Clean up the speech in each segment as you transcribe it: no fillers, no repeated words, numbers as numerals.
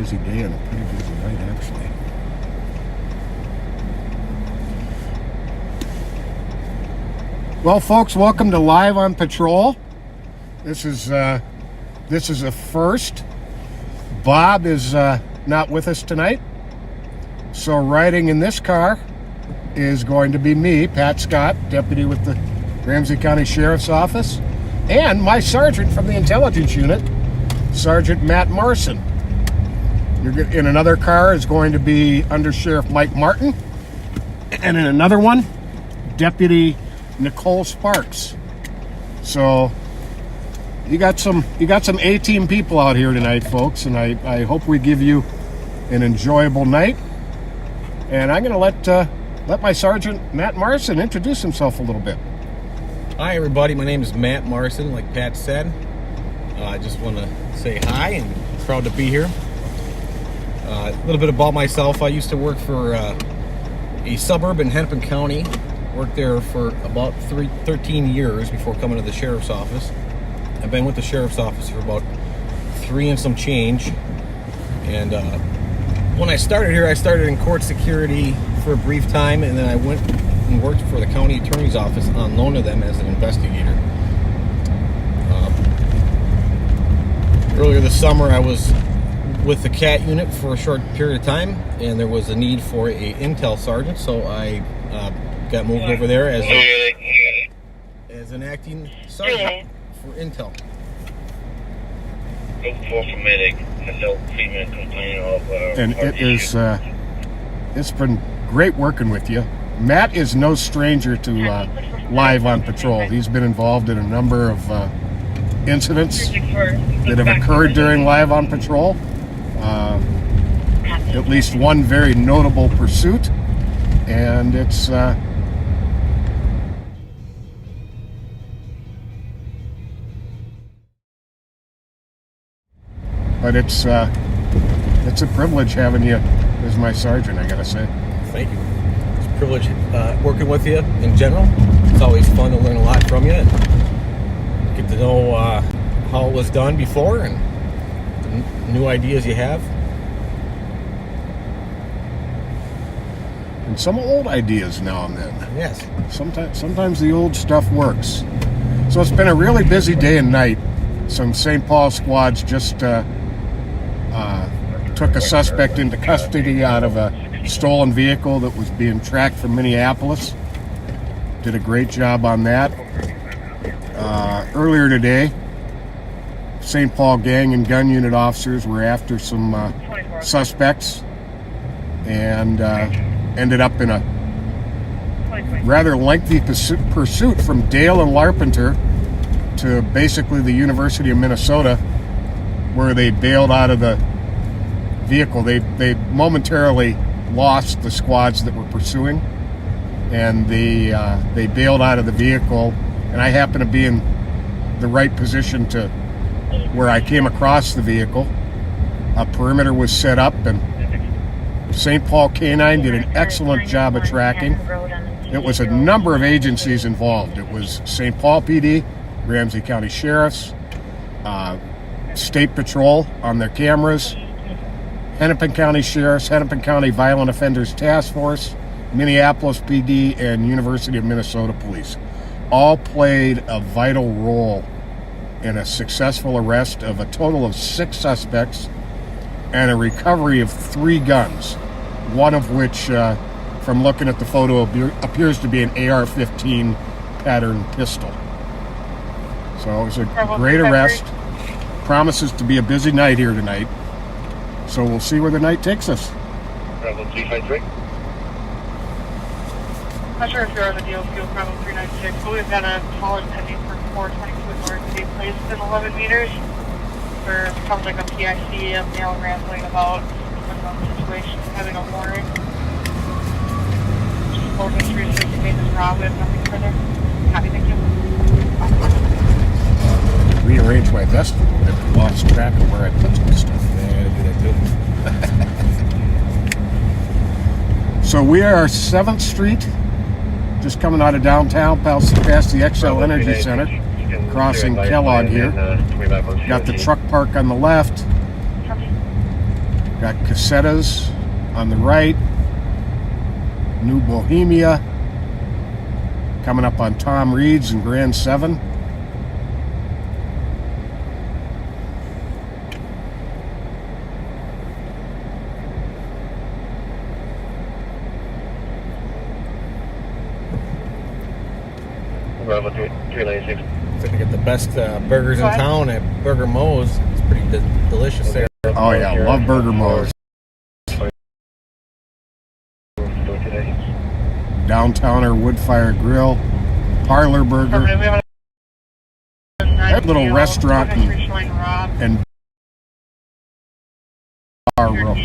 busy day and a pretty busy night, actually. Well, folks, welcome to Live on Patrol. This is a first. Bob is not with us tonight, so riding in this car is going to be me, Pat Scott, deputy with the Ramsey County Sheriff's Office, and my sergeant from the intelligence unit, Sergeant Matt Marson. In another car is going to be Under Sheriff Mike Martin, and in another one, Deputy Nicole Sparks. So you got some A-team people out here tonight, folks, and I hope we give you an enjoyable night. And I'm going to let my Sergeant Matt Marson introduce himself a little bit. Hi, everybody. My name is Matt Marson, like Pat said. I just want to say hi and proud to be here. A little bit about myself. I used to work for a suburb in Hennepin County. Worked there for about 13 years before coming to the Sheriff's Office. I've been with the Sheriff's Office for about 3 and some change. And when I started here, I started in court security for a brief time, and then I went and worked for the county attorney's office on loan to them as an investigator. Earlier this summer, I was with the CAT unit for a short period of time, and there was a need for a intel sergeant, so I got moved over there as an acting sergeant for intel. And it's been great working with you. Matt is no stranger to Live on Patrol. He's been involved in a number of incidents that have occurred during Live on Patrol. At least one very notable pursuit, and it's a privilege having you as my sergeant, I gotta say. Thank you. It's a privilege working with you in general. It's always fun to learn a lot from you and get to know how it was done before and the new ideas you have. And some old ideas now and then. Yes. Sometimes the old stuff works. So it's been a really busy day and night. Some St. Paul squads just took a suspect into custody out of a stolen vehicle that was being tracked from Minneapolis. Did a great job on that. Earlier today, St. Paul gang and gun unit officers were after some suspects and ended up in a rather lengthy pursuit from Dale and Larpenteur to basically the University of Minnesota, where they bailed out of the vehicle. They momentarily lost the squads that were pursuing, and they bailed out of the vehicle, and I happened to be in the right position to where I came across the vehicle. A perimeter was set up, and St. Paul K-9 did an excellent job of tracking. It was a number of agencies involved. It was St. Paul PD, Ramsey County Sheriffs, State Patrol on their cameras, Hennepin County Sheriffs, Hennepin County Violent Offenders Task Force, Minneapolis PD, and University of Minnesota Police. All played a vital role in a successful arrest of a total of 6 suspects and a recovery of 3 guns, one of which, from looking at the photo, appears to be an AR-15 pattern pistol. So it was a great arrest. Promises to be a busy night here tonight. So we'll see where the night takes us. Bravo 353. Not sure if you're on the deal field, Bravo 396, but we've got a call pending for 422 North to be placed in 11 meters. For sounds like a PIC, a male rambling about unknown situation, having a warrant. Just closing 360 meters Rob, we have nothing further. Happy, thank you. Rearrange my vest a little bit. I lost track of where I put some stuff. Yeah, I do that too. So we are 7th Street, just coming out of downtown, past the XL Energy Center, crossing Kellogg here. Got the truck park on the left, Got Casetas on the right. New Bohemia coming up on Tom Reed's and Grand 7. Bravo 396. So they get the best burgers in town at Burger Mo's. It's pretty delicious there. Oh yeah, love Burger Mo's. Downtowner Woodfire Grill, Parlor Burger, that little restaurant and bar room.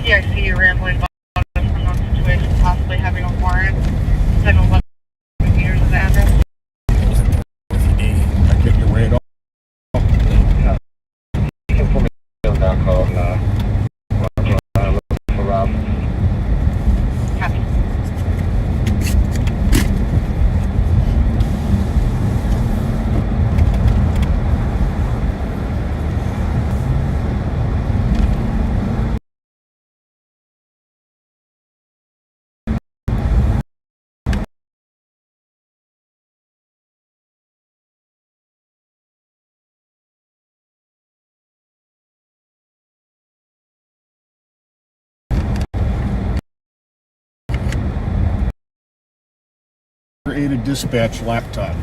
PIC rambling about unknown situation, possibly having a warrant within 11 meters of the address. I get your way at all. You can put me on that call for Rob. Copy. Aided dispatch laptop.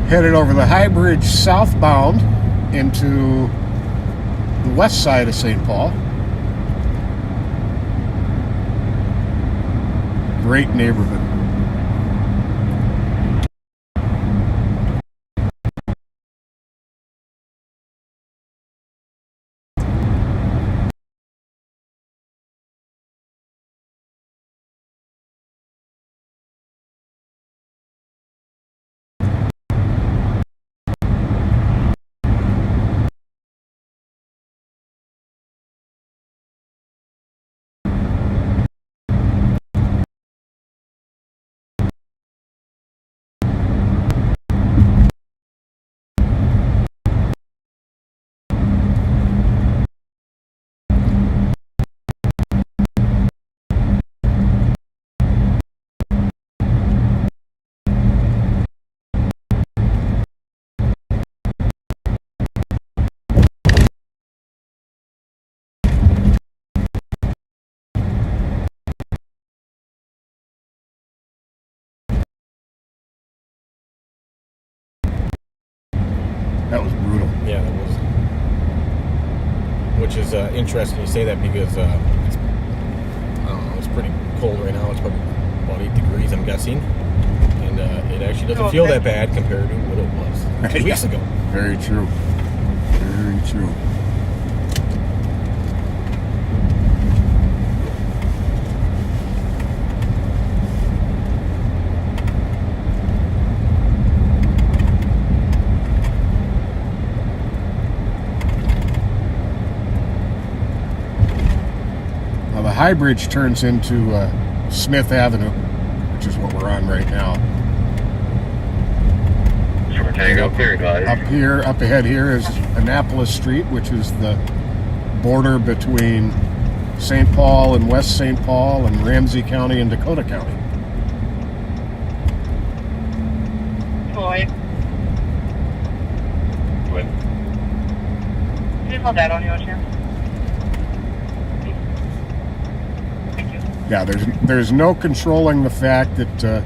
Headed over the High Bridge southbound into the west side of St. Paul. Great neighborhood. That was brutal. Yeah, that was. Which is interesting you say that because it's, I don't know, it's pretty cold right now. It's probably about 8 degrees, I'm guessing. And it actually doesn't feel that bad compared to what it was 2 weeks ago. Very true. Very true. Now the High Bridge turns into Smith Avenue, which is what we're on right now. Up ahead here is Annapolis Street, which is the border between St. Paul and West St. Paul and Ramsey County and Dakota County. Floyd. Can you hold that on your chance? Thank you. Yeah, there's no controlling the fact that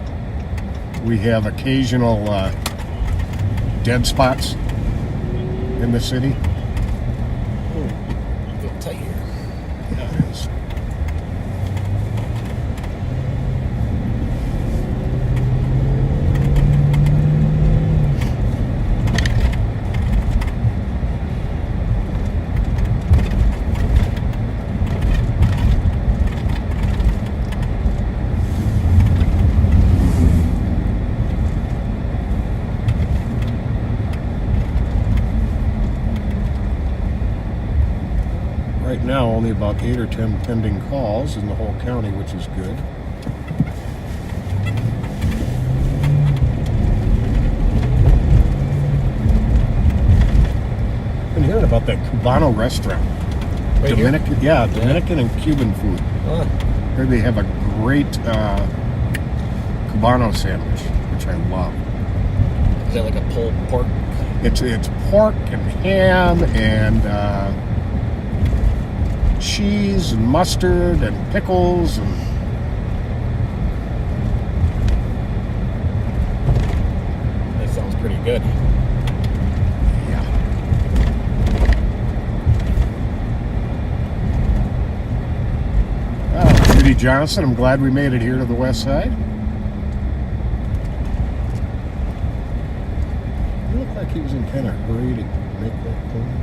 we have occasional dead spots in the city. Oh, feel tight here. Yeah, it is. right now only about 8 or 10 pending calls in the whole county, which is good. Been hearing about that Cubano restaurant. Right here? Dominican, yeah, Dominican and Cuban food. Here they have a great Cubano sandwich, which I love. Is that like a pulled pork? It's pork and ham and cheese and mustard and pickles and That sounds pretty good. yeah. Judy Johnson, I'm glad we made it here to the west side. He looked like he was in kind of hurry to make that turn.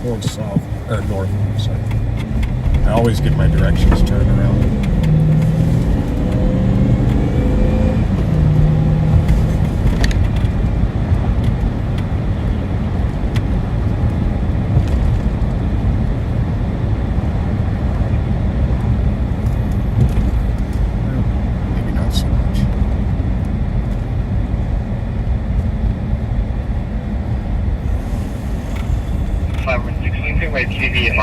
Going south, or north, sorry. I always get my directions turned around. Well, maybe not so much.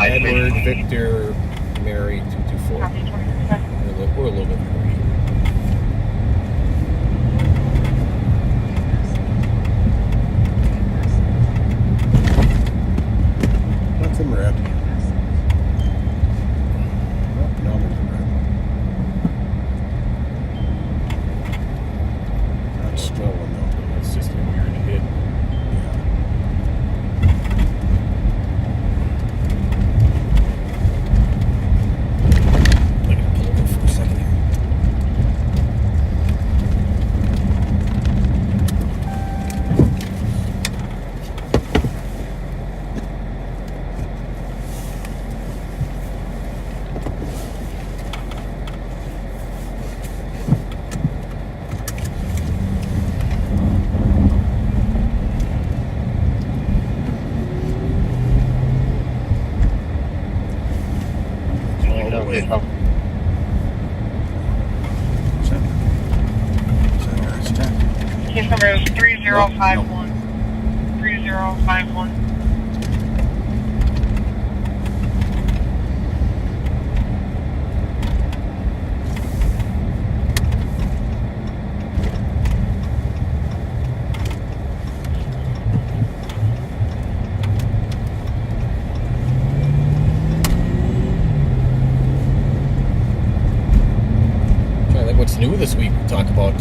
Edward, Victor, Mary, 224. Copy 26. We're a little bit hurry. Nothing red. Oh, now there's a red. Not stolen though. It's just a weird hit. Yeah. Like a pull over for a second here. All the way. Is that where it's at? Case number is 3051. 3051. Trying to think what's new this week to talk about.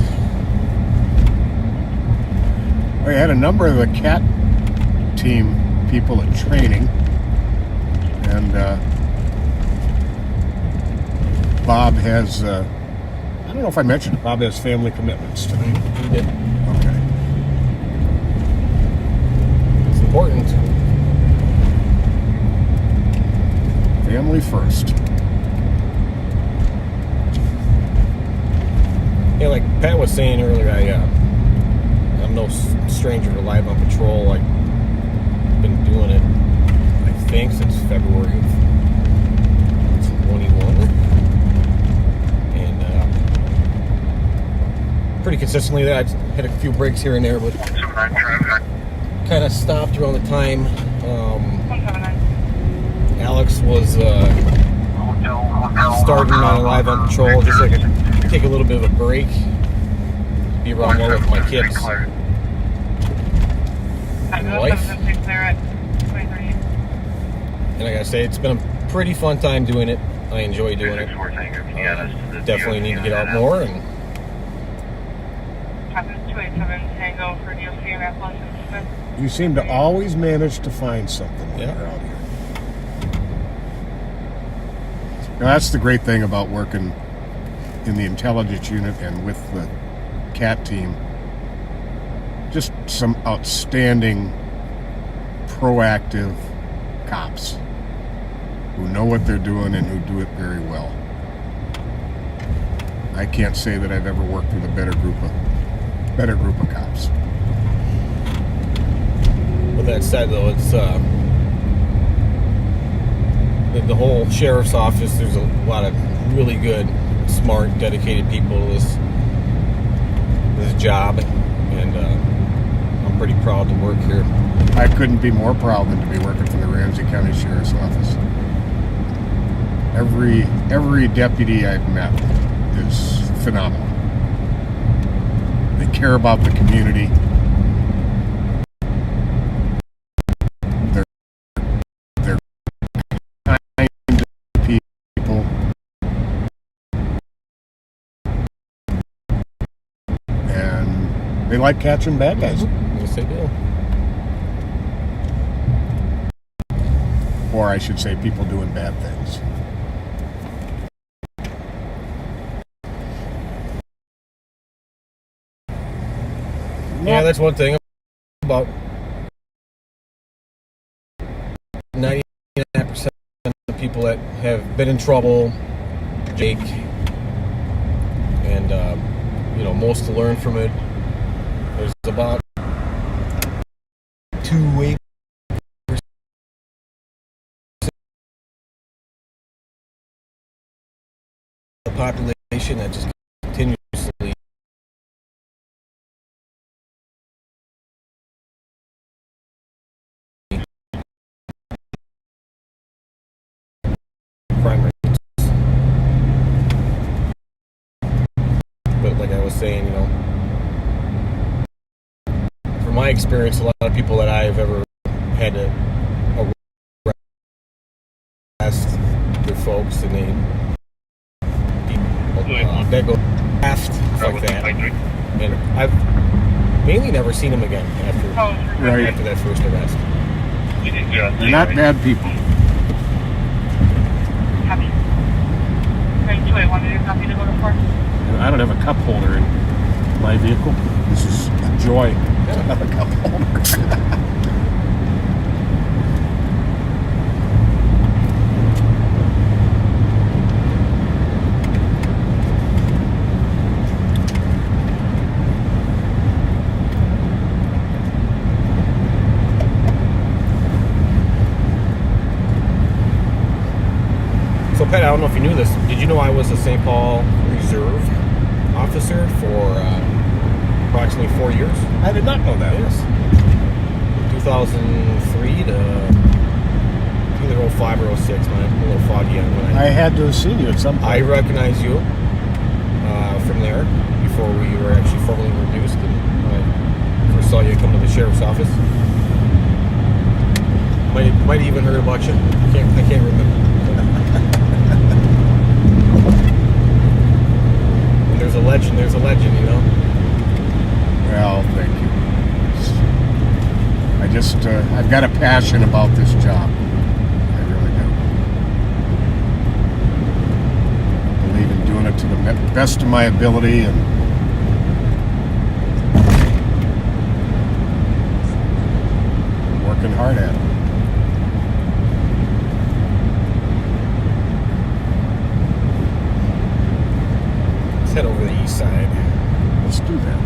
We had a number of the CAT team people at training, and Bob has, I don't know if I mentioned it, Bob has family commitments tonight. We did. Okay. It's important. Family first. Yeah, like Pat was saying earlier, I'm no stranger to live on patrol. I've been doing it, I think, since February of 21. And pretty consistently, that I had a few breaks here and there, but kind of stopped around the time 179. Alex was starting on live on patrol, just so I could take a little bit of a break, be around more with my kids. Wife. And I gotta say, it's been a pretty fun time doing it. I enjoy doing it. Definitely need to get out more. And Captain 287 Tango for DOC Minneapolis and Smith. You seem to always manage to find something when Yeah. you're out here. Now, that's the great thing about working in the intelligence unit and with the CAT team. Just some outstanding, proactive cops who know what they're doing and who do it very well. I can't say that I've ever worked with a better group of cops. with that said, though, it's the whole sheriff's office, there's a lot of really good, smart, dedicated people to this job, and I'm pretty proud to work here. I couldn't be more proud than to be working for the Ramsey County Sheriff's Office. Every deputy I've met is phenomenal. They care about the community. They're kind people. And they like catching bad guys. Yes, they do. Or I should say people doing bad things. Yeah, that's one thing about 99% of people that have been in trouble, Jake, and most to learn from it. There's about 2-8% the population that just continuously crime rates. But like I was saying, from my experience, a lot of people that I've ever had to arrest their folks, and that go after like that, and I've mainly never seen them again after that first arrest. They're not bad people. Copy. Ready to want me to copy to go to 4? I don't have a cup holder in my vehicle. This is a joy to have a cup holder. So, Pat, I don't know if you knew this. Did you know I was a St. Paul Reserve officer for approximately 4 years? I did not know that. Yes. 2003 to either 05 or 06. I'm a little foggy on when I had to have seen you at some point. I recognize you from there before we were actually formally introduced. And I first saw you come to the sheriff's office. Might even heard about you. I can't remember. There's a legend, Well, thank you. I've got a passion about this job. I really do. I believe in doing it to the best of my ability and working hard at it. Let's head over the east side. Let's do that.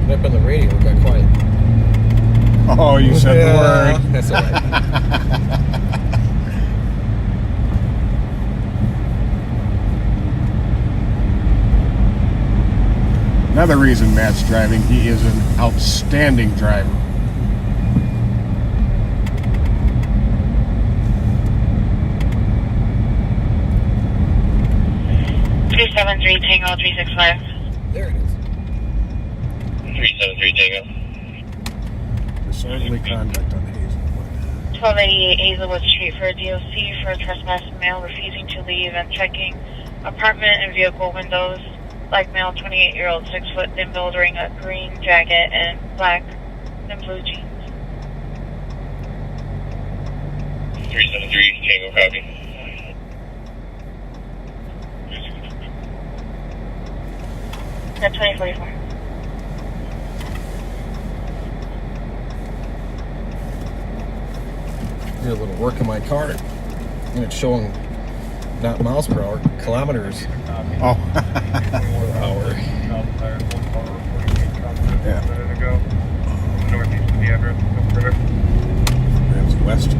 Up on the radio, it got quiet. Oh, you said the word. That's all right. Another reason Matt's driving, he is an outstanding driver. $373 Tango 365. There it is. 373 Tango. Disorderly conduct on Hazelwood. 1288 Hazelwood Street for a DOC for a trespass male refusing to leave and checking apartment and vehicle windows. Black male, 28-year-old, 6 foot, thin build, wearing a green jacket and black and blue jeans. 373, Tango copy. At 2044. Did a little work in my car, and it's showing not miles per hour, kilometers Oh, per hour. yeah. Northeast of the address. Ramsey West.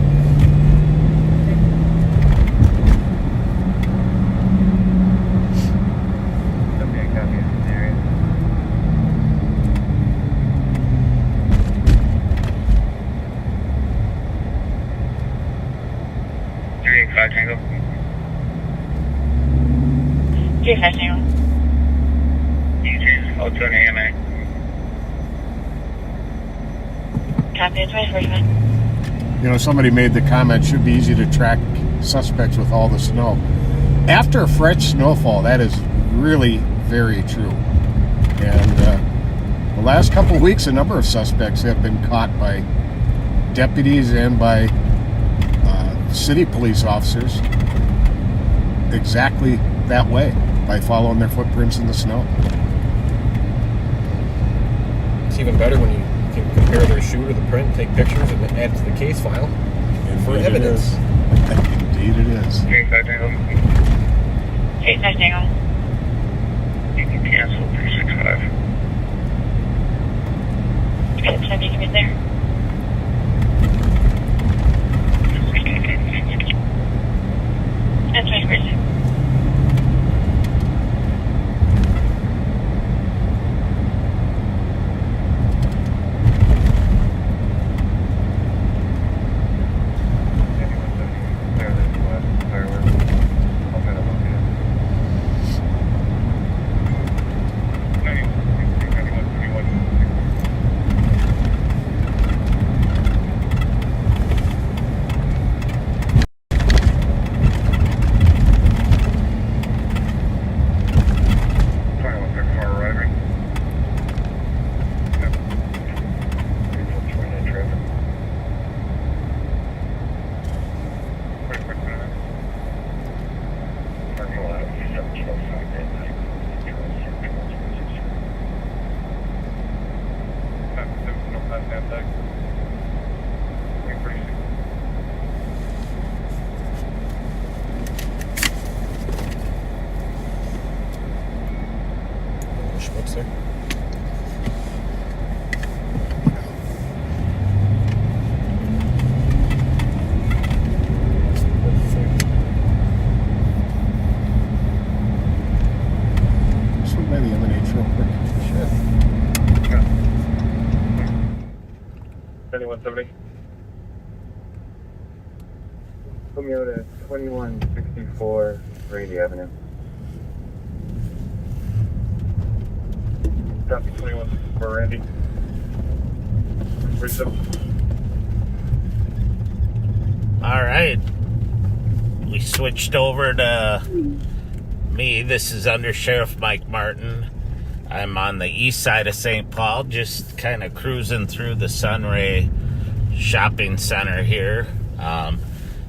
Tango. 35 Tango. EJ's out to an AMA. Copy at 2045. You know, somebody made the comment, should be easy to track suspects with all the snow. After a fresh snowfall, that is really very true. And the last couple of weeks, a number of suspects have been caught by deputies and by city police officers exactly that way, by following their footprints in the snow. It's even better when you can compare their shoe to the print, take pictures, and add it to the case file for Indeed evidence. Indeed it is. 35 Tango. 85 Tango. You can cancel 365. What time you can get there? At 2046. What's there? Swing by the M&H real quick. Sure. 7170. Put me out at 2164 Brady Avenue. Copy 2164 Randy. 37. All right. We switched over to me. This is Under Sheriff Mike Martin. I'm on the east side of St. Paul, just kind of cruising through the Sunray Shopping Center here.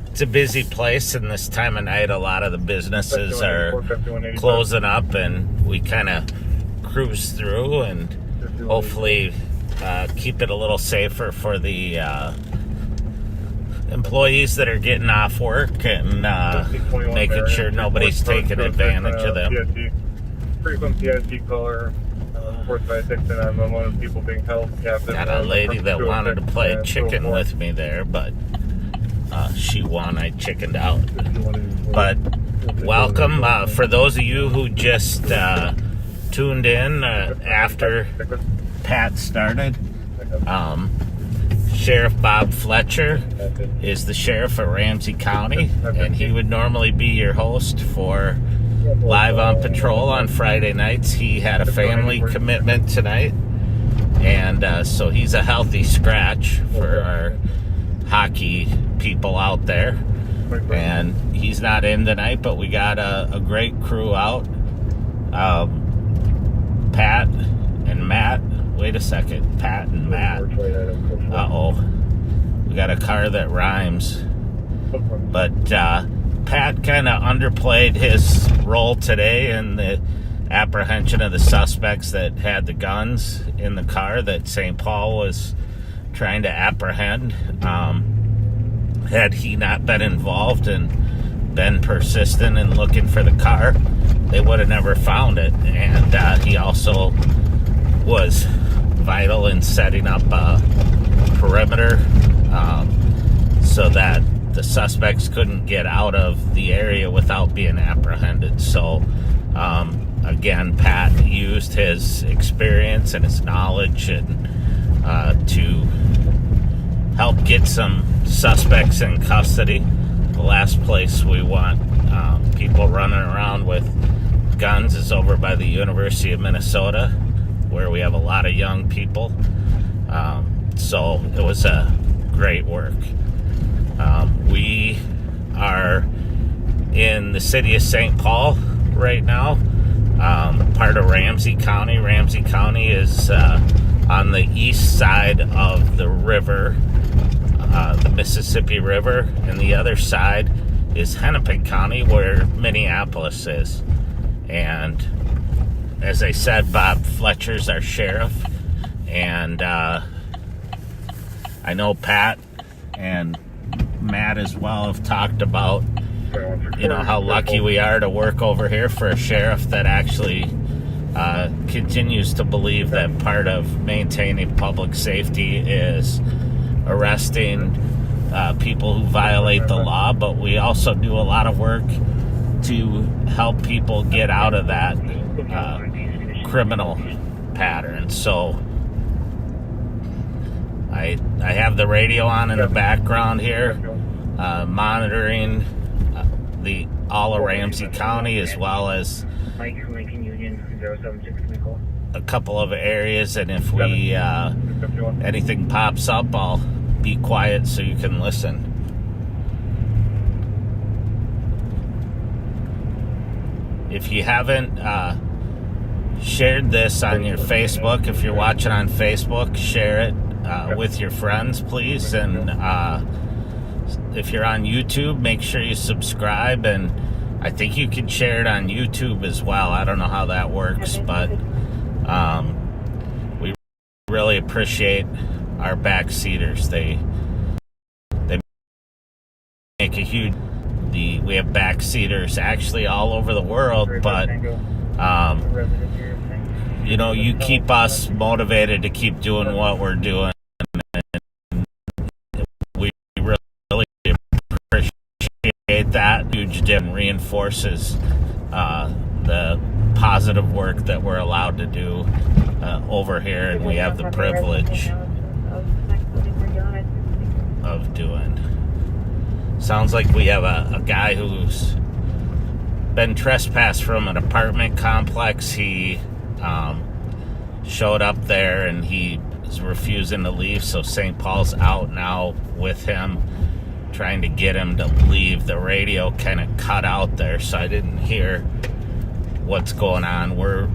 It's a busy place, and this time of night, a lot of the businesses are closing up, and we kind of cruise through and hopefully keep it a little safer for the employees that are getting off work, and making sure nobody's taking advantage of them. Frequent PIC caller, reports by 69 one of people being held captive. Got a lady that wanted to play chicken with me there, but she won. I chickened out. But welcome. For those of you who just tuned in after Pat started, Sheriff Bob Fletcher is the sheriff of Ramsey County, and he would normally be your host for Live on Patrol on Friday nights. He had a family commitment tonight, and so he's a healthy scratch for our hockey people out there. And he's not in tonight, but we got a great crew out. Pat and Matt. Wait a second. Pat and Matt. Uh-oh. We got a car that rhymes. But Pat kind of underplayed his role today in the apprehension of the suspects that had the guns in the car that St. Paul was trying to apprehend. Had he not been involved and been persistent in looking for the car, they would have never found it. And he also was vital in setting up a perimeter so that the suspects couldn't get out of the area without being apprehended. So again, Pat used his experience and his knowledge and to help get some suspects in custody. The last place we want people running around with guns is over by the University of Minnesota, where we have a lot of young people. So it was a great work. We are in the city of St. Paul right now, part of Ramsey County. Ramsey County is on the east side of the river, the Mississippi River, and the other side is Hennepin County, where Minneapolis is. And as I said, Bob Fletcher's our sheriff, and I know Pat and Matt as well have talked about, you know, how lucky we are to work over here for a sheriff that actually continues to believe that part of maintaining public safety is arresting people who violate the law, but we also do a lot of work to help people get out of that criminal pattern. So I have the radio on in the background here, monitoring all of Ramsey County, as well as a couple of areas, and if we anything pops up, I'll be quiet so you can listen. If you haven't shared this on your Facebook, if you're watching on Facebook, share it with your friends, please. And if you're on YouTube, make sure you subscribe. And I think you can share it on YouTube as well. I don't know how that works, but we really appreciate our backseaters. They make a huge... We have backseaters actually all over the world, but you know, you keep us motivated to keep doing what we're doing, and we really appreciate that. Huge and reinforces the positive work that we're allowed to do over here, and we have the privilege of doing. Sounds like we have a guy who's been trespassed from an apartment complex. He showed up there and he is refusing to leave, so St. Paul's out now with him, trying to get him to leave. The radio kind of cut out there, so I didn't hear what's going on. We're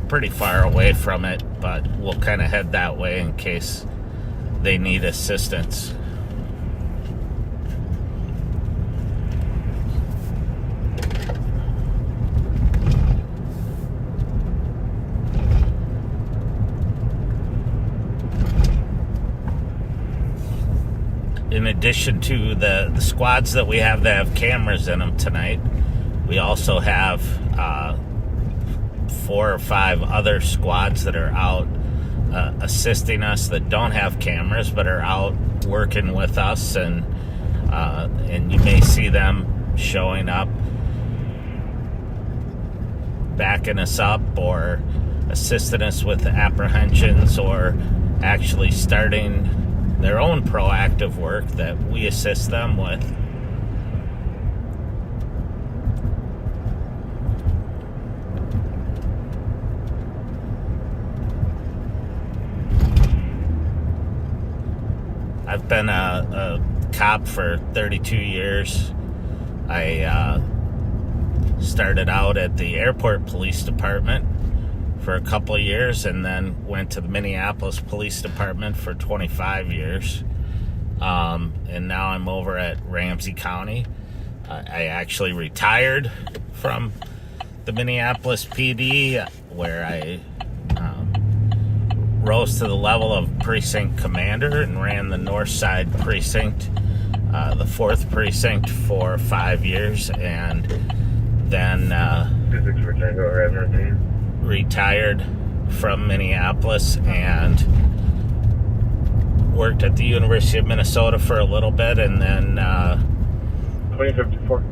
pretty far away from it, but we'll kind of head that way in case they need assistance. In addition to the squads that we have that have cameras in them tonight, we also have 4 or 5 other squads that are out assisting us that don't have cameras but are out working with us, and you may see them showing up, backing us up or assisting us with apprehensions, or actually starting their own proactive work that we assist them with. I've been a cop for 32 years. I started out at the airport police department for a couple of years, and then went to the Minneapolis Police Department for 25 years. and now I'm over at Ramsey County. I actually retired from the Minneapolis PD, where I rose to the level of precinct commander and ran the north side precinct, the 4th precinct, for 5 years, and then retired from Minneapolis and worked at the University of Minnesota for a little bit, and then 2054.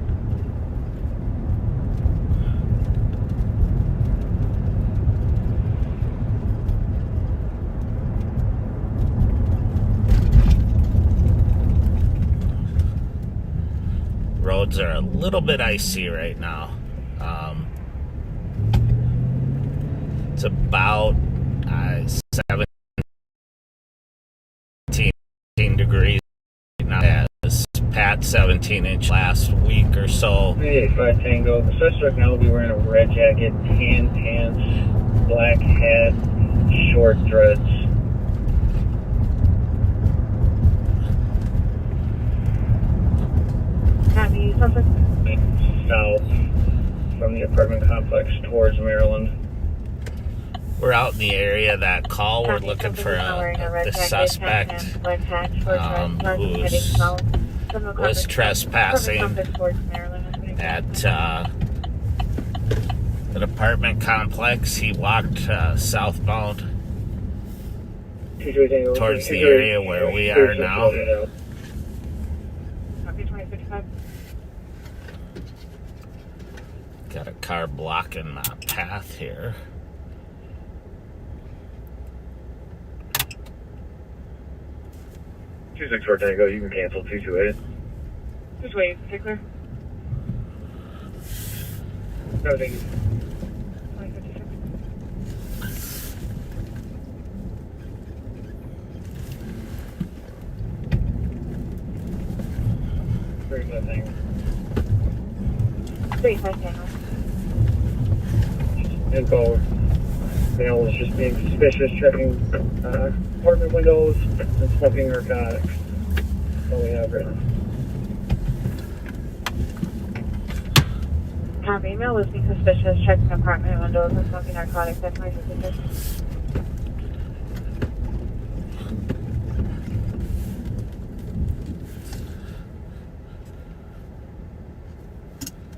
roads are a little bit icy right now. It's about 17 degrees right now. As Pat 17-inch last week or so. Hey, 5 Tango. The suspect now will be wearing a red jacket, tan pants, black hat, short dreads. Happy suspect. South from the apartment complex towards Maryland. We're out in the area of that call. We're looking for the suspect who was trespassing at an apartment complex. He walked southbound towards the area where we are now. Copy 2055. Got a car blocking my path here. Two 6-4 Tango, you can cancel 228. Just wait, stay clear. No, thank you. 2056. Very good, thank you. 35 Tango. Info. Male is just being suspicious, checking apartment windows and smoking narcotics. That's all we have right now. Copy. Male was being suspicious, checking apartment windows and smoking narcotics at 2056.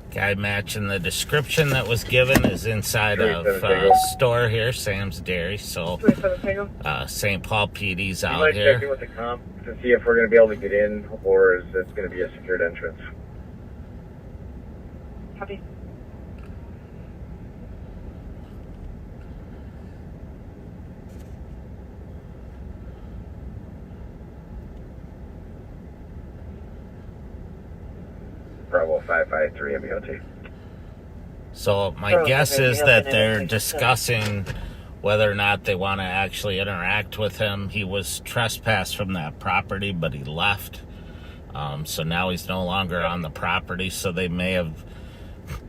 Guy matching the description that was given is inside of store here, Sam's Dairy. So 27 Tango. St. Paul PD's You out might check in here. with the comp to see if we're going to be able to get in or is this going to be a secured entrance. Copy. Bravo 553 MBOT. So my guess is that they're discussing whether or not they want to actually interact with him. He was trespassed from that property, but he left. So now he's no longer on the property. So they may have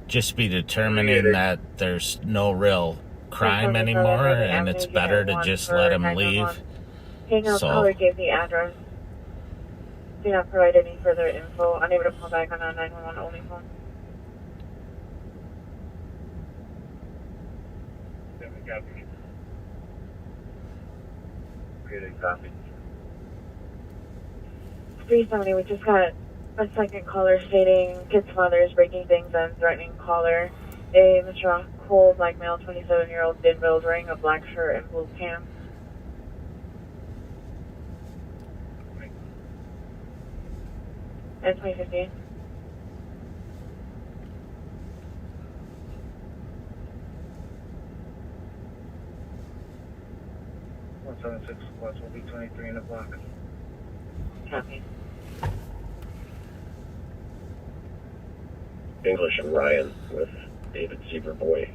just be determining that there's no real crime anymore, and it's better to just let him leave. Tango caller gave the address. Do not provide any further info. Unable to call back on a 911 only phone. Copy. Good copy. 370, we just got a second caller stating kid's father is breaking things and threatening caller. A Mr. Cole, black male, 27-year-old, Denville, wearing a black shirt and blue pants. And 2015. Plus will be 23 in the block. Copy. English and Ryan with David Seaverboy.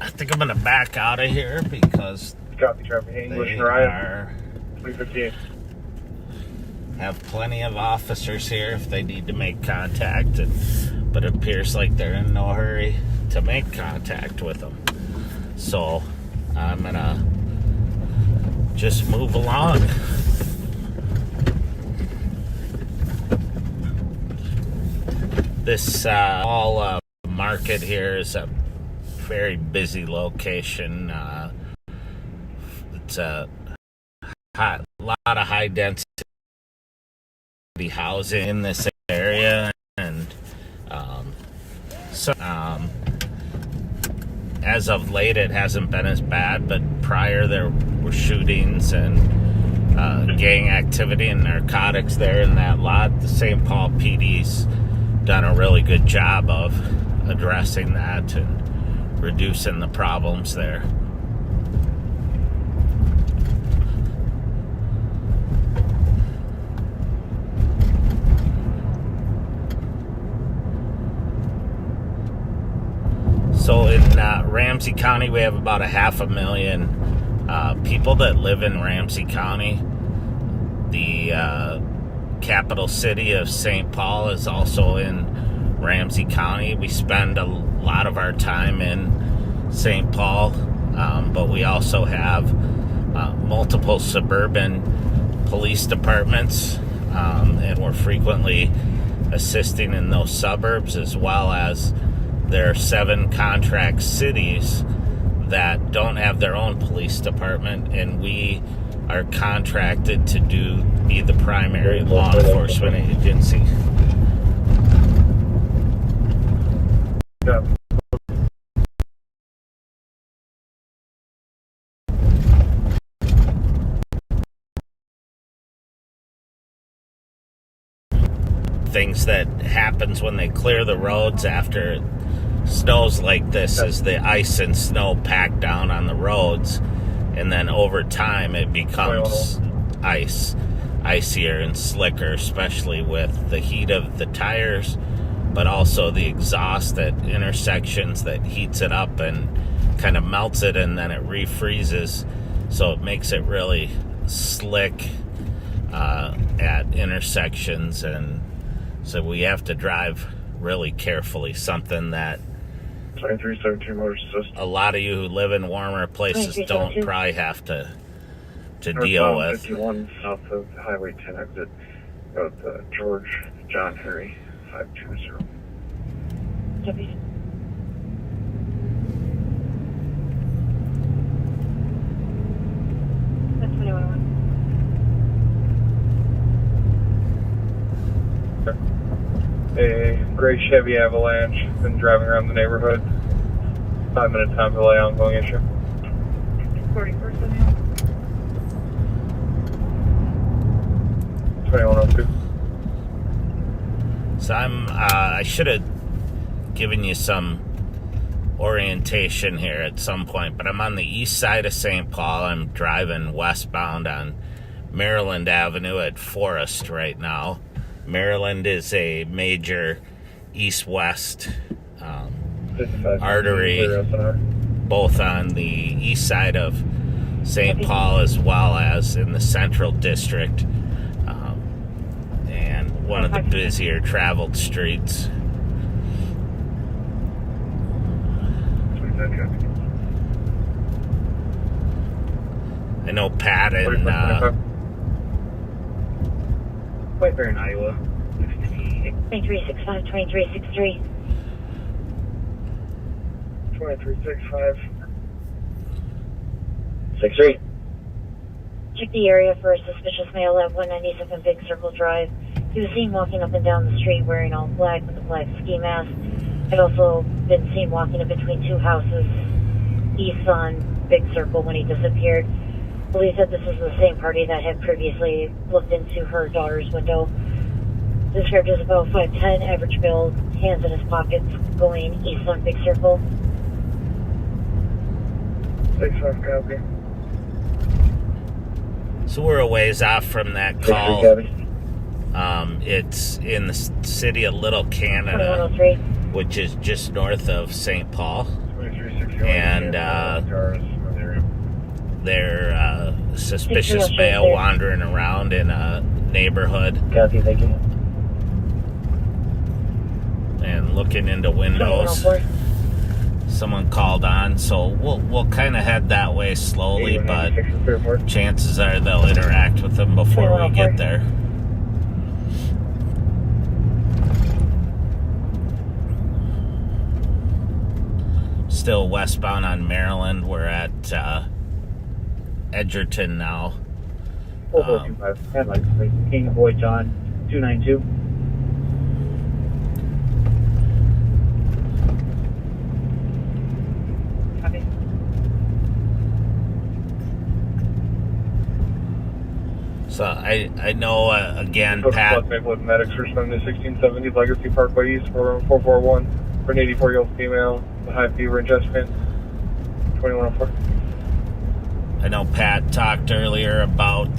I think I'm gonna back out of here because Copy, traffic. English they and Ryan. 358. have plenty of officers here if they need to make contact, but it appears like they're in no hurry to make contact with them. So I'm gonna just move along. This all market here is a very busy location. It's a lot of high density housing in this area, and as of late it hasn't been as bad, but prior there were shootings and gang activity and narcotics there in that lot. The St. Paul PD's done a really good job of addressing that and reducing the problems there. So in Ramsey County, we have about 500,000 people that live in Ramsey County. The capital city of St. Paul is also in Ramsey County. We spend a lot of our time in St. Paul, but we also have multiple suburban police departments, and we're frequently assisting in those suburbs, as well as there are 7 contract cities that don't have their own police department, and we are contracted to be the primary law enforcement agency. Yeah. Things that happens when they clear the roads after snows like this is the ice and snow pack down on the roads, and then over time it becomes icier and slicker, especially with the heat of the tires, but also the exhaust at intersections that heats it up and kind of melts it, and then it refreezes, so it makes it really slick at intersections. And so we have to drive really carefully, something that 2317 motor system. a lot of you who live in warmer places don't probably have to deal with. 51 south of Highway 10 exit of George John Harry 520. Copy. That's 2101. A gray Chevy Avalanche, been driving around the neighborhood. 5-minute time delay, ongoing issue. 41st Avenue. 2102. So I should have given you some orientation here at some point, but I'm on the east side of St. Paul. I'm driving westbound on Maryland Avenue at Forest right now. Maryland is a major east-west artery, both on the east side of St. Paul as well as in the Central District, and one of the busier traveled streets. I know Pat and Whitebear in Iowa. 2365, 2363. 2365. 63. Check the area for a suspicious male at 197 Big Circle Drive. He was seen walking up and down the street wearing all black with a black ski mask. Had also been seen walking in between 2 houses east on Big Circle when he disappeared. Police said this is the same party that had previously looked into her daughter's window. Described as about 5'10", average build, hands in his pockets, going east on Big Circle. 65 copy. so we're a ways off from that call. It's in the city of Little Canada, which is just north of St. Paul, and they're suspicious male wandering around in a neighborhood. Copy, thank you. And looking into windows. Someone called on, so we'll kind of head that way slowly, but chances are they'll interact with them before we get there. still westbound on Maryland. We're at Edgerton now. 4425. Headlights, please. King Boy John 292. Copy. So I know, again, Total Pat, Plus Maple with medics responding to 1670 Legacy Parkway East for 441 for an 84-year-old female with high fever and chest pain. 2104. I know Pat talked earlier about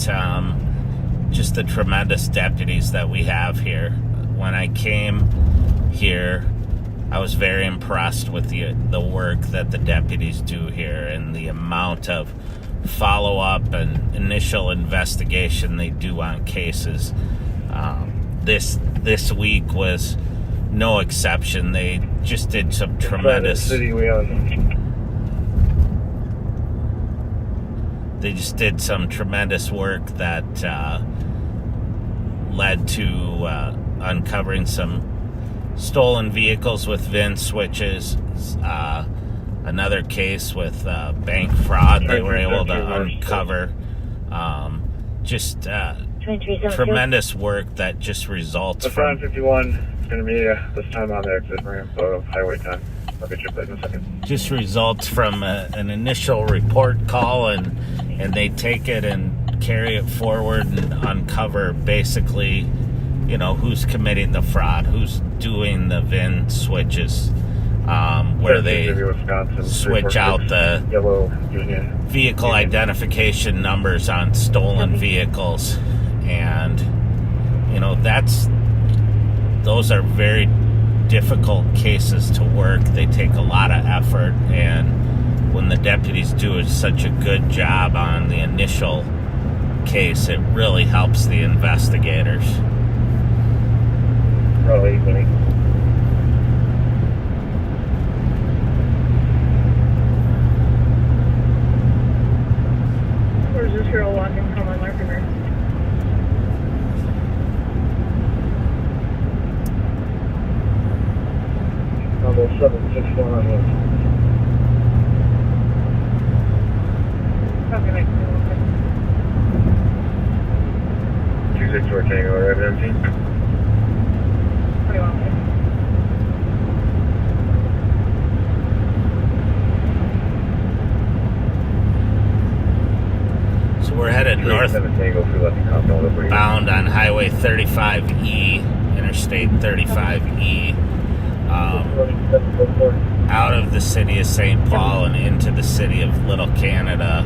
just the tremendous deputies that we have here. When I came here, I was very impressed with the work that the deputies do here and the amount of follow-up and initial investigation they do on cases. This week was no exception. They just did some tremendous... City we own. They just did some tremendous work that led to uncovering some stolen vehicles with VIN switches. Another case with bank fraud they were able to uncover. Just tremendous work that just results The from... 51 is going to be this time on the exit ramp of Highway 10. I'll get your place in a second. Just results from an initial report call, and they take it and carry it forward and uncover basically, you know, who's committing the fraud, who's doing the VIN switches, where they switch out the Yellow Union vehicle identification numbers on stolen vehicles. And, you know, those are very difficult cases to work. They take a lot of effort, and when the deputies do such a good job on the initial case, it really helps the investigators. Probably, Where's this girl walking from my marker? Number 761 on the Copy, Mike. 264 Tango, right, empty. 21. So we're headed northbound on Highway 35E, Interstate 35E, out of the city of St. Paul and into the city of Little Canada,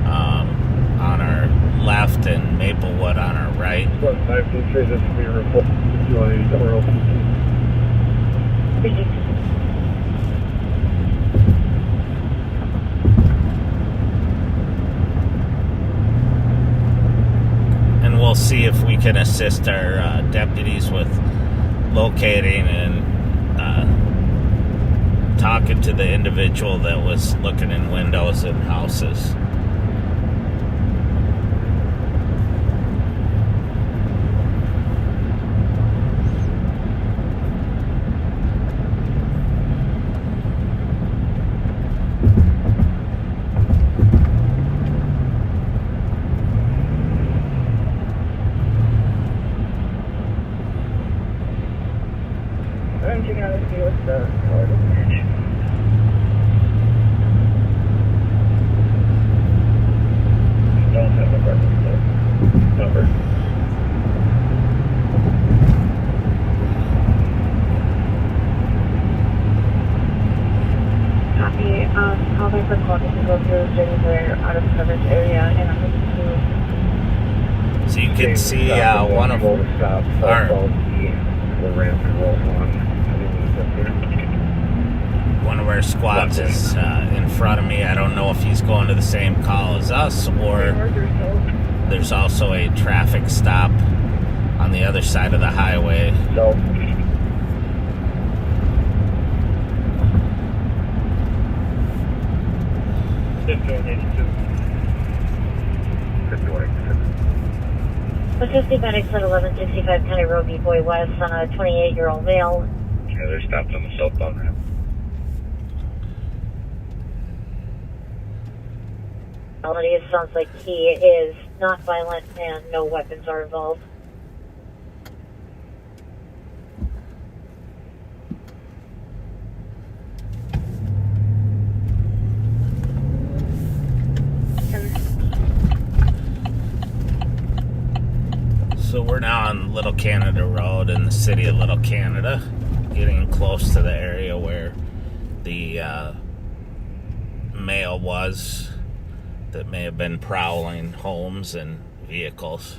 on our left and Maplewood on our right. 523, this will be a report. 280. And we'll see if we can assist our deputies with locating and talking to the individual that was looking in windows and houses. I'm checking out this view with the color match. Don't have the record number. Copy. Call back for call to go through January out of coverage area, and I'm going to... So you can see one of our... One of our squads is in front of me. I don't know if he's going to the same call as us, or there's also a traffic stop on the other side of the highway. No. Assisting medics at 1165 County Road B Boy West on a 28-year-old male. Yeah, they're stopped on the southbound ramp. It sounds like he is not violent and no weapons are involved. So we're now on Little Canada Road in the city of Little Canada, getting close to the area where the male was that may have been prowling homes and vehicles.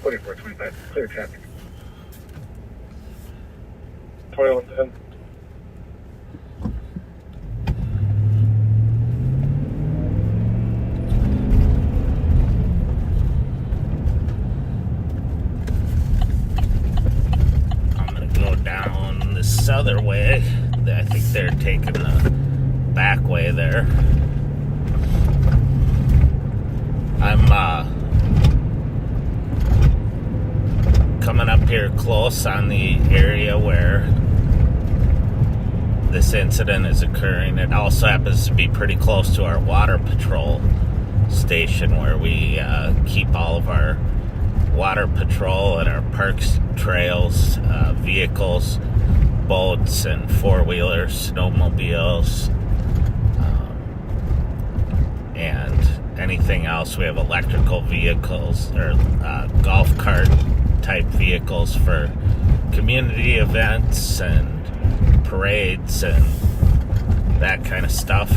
Looking for 25, clear traffic. 2110. I'm gonna go down this other way. I think they're taking the back way there. I'm coming up here close on the area where this incident is occurring. It also happens to be pretty close to our water patrol station where we keep all of our water patrol and our parks, trails, vehicles, boats and four-wheelers, snowmobiles, and anything else. We have electrical vehicles or golf cart type vehicles for community events and parades and that kind of stuff.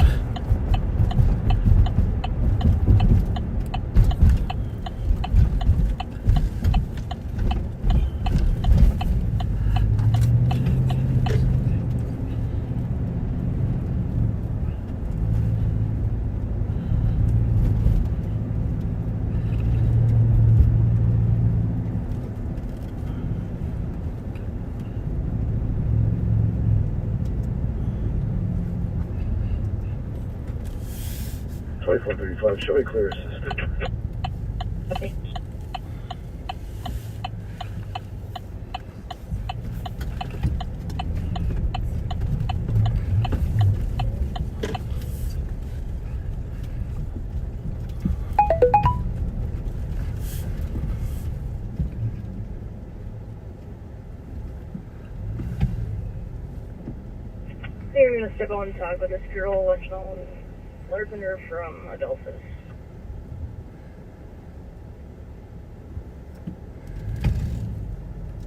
Show me clear assisted. Okay. They're gonna step on and talk with this girl, what's known Larpenter from Adolphus.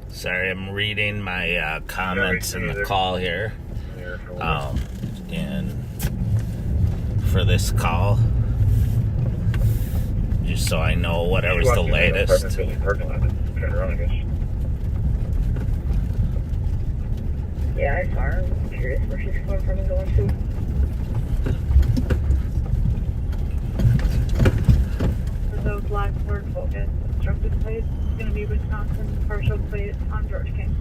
Sorry, I'm reading my comments in the call here. And for this call, just so I know whatever's the latest. Yeah, I saw her. I'm curious where she's coming from and going to. The black Ford Focus, constructed plate, is going to be Wisconsin, partial plate on George King.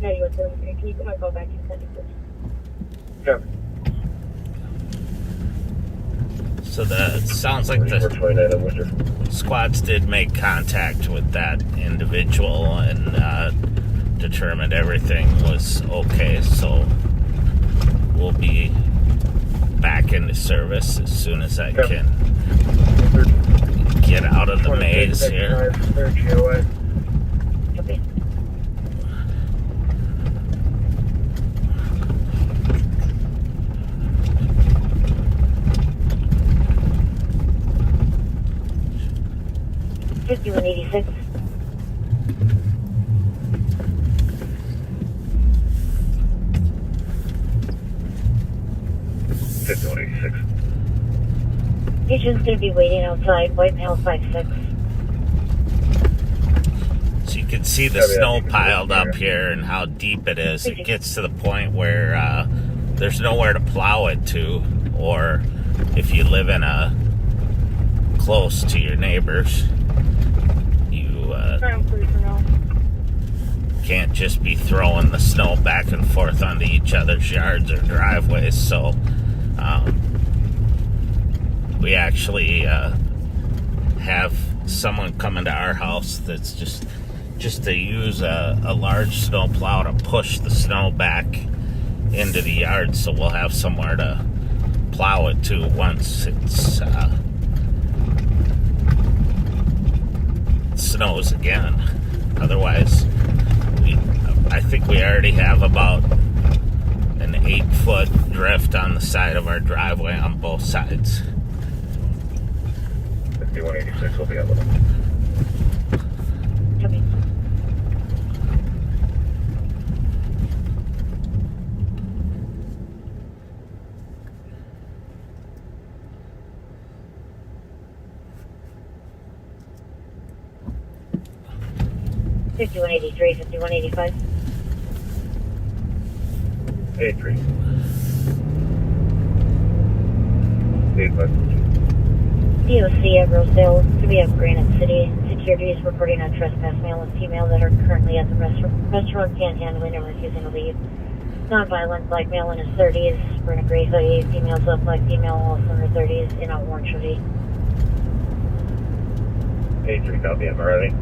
Yeah, you can you put my call back in 10 minutes? Yeah. So it sounds like the squads did make contact with that individual and determined everything was okay. So we'll be back into service as soon as I can get out of the maze here. Okay. $51.86. Agent's going to be waiting outside White Mail 56. So you can see the snow piled up here and how deep it is. It gets to the point where there's nowhere to plow it to, or if you live in close to your neighbors, you can't just be throwing the snow back and forth onto each other's yards or driveways. So we actually have someone coming to our house that's just to use a large snow plow to push the snow back into the yard, so we'll have somewhere to plow it to once it snows again. Otherwise, I think we already have about an 8-foot drift on the side of our driveway on both sides. 5186 will be up with them. Copy. $51.83, $51.85. 83. 85. DOC at Rosedale to be of Granite City. Security is reporting on trespass male and female that are currently at the restaurant panhandling and refusing to leave. Non-violent black male in his 30s, wearing a gray hoodie. Females up black female also in her 30s in a orange hoodie. 83, copy, am I ready?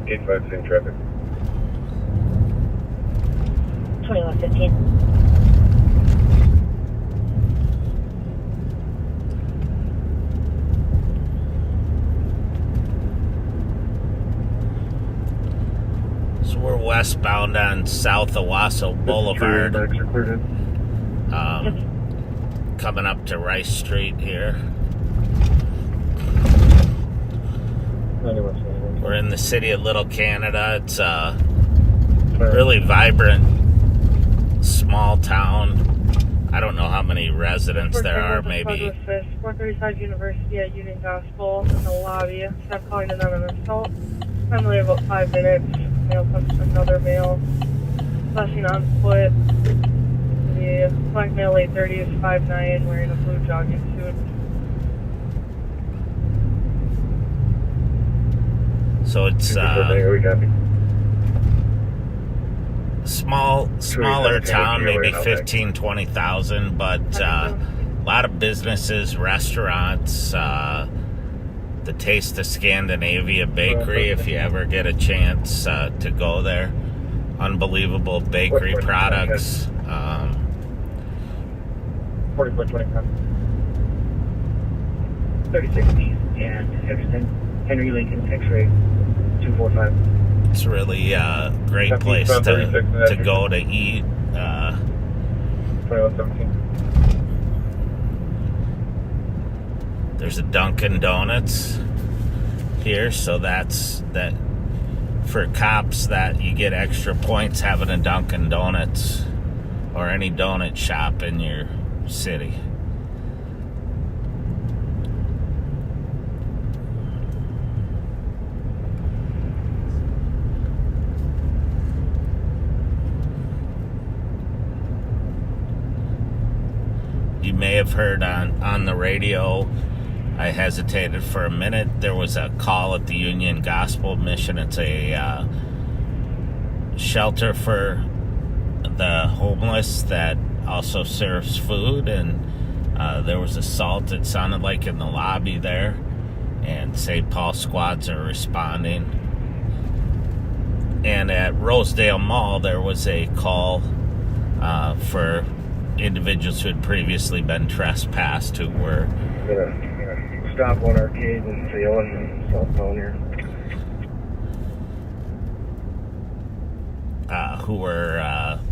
85, same traffic. 2115. So we're westbound on South Owasso Boulevard, coming up to Rice Street here. We're in the city of Little Canada. It's a really vibrant, small town. I don't know how many residents there are, maybe. 435 University at Union Gospel in the lobby. Stop calling anonymous. So, normally about 5 minutes. Male comes to another male. Flashing on foot. The black male late 30s, 5'9", wearing a blue jogging suit. So it's smaller town, maybe 15,000, 20,000, but a lot of businesses, restaurants, the Taste of Scandinavia Bakery, if you ever get a chance to go there. Unbelievable bakery products. 4425. 3060 and Henderson. Henry Lincoln X-ray 245. It's really a great place to go to eat. 2117. There's a Dunkin' Donuts here, so that's that for cops that you get extra points having a Dunkin' Donuts or any donut shop in your city. You may have heard on the radio, I hesitated for a minute. There was a call at the Union Gospel Mission. It's a shelter for the homeless that also serves food, and there was assault, it sounded like, in the lobby there, and St. Paul squads are responding. And at Rosedale Mall, there was a call for individuals who had previously been trespassed, who were Stop one arcade and Field and cell phone here. Who were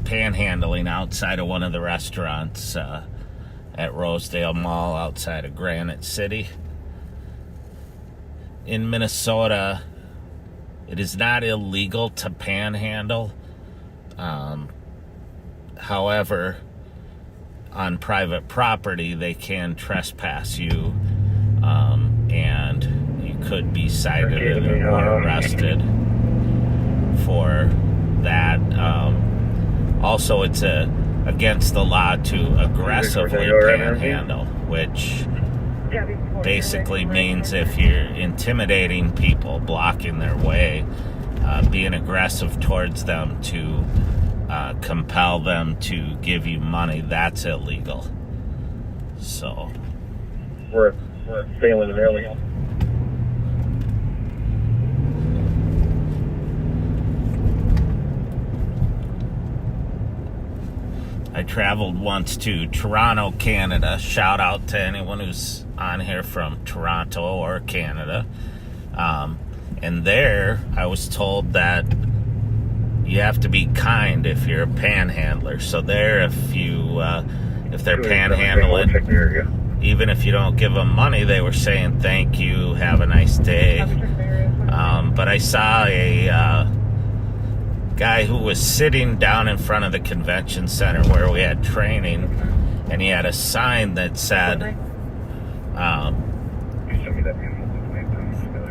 panhandling outside of one of the restaurants at Rosedale Mall outside of Granite City. In Minnesota, it is not illegal to panhandle. However, on private property, they can trespass you, and you could be cited or arrested for that. Also, it's against the law to aggressively panhandle, which basically means if you're intimidating people, blocking their way, being aggressive towards them to compel them to give you money, that's illegal. So We're failing an early. I traveled once to Toronto, Canada. Shout out to anyone who's on here from Toronto or Canada. And there, I was told that you have to be kind if you're a panhandler. So there, if they're panhandling, even if you don't give them money, they were saying thank you, have a nice day. But I saw a guy who was sitting down in front of the convention center where we had training, and he had a sign that said,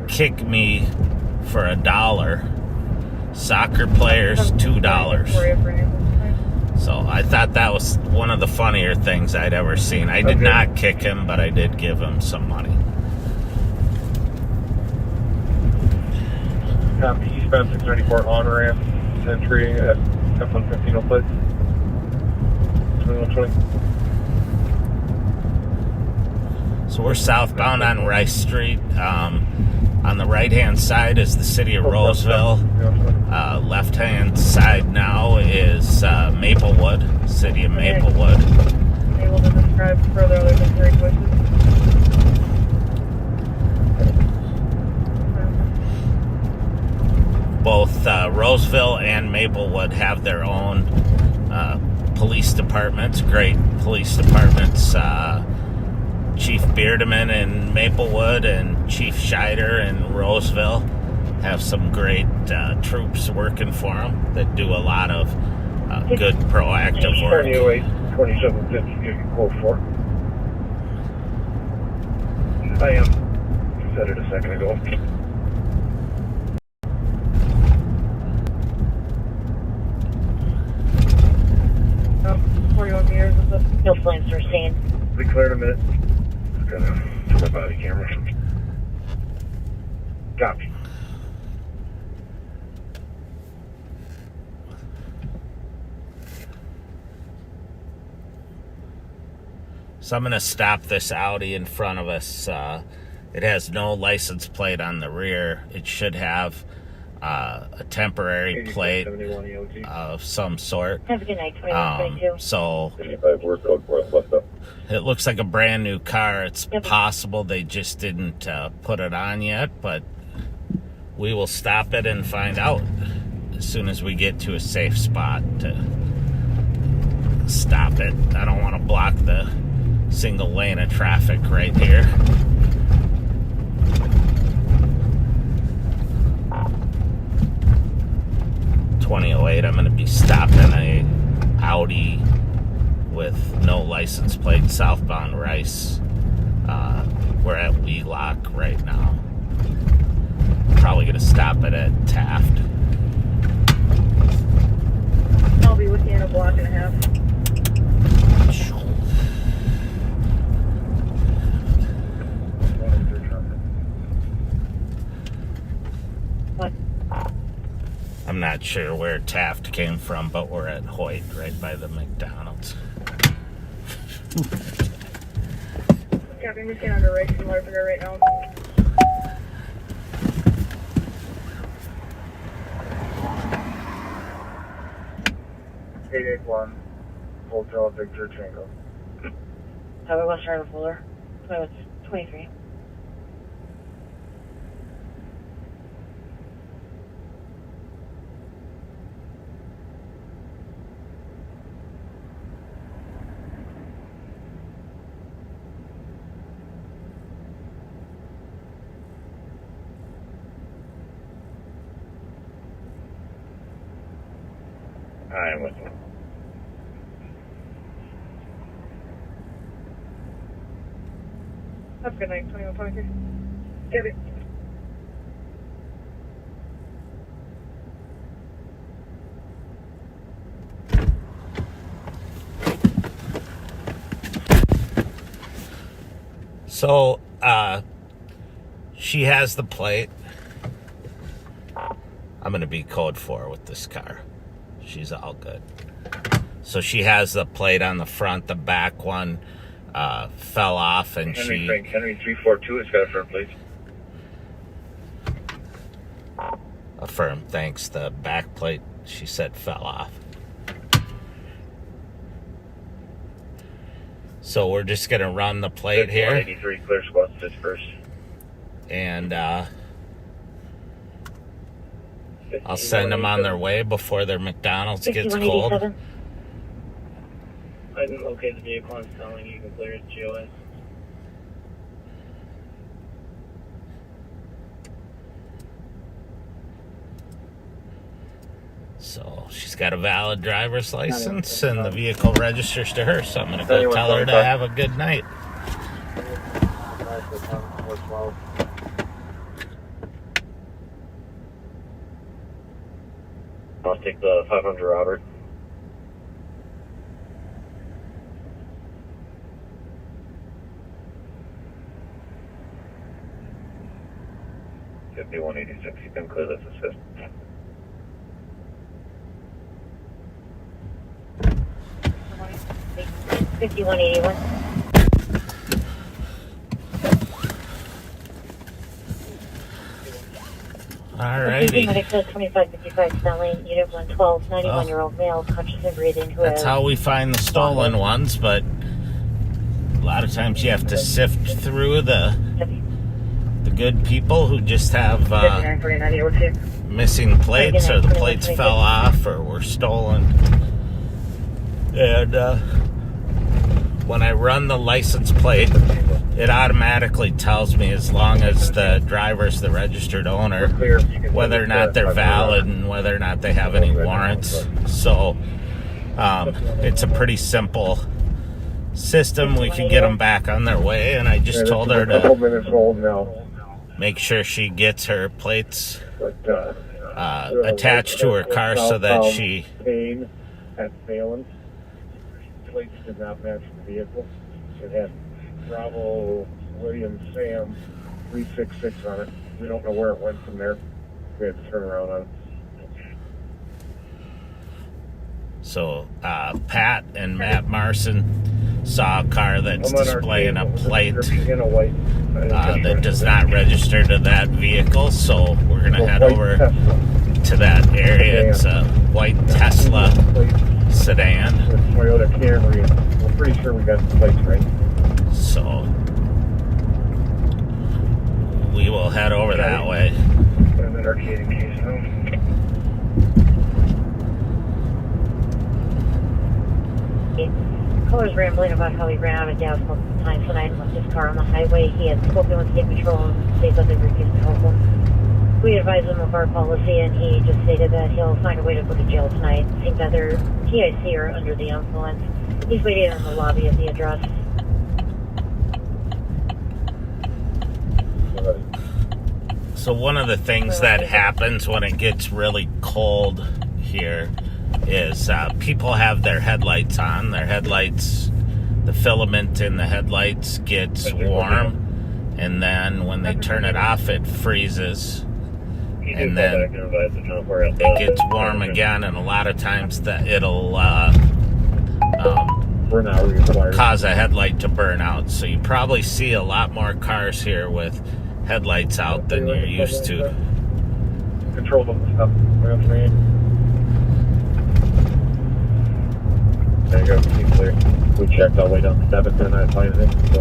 kick me for $1, soccer players $2. So I thought that was one of the funnier things I'd ever seen. I did not kick him, but I did give him some money. Copy, eastbound 694 on ramp, entry at F-115 on place. 2120. So we're southbound on Rice Street. On the right-hand side is the city of Roseville. Left-hand side now is Maplewood, city of Maplewood. Able to describe further other than three voices. Both Roseville and Maplewood have their own police departments, great police departments. Chief Beardeman in Maplewood and Chief Scheider in Roseville have some great troops working for them that do a lot of good proactive work. 2750, you can quote for. I said it a second ago. Oh, 41 meters of the No flames were seen. We cleared a minute. Just gotta turn my body camera. Copy. So I'm going to stop this Audi in front of us. It has no license plate on the rear. It should have a temporary plate of some sort. Have a good night, 2122. So it looks like a brand new car. It's possible they just didn't put it on yet, but we will stop it and find out as soon as we get to a safe spot to stop it. I don't want to block the single lane of traffic right here. I'm going to be stopping a Audi with no license plate southbound Rice. We're at Wheelock right now. Probably going to stop it at Taft. I'll be with you in a block and a half. What? I'm not sure where Taft came from, but we're at Hoyt, right by the McDonald's. Copy, I'm just getting under Rice and Larviger right now. One Hotel Victor Tango. Highway West Driver Fuller. 23. I am with you. Have a good night, 2123. Get it. So, she has the plate. I'm going to be code 4 with this car. She's all good. So she has the plate on the front. The back one fell off, and Henry 342 has got a firm plate. Affirm, thanks. The back plate, she said, fell off. So we're just going to run the plate here. 183, clear squad dispersed. And I'll send them on their way before their McDonald's gets cold. 6187. I didn't locate the vehicle I'm selling. You can clear it GOS. So she's got a valid driver's license, and the vehicle registers to her. So I'm going to go tell her to have a good night. I'll take the 500 Robert. Could be 186. You can clear this assist. Wait, 5181. Alrighty. Medic says 2555 Stanley, Unit 112, 91-year-old male, conscious and breathing. Who That's has how we find the stolen ones, but a lot of times you have to sift through the good people who just have 5949 missing plates, or the plates fell off or were stolen. And when I run the license plate, it automatically tells me, as long as the driver's the registered owner, whether or not they're valid and whether or not they have any warrants. So it's a pretty simple system. We can get them back on their way, and I just told her to make sure she gets her plates attached to her car so that she... Pain at Valence. Plates did not match the vehicle. It had Bravo William Sam 366 on it. We don't know where it went from there. We had to turn around on it. So Pat and Matt Marson saw a car that's displaying a plate that does not register to that vehicle, so we're going to head over to that area. It's a white Tesla sedan. Toyota Camry. We're pretty sure we got the plates right. So we will head over that way. And then arcade case now. Caller's rambling about how he ran out of gas multiple times tonight and left his car on the highway. He had spoken with State Patrol and states that they refused to help him. We advised him of our policy, and he just stated that he'll find a way to go to jail tonight. It seems either TIC or under the influence. He's waiting in the lobby of the address. So one of the things that happens when it gets really cold here is people have their headlights on. Their headlights, the filament in the headlights gets warm, and then when they turn it off, it freezes. And then it gets warm again, and a lot of times that it'll cause a headlight to burn out. So you probably see a lot more cars here with headlights out than you're used to. Control them stuff. There you go. Keep clear. We checked all the way down to 7th and I find it. So.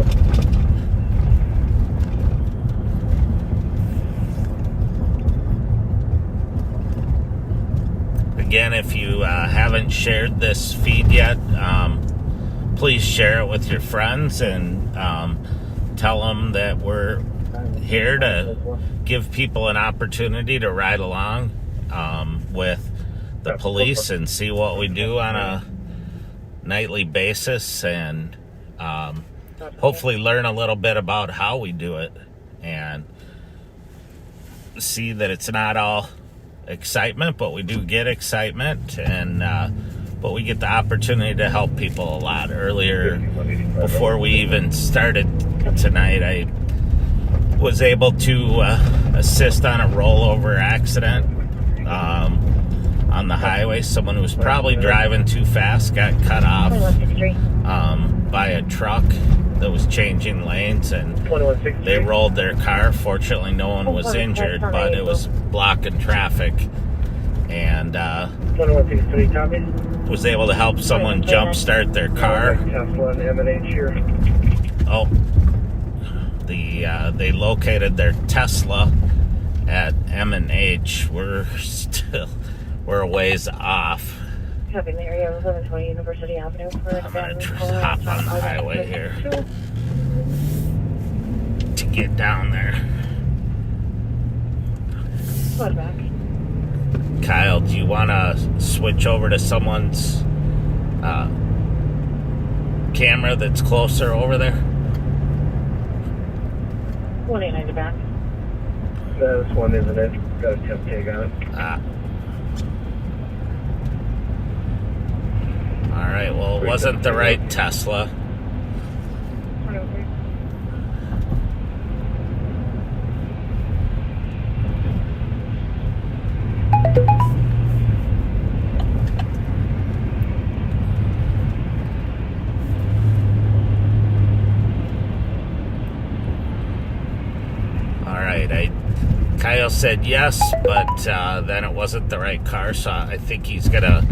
Again, if you haven't shared this feed yet, please share it with your friends and tell them that we're here to give people an opportunity to ride along with the police and see what we do on a nightly basis, and hopefully learn a little bit about how we do it and see that it's not all excitement, but we do get excitement, and but we get the opportunity to help people a lot. Earlier, before we even started tonight, I was able to assist on a rollover accident on the highway. Someone who was probably driving too fast got cut off 2163. by a truck that was changing lanes, and 2163. they rolled their car. Fortunately, no one was injured, but it was blocking traffic, and 2163, copy. was able to help someone jump start their car. Tesla and M&H here. Oh, they located their Tesla at M&H. We're a ways off. Copy in the area of 1120 University Avenue. I'm gonna hop on the highway here to get down there. Flood back. Kyle, do you want to switch over to someone's camera that's closer over there? 189 to back. This one isn't it. Got a temp tag on it. All right, well, it wasn't the right Tesla. All right, Kyle said yes, but then it wasn't the right car, so I think he's gonna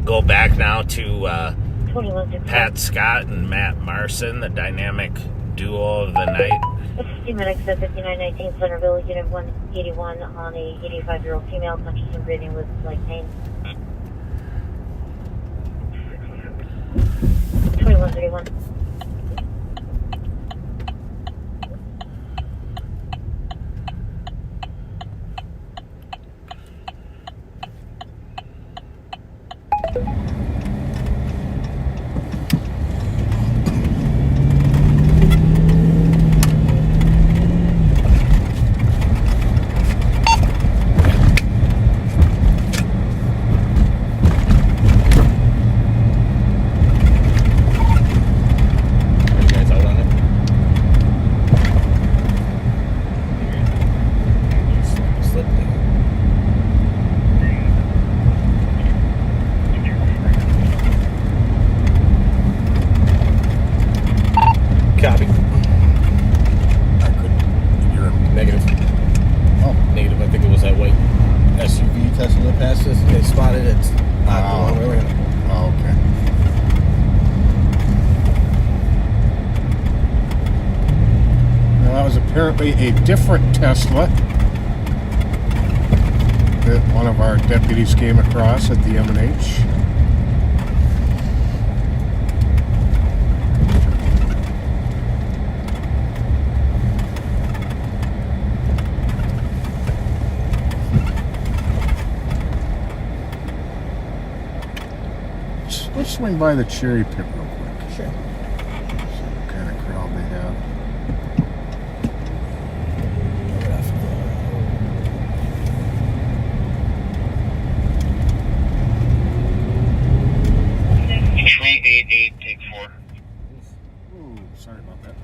go back now to 21 Pat Scott and Matt Marson, the dynamic duo of the night. 15 minutes at 5919 Centerville, Unit 181 on a 85-year-old female conscious and breathing with light pain. 2131. Copy. You're Negative. oh, Negative. I think it was that white SUV Tesla that passed us. They spotted it. Not the one we were in. oh, okay. Now, that was apparently a different Tesla that one of our deputies came across at the M&H. Let's swing by the cherry pit real quick. Sure. See what kind of crowd they have. Take 4. Ooh, sorry about that.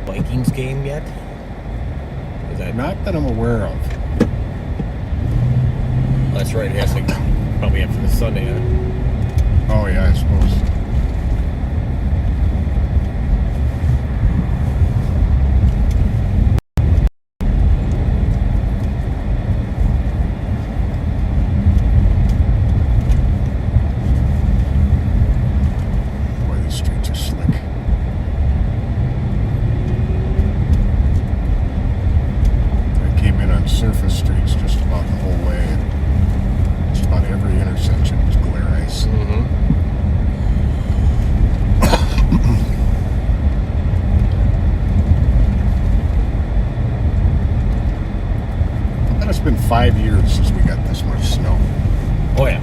Vikings game yet? Is that Not that I'm aware of. That's right. It has to probably after the Sunday. Huh? Oh yeah, I suppose. Boy, these streets are slick. I came in on surface streets just about the whole way. Just about every intersection was glare ice. Mm-hmm. I bet it's been 5 years since we got this much snow. Oh yeah.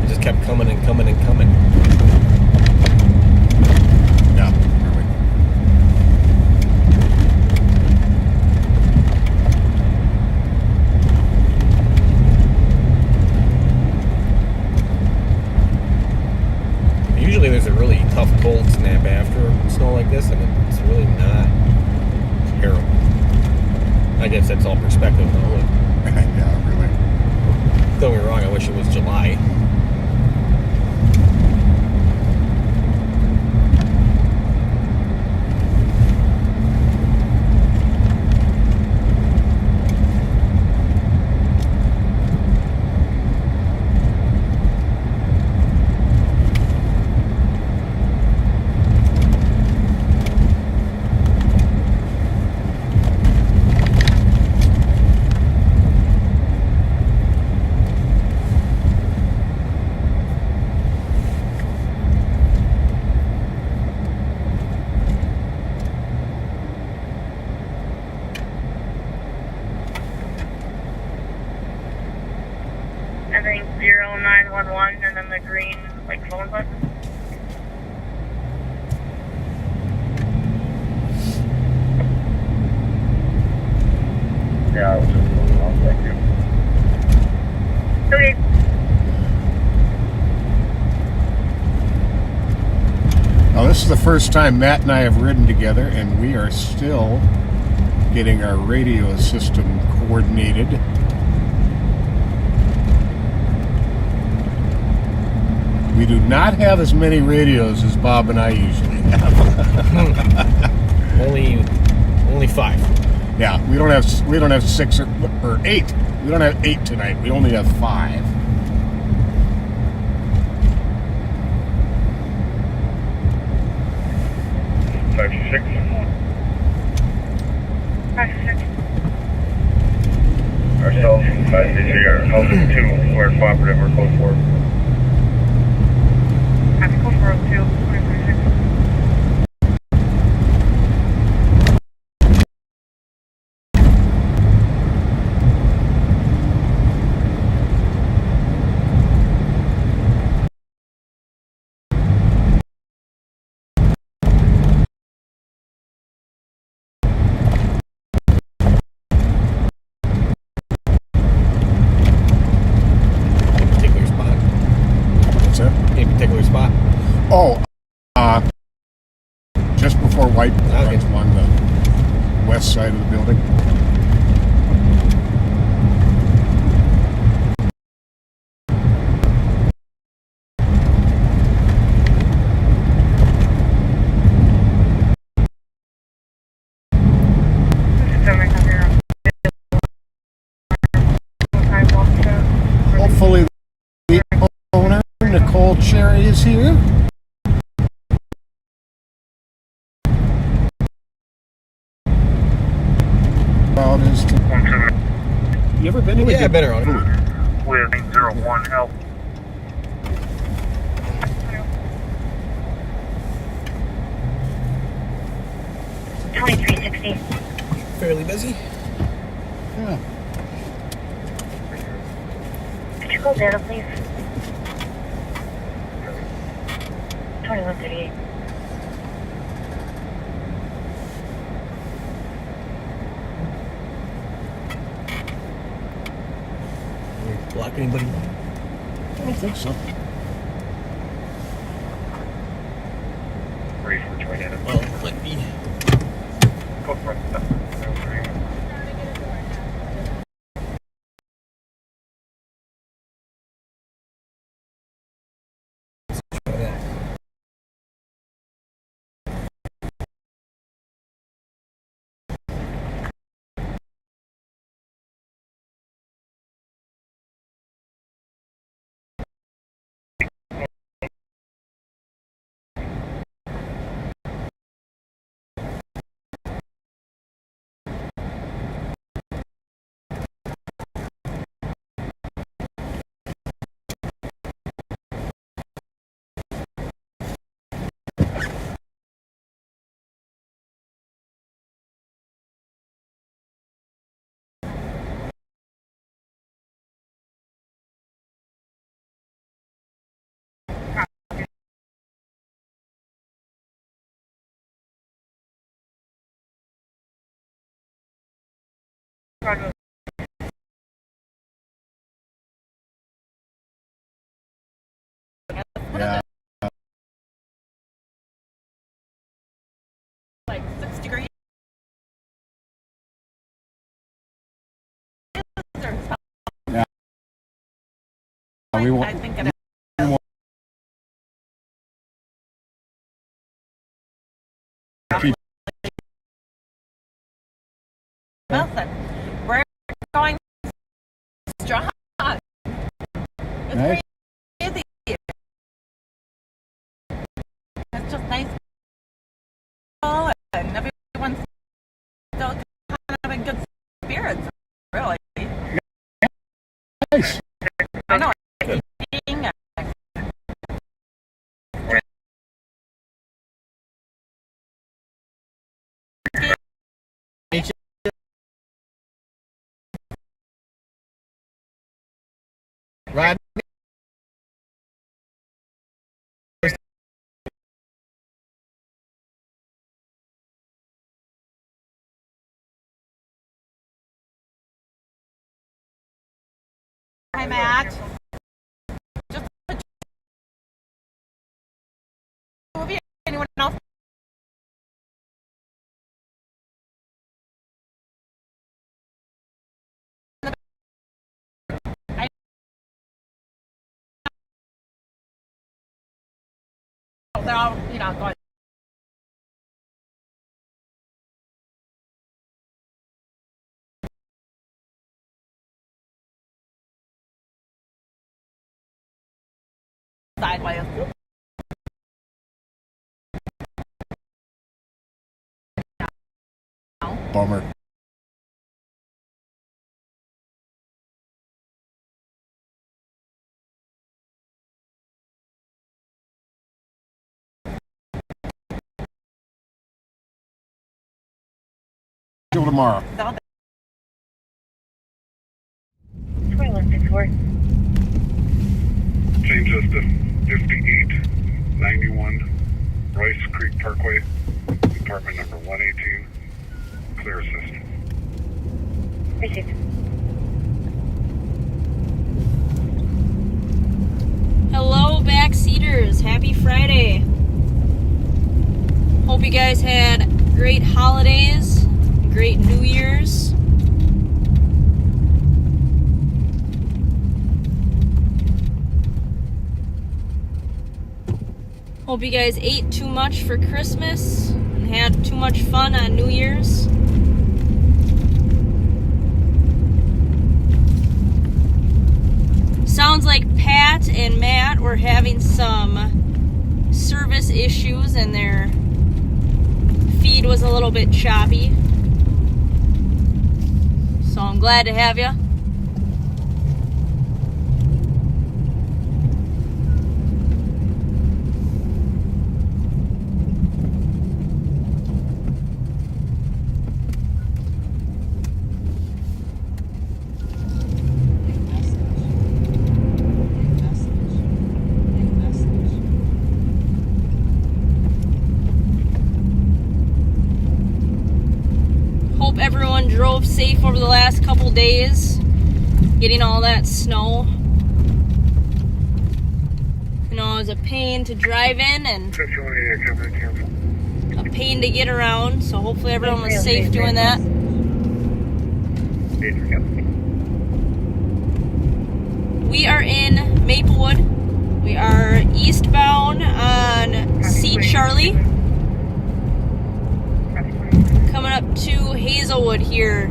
It just kept coming and coming and coming. I guess that's all perspective, though. Yeah, really. Don't get me wrong, I wish it was July. I think 0911 and then the green, like, phone button. Yeah, I was just looking off. Thank you. Okay. Now, this is the first time Matt and I have ridden together, and we are still getting our radio system coordinated. We do not have as many radios as Bob and I usually have. Only 5. Yeah, we don't have 6 or 8. We don't have 8 tonight. We only have 5. Six. 56. Ourselves, our house is 2. We're cooperative. We're close 4. Happy code for 02, 2036. Any particular spot? What's that? Any particular spot? Oh, just before White Okay. runs along the west side of the building. Hopefully, the owner, Nicole Cherry, is here. About is to, you ever been to Yeah, I've been around it. With 901 help. 2360. Fairly busy. Yeah. Could you call data, please? 2138. Block anybody? I don't think so. Ready for joining us. Well, it might be. Go for it. Yeah. Like 6 degrees. We want, I think it is. keep, Listen, we're going strong. It's Nice. crazy. It's just nice. And everyone's still kind of in good spirits, really. nice. I know. Being Rod, Hi, Matt. Just the two of you. Anyone else? I know they're all, going. Sideways. Bummer. Till tomorrow. 2164. Change us to 5891 Rice Creek Parkway, apartment number 118. Clear assist. Received. Hello, backseaters. Happy Friday. Hope you guys had great holidays, great New Year's. Hope you guys ate too much for Christmas and had too much fun on New Year's. Sounds like Pat and Matt were having some service issues and their feed was a little bit choppy. So I'm glad to have you. Hope everyone drove safe over the last couple days, getting all that snow. You know, it was a pain to drive in and a pain to get around, so hopefully everyone was safe doing that. We are in Maplewood. We are eastbound on C. Charlie. Coming up to Hazelwood here.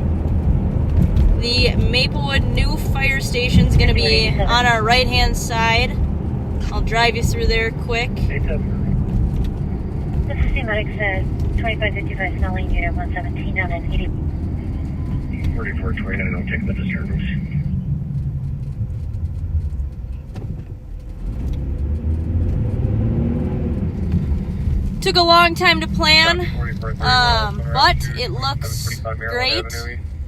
The Maplewood new fire station is going to be on our right hand side. I'll drive you through there quick. This is CMedic said 2555 Snelling Unit 117 on an 80. 4429, I'll take the disturbance. Took a long time to plan, but it looks great.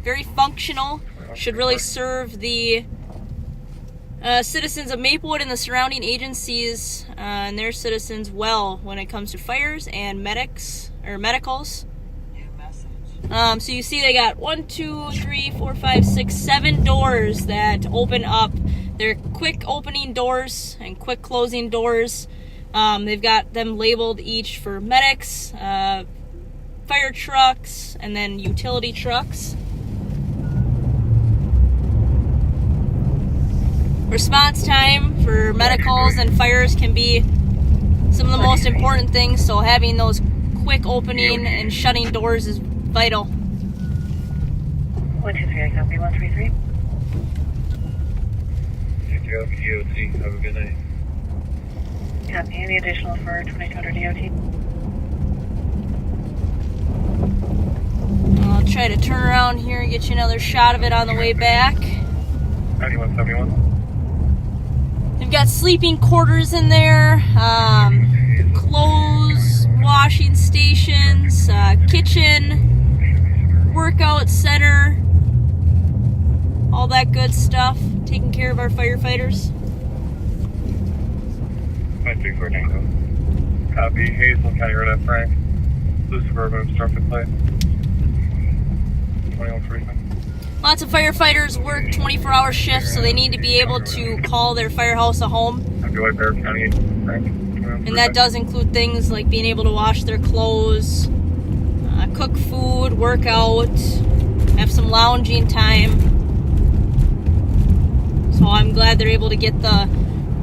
Very functional. Should really serve the citizens of Maplewood and the surrounding agencies and their citizens well when it comes to fires and medicals. So you see they got 1, 2, 3, 4, 5, 6, 7 doors that open up. They're quick opening doors and quick closing doors. They've got them labeled each for medics, fire trucks, and then utility trucks. response time for medicals and fires can be some of the most important things, so having those quick opening and shutting doors is vital. 123, I copy 133. DOT, have a good night. Copy. Any additional for 2200 DOT? I'll try to turn around here and get you another shot of it on the way back. 9171. We've got sleeping quarters in there, clothes washing stations, kitchen, workout center, all that good stuff, taking care of our firefighters. 934 Tango. Copy. Hazel County Road F Frank. Blue Suburban obstructed plate. 2145. Lots of firefighters work 24-hour shifts, so they need to be able to call their firehouse a home. Copy White Bear County Frank. And that does include things like being able to wash their clothes, cook food, work out, have some lounging time. So I'm glad they're able to get the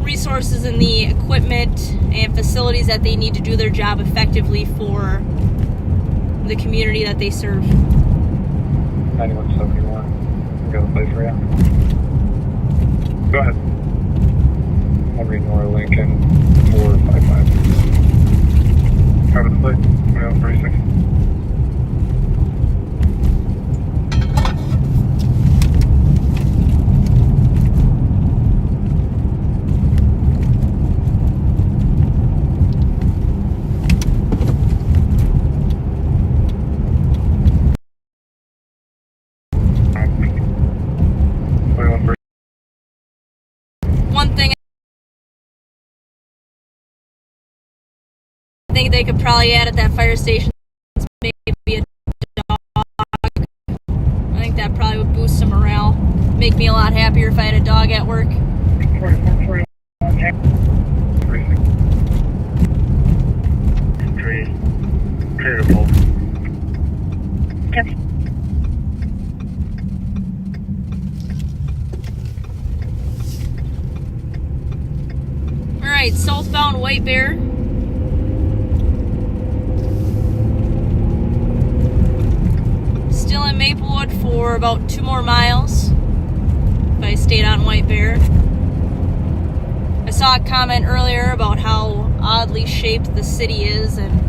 resources and the equipment and facilities that they need to do their job effectively for the community that they serve. 9171. I got a place for you. Go ahead. Henry Nora Lincoln 455. Cover the plate. 2136. One thing I think they could probably add at that fire station is maybe a dog. I think that probably would boost some morale. Make me a lot happier if I had a dog at work. 4441. Clear to pull. Copy. Alright, southbound White Bear. Still in Maplewood for about 2 more miles if I stayed on White Bear. I saw a comment earlier about how oddly shaped the city is, and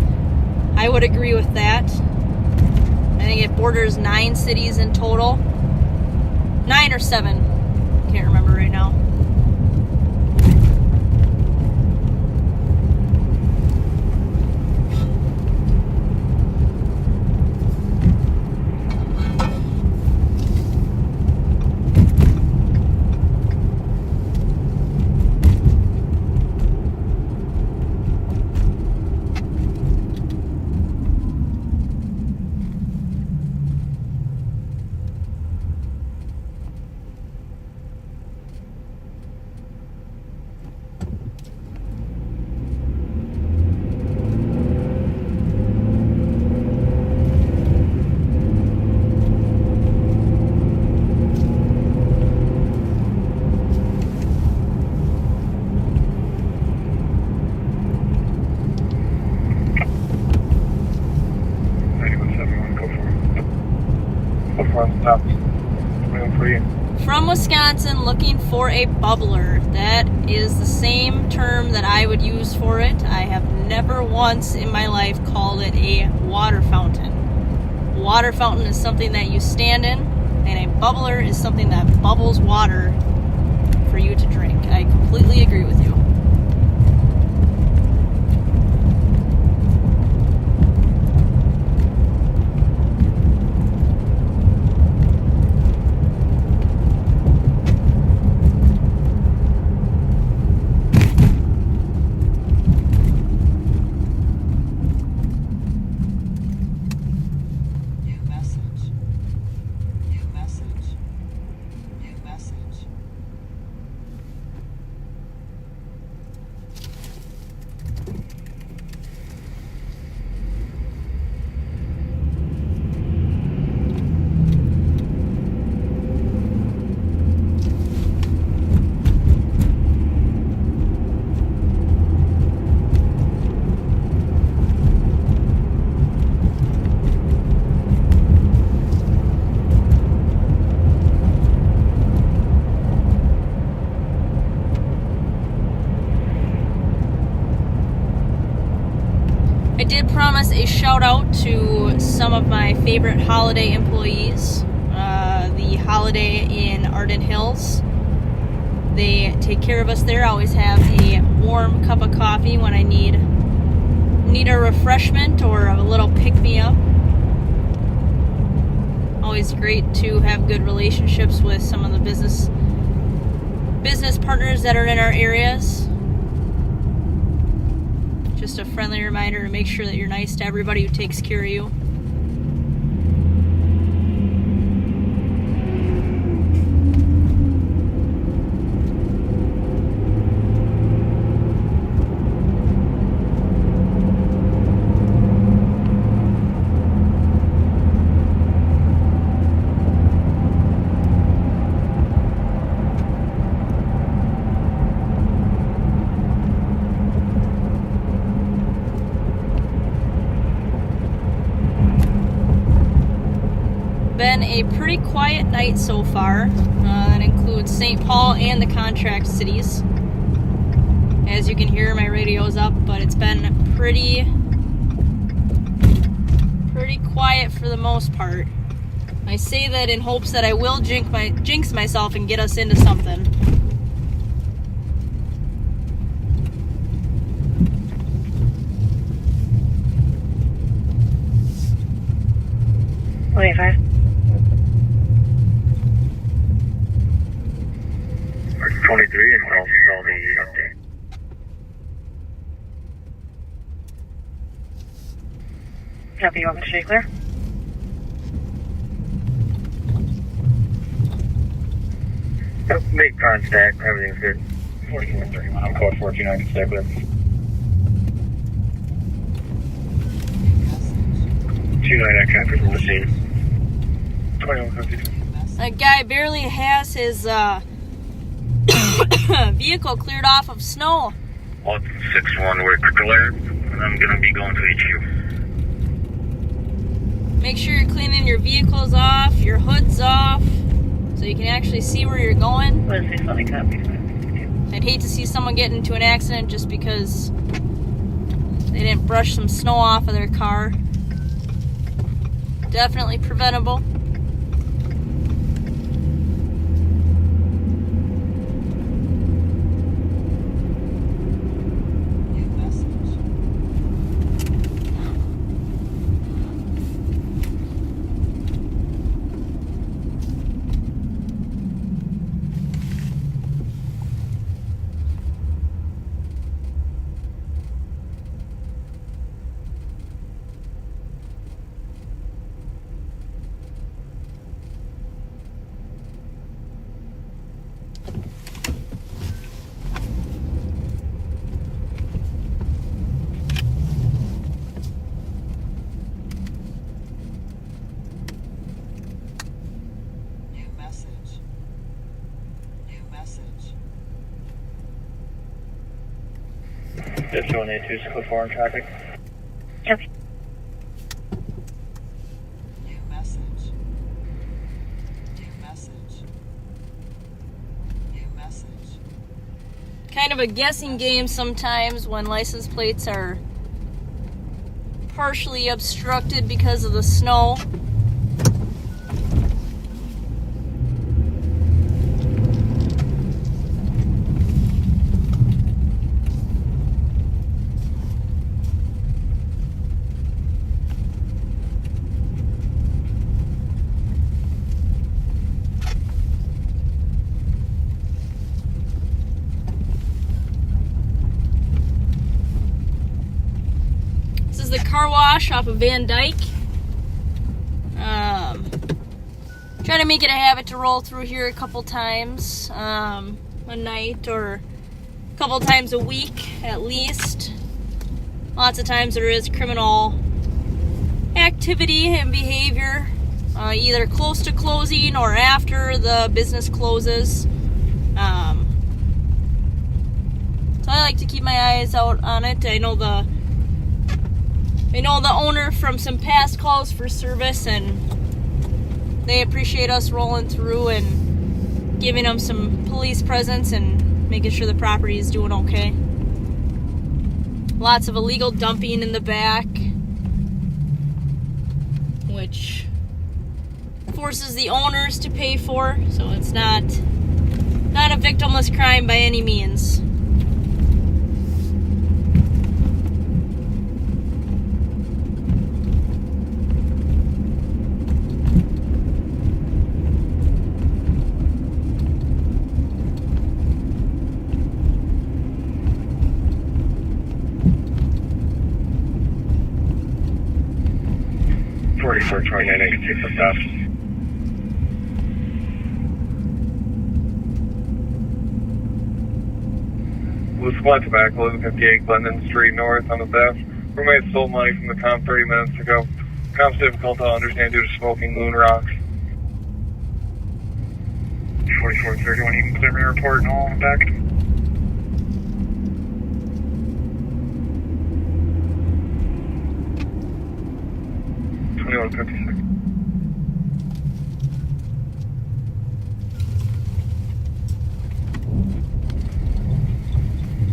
I would agree with that. I think it borders 9 cities in total. 9 or 7. Can't remember right now. Top. 2148. From Wisconsin, looking for a bubbler. That is the same term that I would use for it. I have never once in my life called it a water fountain. A water fountain is something that you stand in, and a bubbler is something that bubbles water for you to drink. I completely agree with you. is a shout out to some of my favorite Holiday employees. The Holiday in Arden Hills. They take care of us there. I always have a warm cup of coffee when I need a refreshment or a little pick-me-up. Always great to have good relationships with some of the business partners that are in our areas. Just a friendly reminder to make sure that you're nice to everybody who takes care of you. Been a pretty quiet night so far. That includes St. Paul and the contract cities. As you can hear, my radio's up, but it's been pretty quiet for the most part. I say that in hopes that I will jinx myself and get us into something. $25. 23 and I'll spell the update. Copy, you want me to stay clear? Yep, make contact, everything's good. 4431, I'm code 14, I can stay clear. 29, I can't from the scene. 2152. That guy barely has his vehicle cleared off of snow. 161, we're clear. I'm gonna be going to HU. Make sure you're cleaning your vehicles off, your hoods off, so you can actually see where you're going. 161, copy. I'd hate to see someone get into an accident just because they didn't brush some snow off of their car. Definitely preventable. Just 182 is code 4 in traffic. Copy. Kind of a guessing game sometimes when license plates are partially obstructed because of the snow. The car wash off of Van Dyke. Try to make it a habit to roll through here a couple times a night or a couple times a week at least. Lots of times there is criminal activity and behavior either close to closing or after the business closes. So I like to keep my eyes out on it. I know the owner from some past calls for service, and they appreciate us rolling through and giving them some police presence and making sure the property is doing okay. Lots of illegal dumping in the back. which forces the owners to pay for, so it's not a victimless crime by any means. For 29 take the stop. Blue Squad Tobacco, 1158 Glendon Street North on the theft. Roommate stole money from the comp 30 minutes ago. Comp's difficult to understand due to smoking moon rocks. 4431, you can clear me a report and all back. $21.56.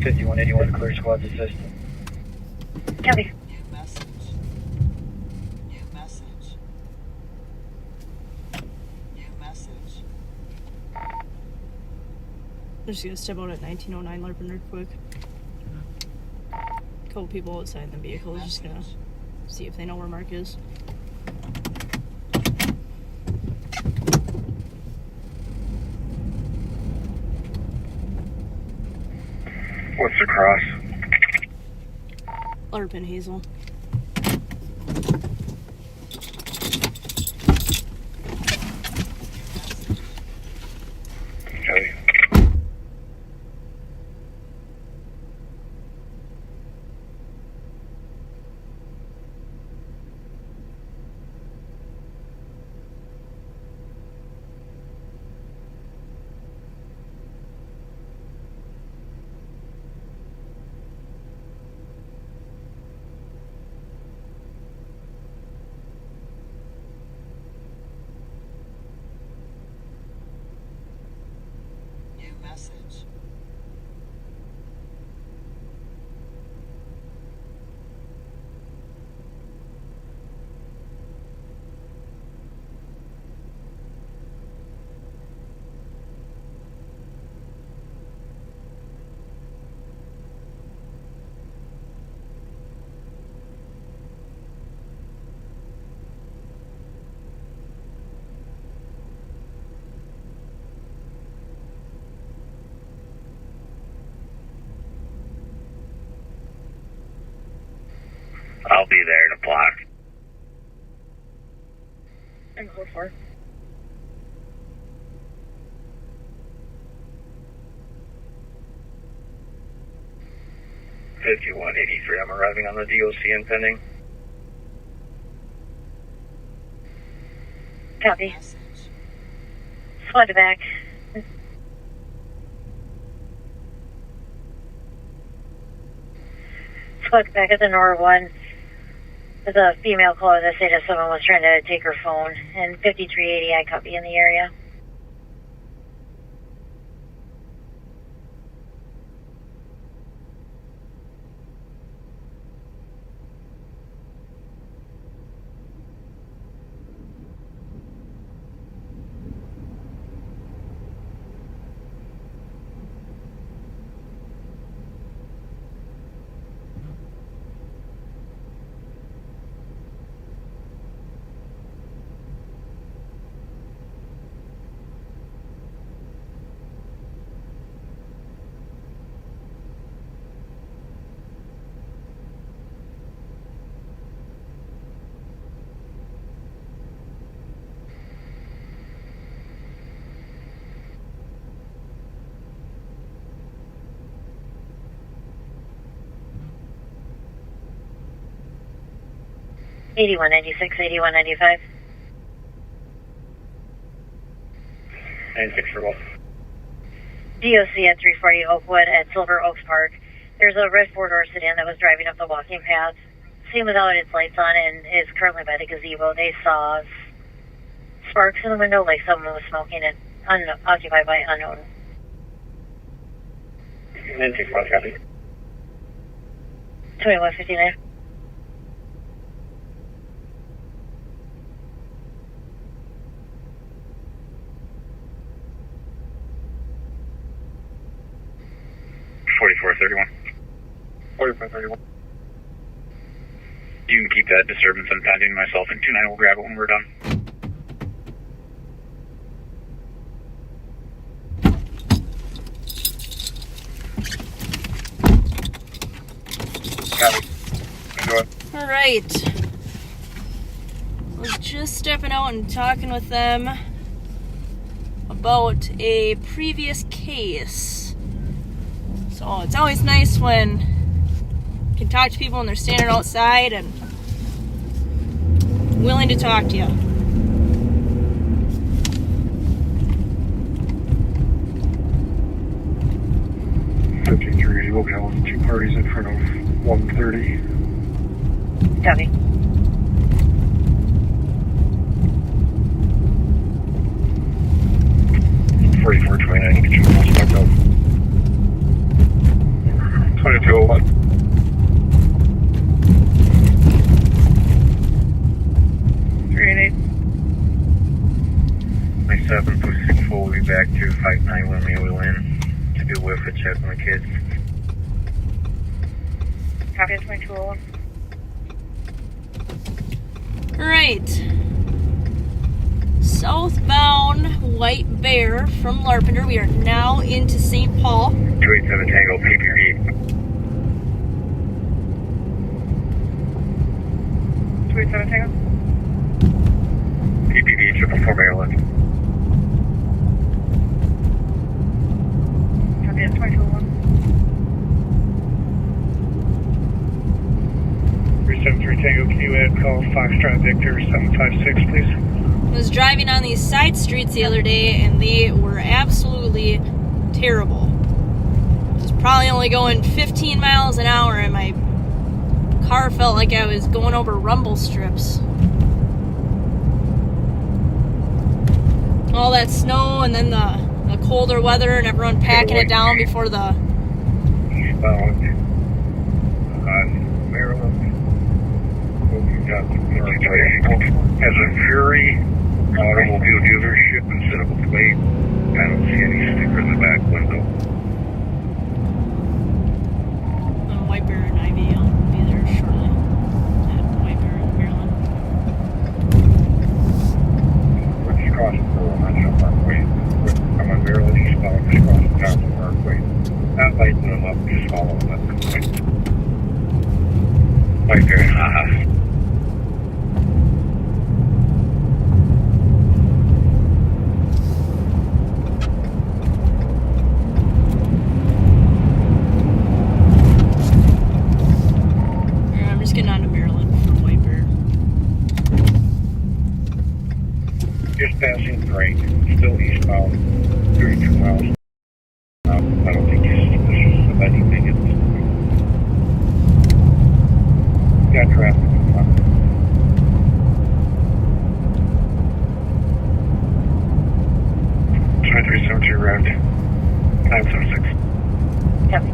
5181, clear squad's assistant. Copy. New message. New message. New message. I'm just gonna step out at 1909 Larpin real quick. A couple people outside the vehicle, just gonna see if they know where Mark is. What's the cross? Larpin Hazel. Okay. New message. I'll be there in a block. And so far. $51.83, I'm arriving on the DOC and pending. Copy. Message. Squad back. Squad back at the Nor 1. There's a female caller that said that someone was trying to take her phone. And 5380, I copy in the area. $81.96, $81.95. 96 for both. DOC at 340 Oakwood at Silver Oaks Park. There's a red four-door sedan that was driving up the walking path. Seen without its lights on and is currently by the gazebo. They saw sparks in the window like someone was smoking it, occupied by unknown. 96 cross copy. 2159. 4431. 4431. You can keep that disturbance impending. Myself and 29 will grab it when we're done. Copy. Enjoy. All right. Was just stepping out and talking with them about a previous case. So it's always nice when you can talk to people when they're standing outside and willing to talk to you. We'll be having two parties in front of 130. Copy. Forty-four 29, get your calls back up. 2201. My 746 will be back to 59 when we will in to do with a check on the kids. Copy 2201. Right. Southbound White Bear from Larpenteur. We are now into St. Paul. 287 Tango PPV. 287 Tango. PPV 444 Maryland. Copy 2201. 373 Tango, can you add call Foxtrot Victor 756, please? I was driving on these side streets the other day and they were absolutely terrible. I was probably only going 15 miles an hour and my car felt like I was going over rumble strips. All that snow and then the colder weather and everyone packing it down before the... Eastbound Maryland. Has a Fury automobile dealership instead of a plate. I don't see any sticker in the back window. White Bear and Ivy, I'll be there shortly. At White Bear in Maryland. We're just crossing the National Parkway. I'm on Maryland eastbound, just crossing National Parkway. Not lighting them up, just following them. White Bear, haha. Getting on to Maryland from White Bear. Just passing Frank, still eastbound, 32 miles. I don't think he's suspicious of anything at this point. Got traffic in front. 2372 route, 976. Copy.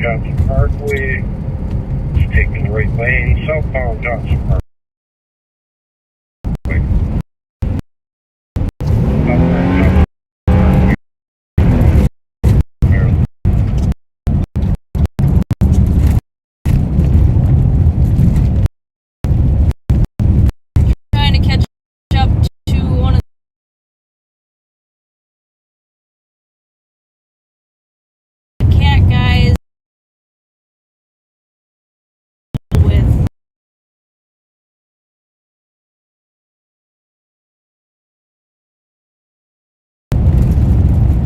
Johnson Parkway, it's taking the right lane, southbound Johnson Parkway. Trying to catch up to one of the cat guys. With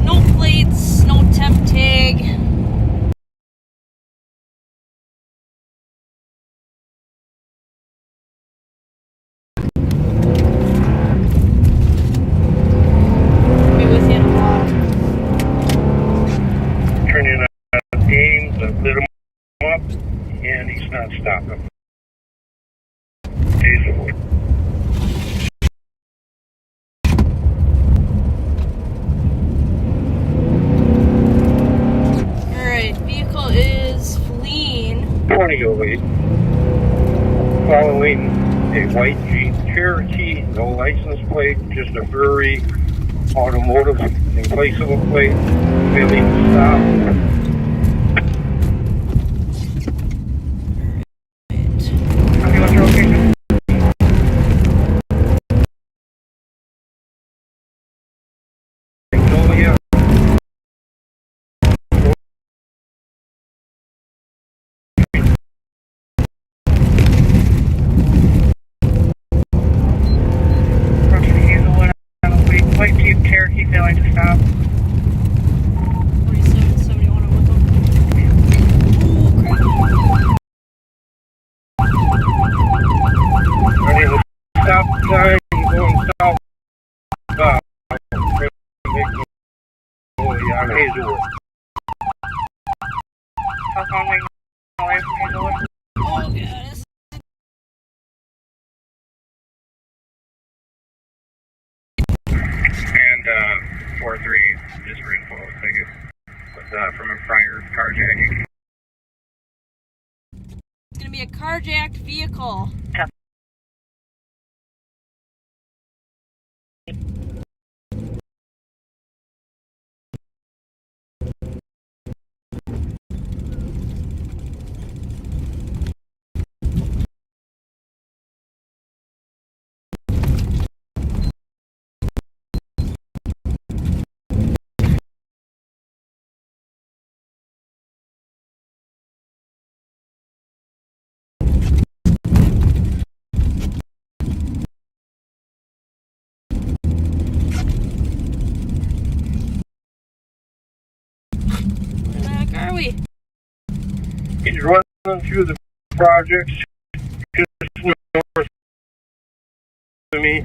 no plates, no temp tag. Be with you in a while. Turning on Ames, I lit him up, and he's not stopping. Diesel. Alright, vehicle is fleeing. 2008. Following a white Jeep Cherokee, no license plate, just a very automotive in place of a plate, failing to stop. Copy, what's your location? Magnolia. Approaching Hazelwood on a white Jeep Cherokee failing to stop. 4771 with them. Ready to stop sign, going south. Magnolia on Hazelwood. Southbound Magnolia from Hazelwood. Oh, God. And 4-3 just reinforced, I guess, from a prior carjacking. It's going to be a carjacked vehicle. Where the heck are we? He's running through the projects just north of me.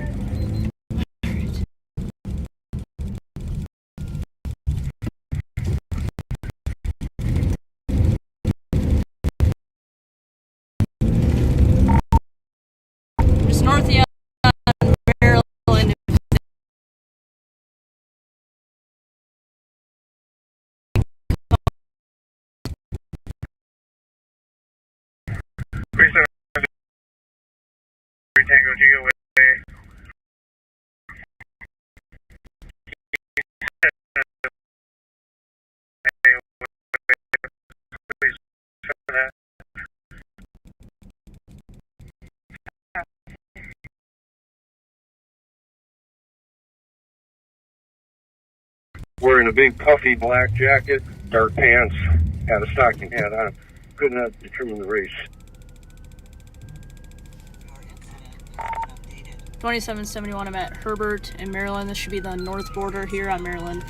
Just north of you on Maryland. Tango GOA. Wearing a big puffy black jacket, dark pants, had a stocking hat on. Could not determine the race. 2771, I'm at Herbert in Maryland. This should be the north border here on Maryland.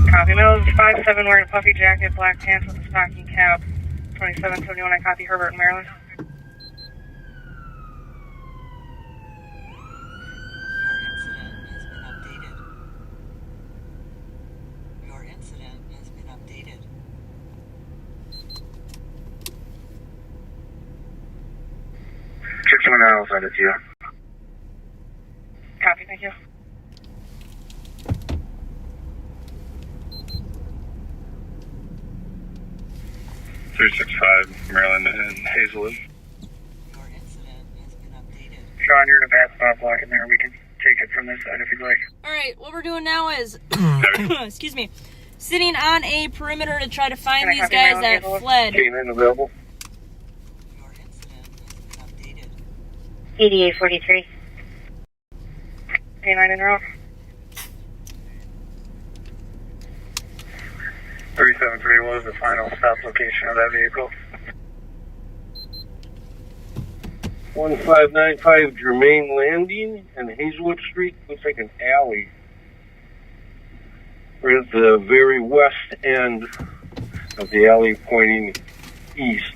Copy, Mills 57 wearing a puffy jacket, black pants with a stocking cap. 2771, I copy Herbert in Maryland. Your incident has been updated. 61 I'll send it to you. Copy, thank you. .365 Maryland and Hazelwood. Your incident has been updated. Sean, you're in a bad spot blocking there. We can take it from this side if you'd like. Alright, what we're doing now is, excuse me, sitting on a perimeter to try to find these guys that fled. Canine available. Your incident has been updated. 8843. Canine in route. 3731 is the final stop location of that vehicle. 1595 Germain Landing and Hazelwood Street. Looks like an alley. We're at the very west end of the alley pointing east.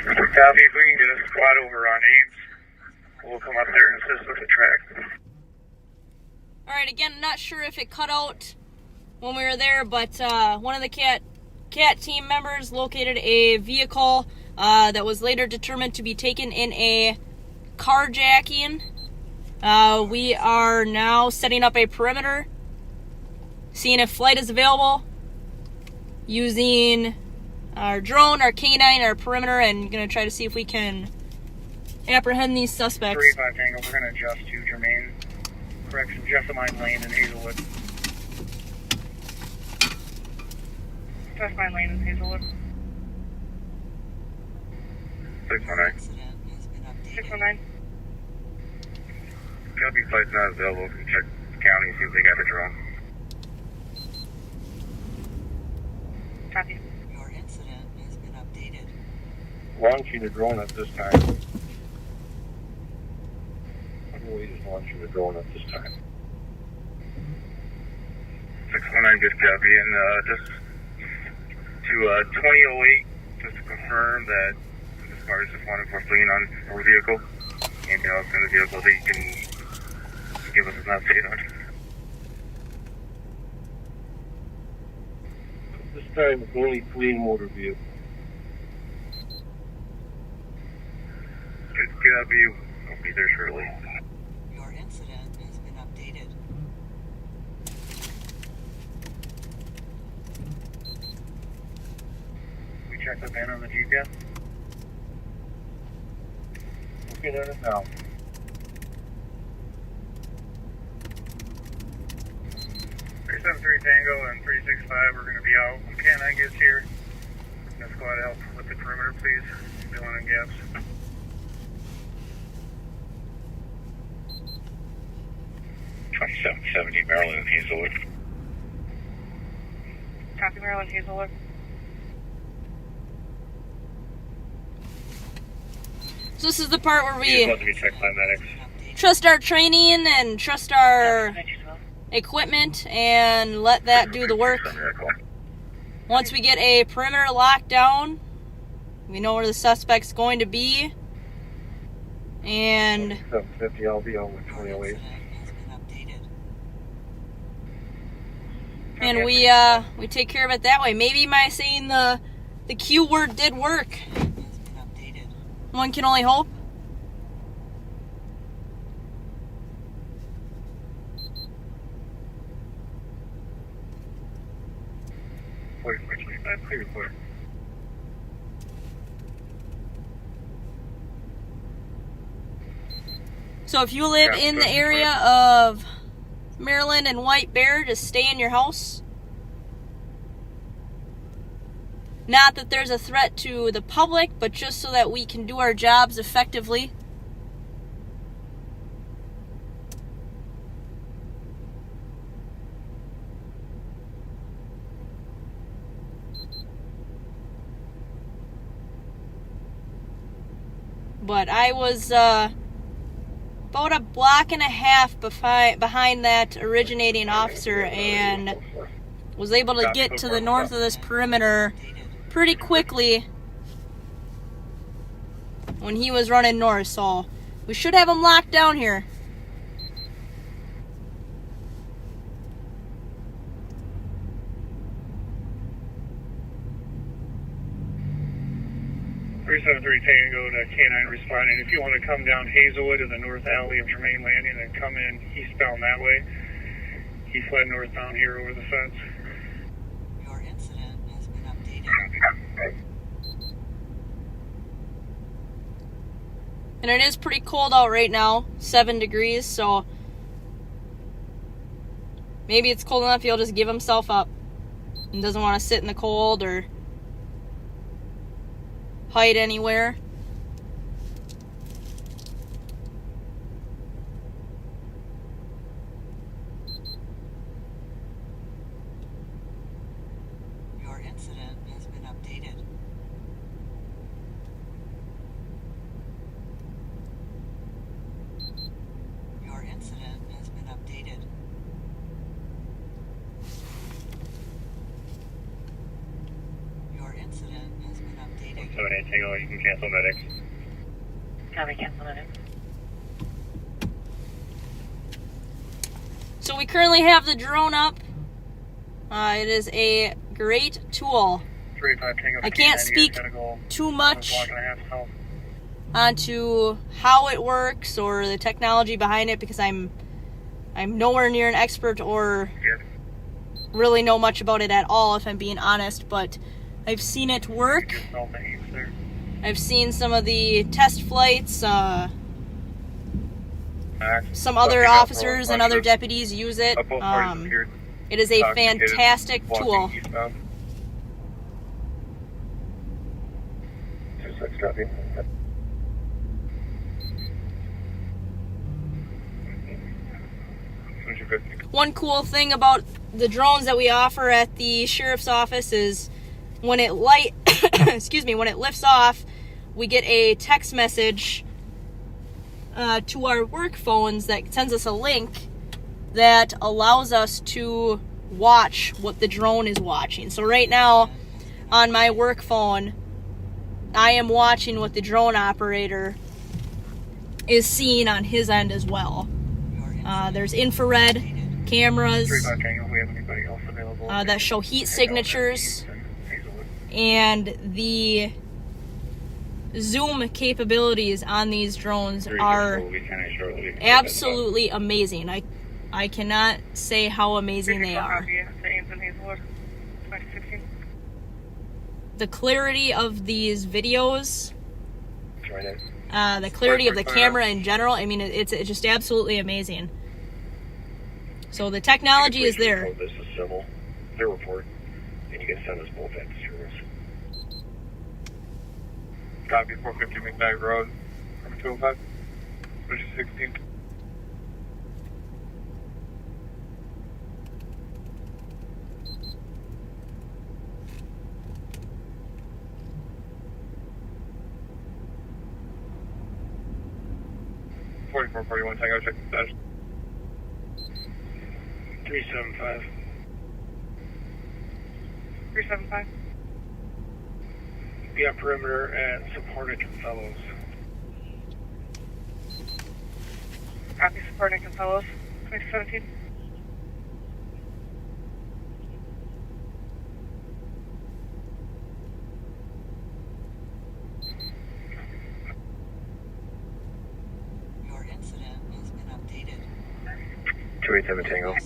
Copy, if we can get a squad over on Ames, we'll come up there and assist with the track. Alright, again, not sure if it cut out when we were there, but one of the CAT team members located a vehicle that was later determined to be taken in a carjacking. We are now setting up a perimeter, seeing if flight is available, using our drone, our canine, our perimeter, and gonna try to see if we can apprehend these suspects. 35 Tango, we're going to adjust to Jermaine. Correction, Jessamine Lane in Hazelwood. Jessamine Lane in Hazelwood. 619. 619. Copy, flight's not available. Can check the county, see if they got a drone. Copy. Your incident has been updated. Launching the drone at this time. We just launching the drone at this time. 619, good copy. And just to 2008, just to confirm that this car is just wanted for fleeing on our vehicle. Anything else in the vehicle that you can give us an update on? This time, only fleeing motor vehicle. Good copy. I'll be there shortly. Your incident has been updated. We check the van on the GPS. Looking at it now. 373 Tango and 365, we're going to be out. When Canine gets here, let's go ahead and help with the perimeter, please. Filling in gaps. 2770 Maryland and Hazelwood. Copy, Maryland, Hazelwood. So this is the part where You're we supposed to be checked by medics. trust our training and trust our equipment and let that do the work. Once we get a perimeter locked down, we know where the suspect's going to be, and 750, I'll be on with Your 2008. incident has been updated. and we take care of it that way. Maybe my saying the Q word did work. Has been updated. One can only hope. Clear. So if you live in the area of Maryland and White Bear, just stay in your house. Not that there's a threat to the public, but just so that we can do our jobs effectively. But I was about a block and a half behind that originating officer and was able to get to the north of this perimeter pretty quickly when he was running north. So we should have him locked down here. 373 Tango to Canine responding. If you want to come down Hazelwood to the north alley of Jermaine Landing and come in eastbound that way, he fled northbound here over the fence. Your incident has been updated. And it is pretty cold out right now, 7 degrees, so maybe it's cold enough he'll just give himself up and doesn't want to sit in the cold or hide anywhere. Your incident has been updated. Your incident has been updated. Your incident has been updated. 78 Tango, you can cancel medics. Copy, cancel medic. So we currently have the drone up. It is a great tool. 35 Tango. I can't speak too much onto how it works or the technology behind it because I'm nowhere near an expert or really know much about it at all, if I'm being honest. But I've seen it work. I've seen some of the test flights. Some other officers and other deputies use it. It is a fantastic tool. One cool thing about the drones that we offer at the sheriff's office is when it when it lifts off, we get a text message to our work phones that sends us a link that allows us to watch what the drone is watching. So right now on my work phone, I am watching what the drone operator is seeing on his end as well. There's infrared cameras that show heat signatures, and the zoom capabilities on these drones are absolutely amazing. I cannot say how amazing they are. The clarity of these videos, the clarity of the camera in general, I mean, it's just absolutely amazing. So the technology is there. This is civil, their report, and you can send us both at the service. Copy 450 McKnight Road, number 205, 16. $4441 Tango, check the status. 375. 375. Be on perimeter at Supporting and Fellows. Copy, Supporting and Fellows, 2017. Your incident has been updated. 287 Tango.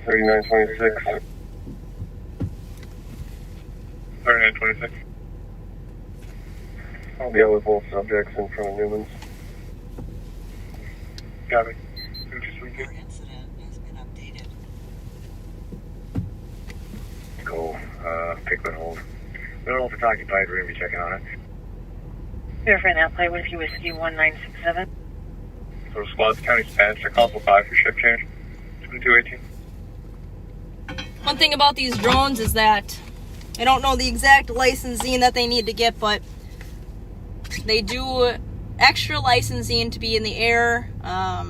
3926. 3926. I'll be out with both subjects in front of Newman's. Copy. Your incident has been updated. Go, pick and hold. We don't know if it's occupied, we're going to be checking on it. Verifying that play with you, Whiskey 1967. So squads, county Spanish, check also 5 for shift change. 2218. One thing about these drones is that I don't know the exact licensing that they need to get, but they do extra licensing to be in the air. I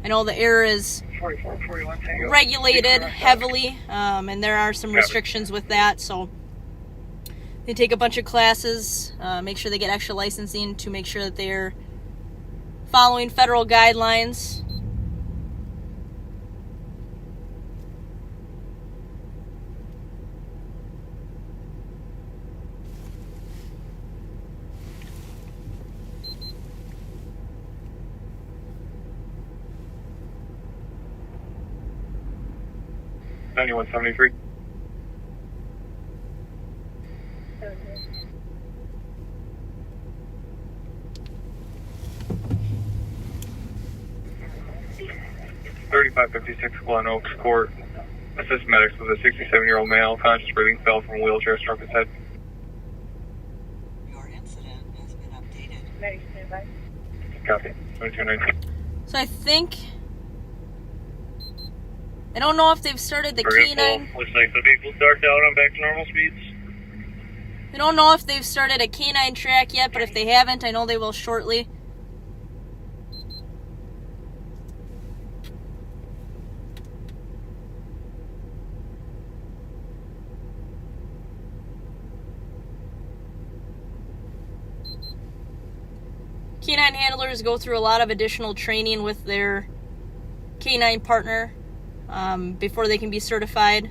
know the air is 4441 Tango. regulated heavily, and there are some restrictions with that, so they take a bunch of classes, make sure they get extra licensing to make sure that they're following federal guidelines. $9173. $3556 Glen Oaks Court. Assist medics with a 67-year-old male, conscious breathing, fell from a wheelchair, struck his head. Your incident has been updated. Copy. 2219. So I think, I don't know if they've started the canine. Looks like the vehicle's darked out. I'm back to normal speeds. I don't know if they've started a canine track yet, but if they haven't, I know they will shortly. Canine handlers go through a lot of additional training with their canine partner before they can be certified.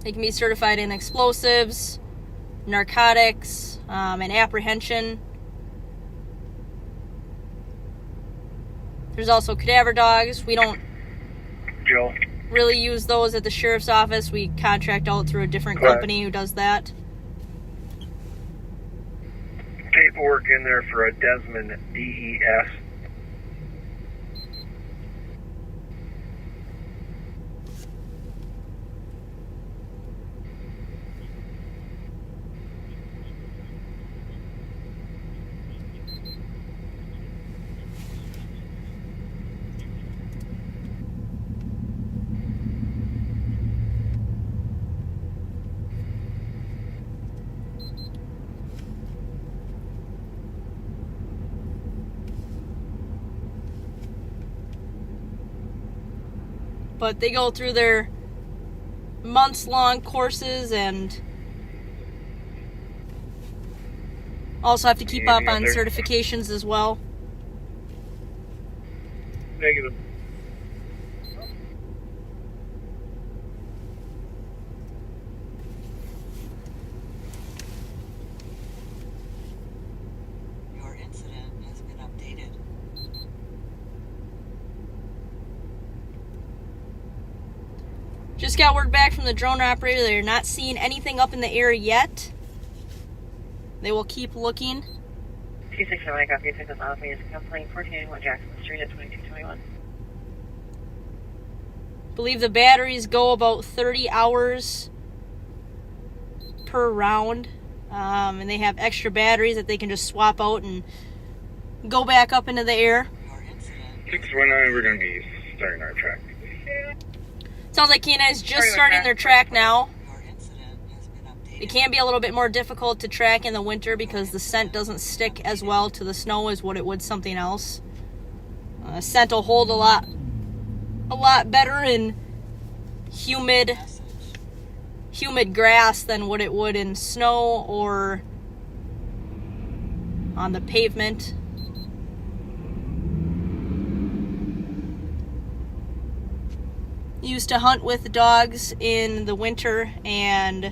They can be certified in explosives, narcotics, and apprehension. There's also cadaver dogs. We don't Jill. really use those at the sheriff's office. We contract out through a different Correct. company who does that. Paperwork in there for a Desmond DES. But they go through their months-long courses and also have to keep up on certifications as well. Negative. Your incident has been updated. Just got word back from the drone operator. They're not seeing anything up in the air yet. They will keep looking. 269, copy. Take this off me. Is plane 1481 Jackson Street at 2221. Believe the batteries go about 30 hours per round. And they have extra batteries that they can just swap out and go back up into the air. Your incident 619, we're going to be starting our track. Sounds like K9 is just starting their track now. your incident has been updated. It can be a little bit more difficult to track in the winter because the scent doesn't stick as well to the snow as what it would something else. Scent will hold a lot better in humid grass than what it would in snow or on the pavement. Used to hunt with dogs in the winter, and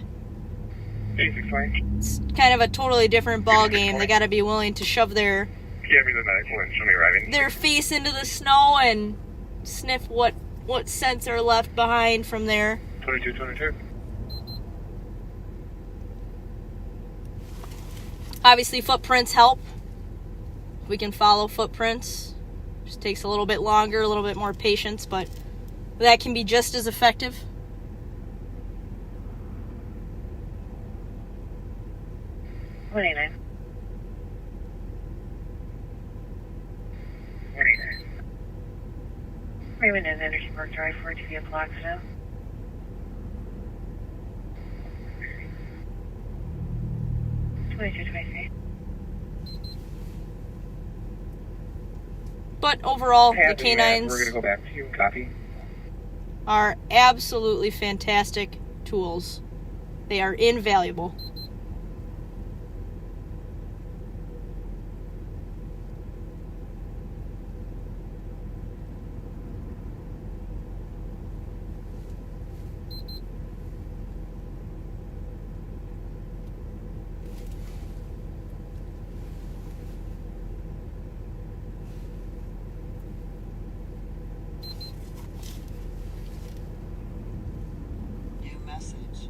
869. it's kind of a totally different ball game. They got to be willing to shove their Give me the medical and show me arriving. face into the snow and sniff what scents are left behind from there. 2222. Obviously, footprints help. We can follow footprints. Just takes a little bit longer, a little bit more patience, but that can be just as effective. What 89? 189. Raymond and Energy Park Drive for it to be a block now. But overall, the We're canines going to go back to you. Copy. are absolutely fantastic tools. They are invaluable. New message.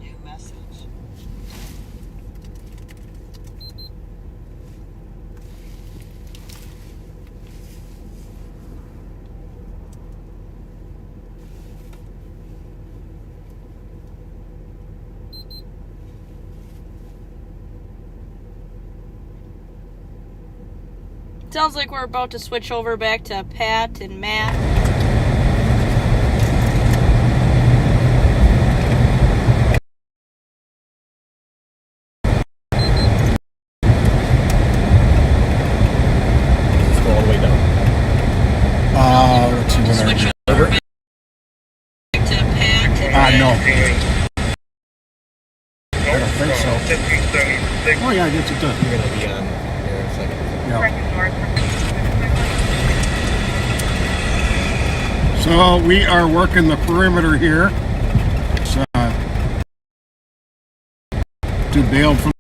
New message. Sounds like we're about to switch over back to Pat and Matt. Let's go all the way down. Let's see what no. I don't think so. 1576. Oh yeah, I guess it does. You're gonna be on here in a second. Yeah. So we are working the perimeter here. It's to bail from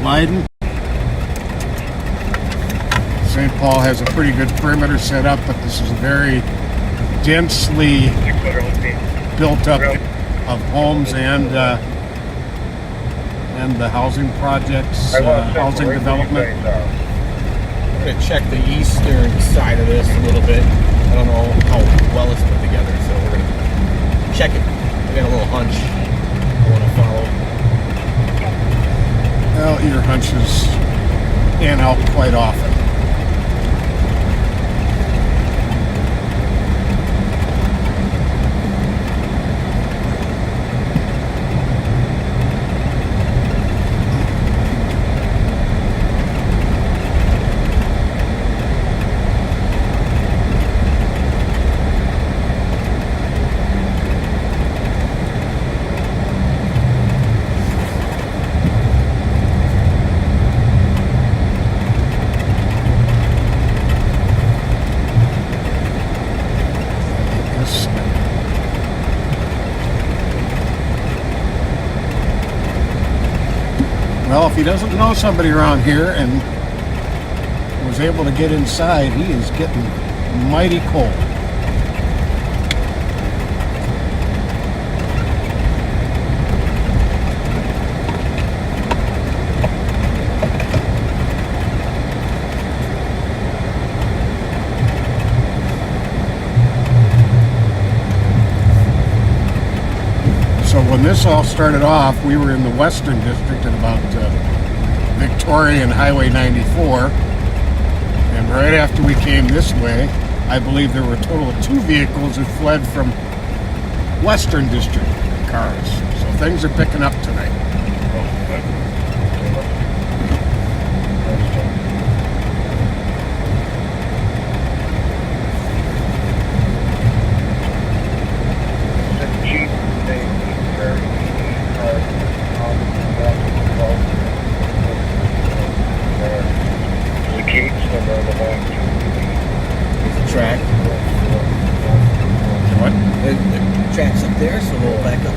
Leiden. St. Paul has a pretty good perimeter set up, but this is a very densely built up of homes and the housing projects, housing development. I'm going to check the eastern side of this a little bit. I don't know how well it's put together, so we're going to check it. I got a little hunch I want to follow. Well, your hunches pan out quite often. Well, if he doesn't know somebody around here and was able to get inside, he is getting mighty cold. So when this all started off, we were in the Western District at about Victoria and Highway 94. And right after we came this way, I believe there were a total of 2 vehicles who fled from Western District cars. So things are picking up tonight. Track. What? The track's up there, so we'll back up.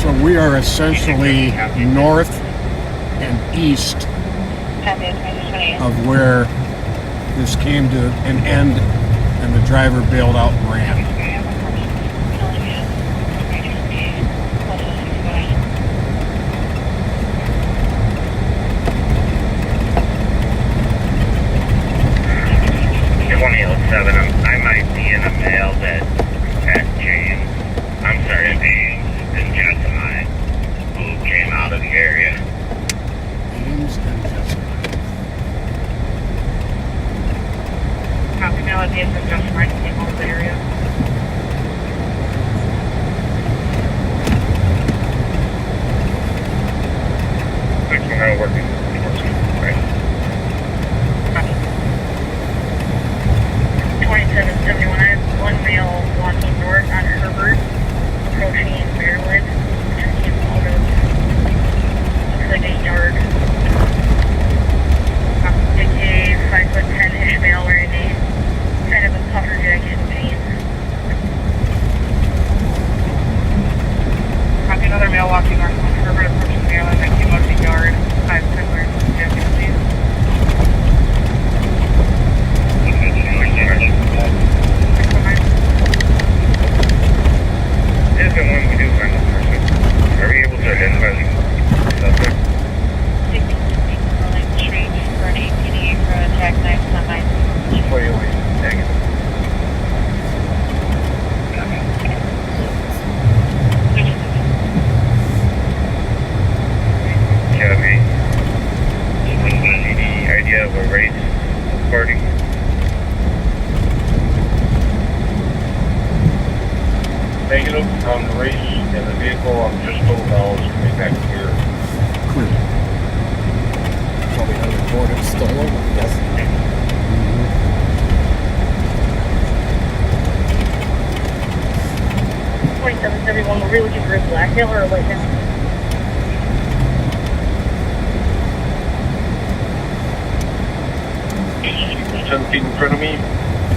So we are essentially north and east of where this came to an end and the driver bailed out and ran. I might be in a mail that at James, I'm sorry, James and Jessamine, who came out of the area. James and Jessamine. Copy mail at the end of Jessamine came out of the area. Negative on the race and the vehicle. I'm just told now is coming back here. Clear. Probably unreported, stolen. Yes. 2771, were we looking for a blacktail or a whitetail? In front of me,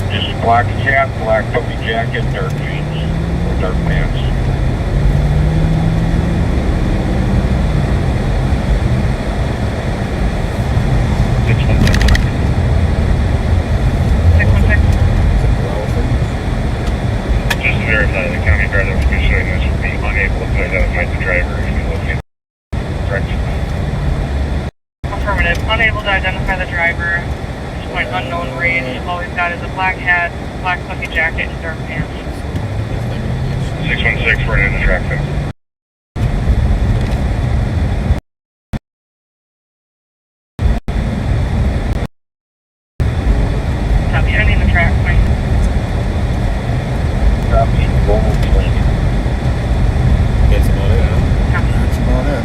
just black cap, black puffy jacket, dark jeans, or dark pants. Just verify the county guard that was pursuing this would be unable to identify the driver if you look in direction. Affirmative. Unable to identify the driver. Point unknown race. All we've got is a black hat, black puffy jacket, and dark pants. 616, we're in the track now. Copy. Ending the track. Point. Copy. Global plane. That's about it, huh? Copy. That's about it.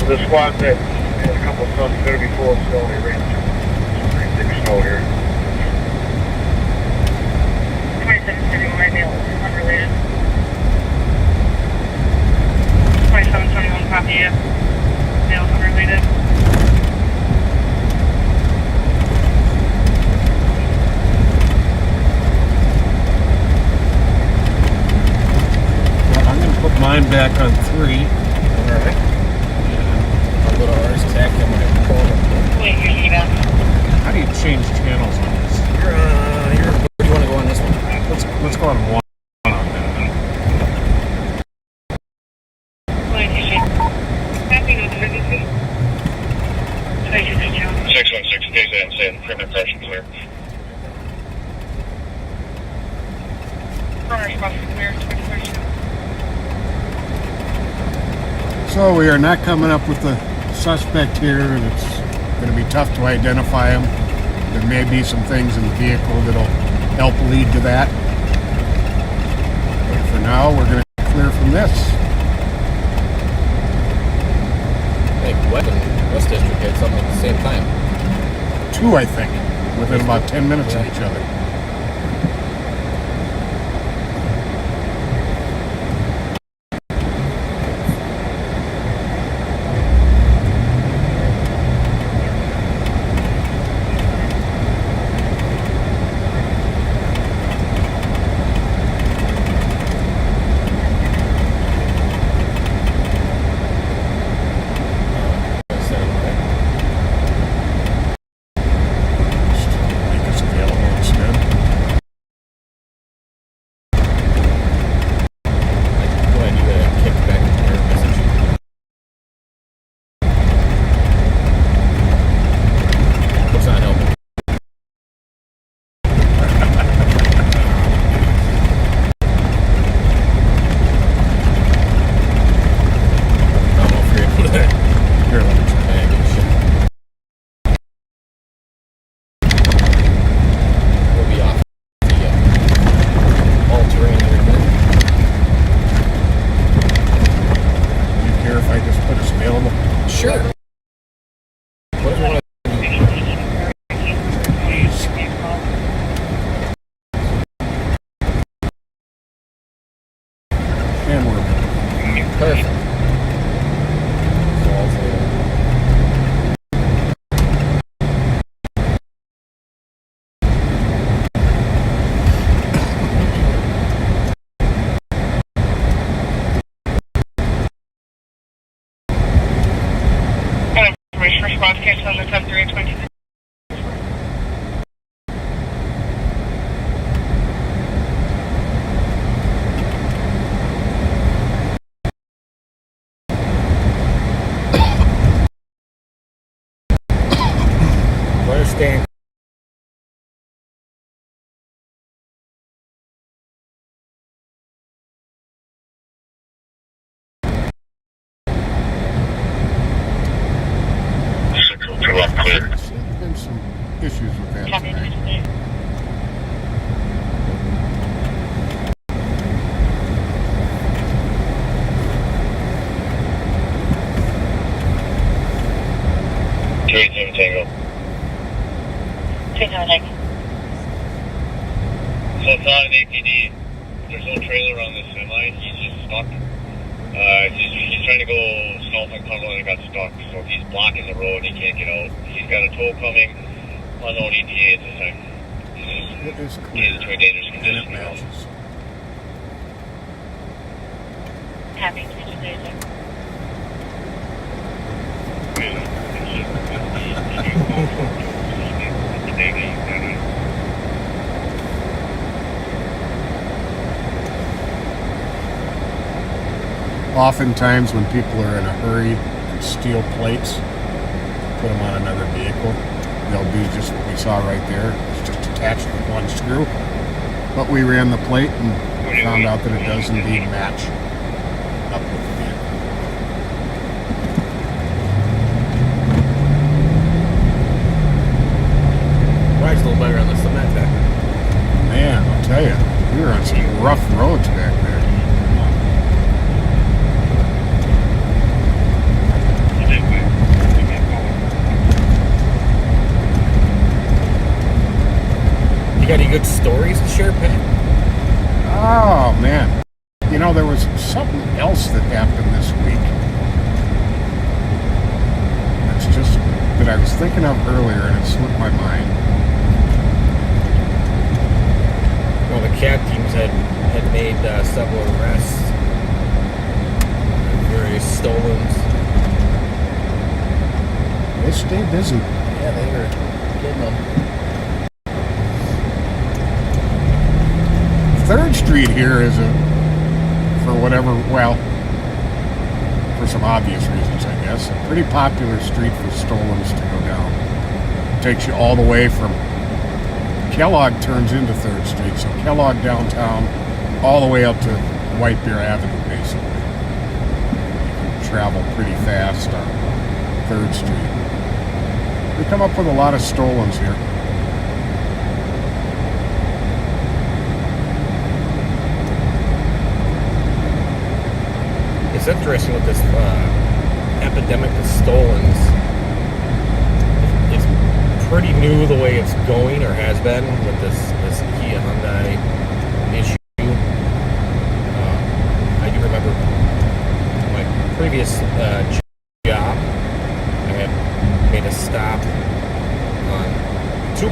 The squad that had a couple of sons going to be full of snow. They ran through some pretty thick snow here. 2771, male, unrelated. 2721, copy. Male, unrelated. Well, I'm going to put mine back on 3. All right. I'll go to ours, tack on my phone. Wait, your email. How do you change channels on this? Where do you want to go on this one? Let's go on 1 on that. Wait, your email. Copy, no emergency. 2262. 616, stays in, saying criminal impression clear. Front response clear, 2262. So we are not coming up with the suspect here, and it's going to be tough to identify him. There may be some things in the vehicle that'll help lead to that. But for now, we're going to clear from this. I think West and West District had something at the same time. 2, I think, within about 10 minutes of each other. Make us available instead. Go ahead, you gotta kick back your message. What's not helping? I don't know if you're able to. Here, let me try. Yeah, good shit. We'll be off the all-terrain here. Do you care if I just put us available? Sure. What do you want to And we're Perfect. Information response cancel on the 10-3-22. Understand. Clear. There's been some issues with that Copy, tonight. 22. 376. So it's not an APD. There's no trailer on this semi. He's just stuck. He's trying to go south on Cumberland and got stuck. So he's blocking the road. He can't get out. He's got a tow coming. Unknown ETA at this time. It is He's clear. into a dangerous And it condition now. matches. Happy 376. Oftentimes when people are in a hurry and steal plates, put them on another vehicle, they'll do just what we saw right there. It's just attached with one screw. But we ran the plate and found out that it does indeed match up with the vehicle. Ride's a little better on the cement back. Man, I'll tell you, we were on some rough roads back there. You got any good stories to share, Pat? Oh, man. You know, there was something else that happened this week. It's just that I was thinking of earlier and it slipped my mind. Well, the CAT teams had made several arrests. Various stolens. They stayed busy. Yeah, they were getting them. 3rd Street here is for some obvious reasons, I guess, a pretty popular street for stolens to go down. It takes you all the way from Kellogg turns into 3rd Street, so Kellogg downtown, all the way up to White Bear Avenue, basically. You can travel pretty fast on 3rd Street. We come up with a lot of stolens here. It's interesting with this epidemic of stolens. It's pretty new the way it's going, or has been, with this Kia Hyundai issue. I do remember my previous job. I had made a stop on 2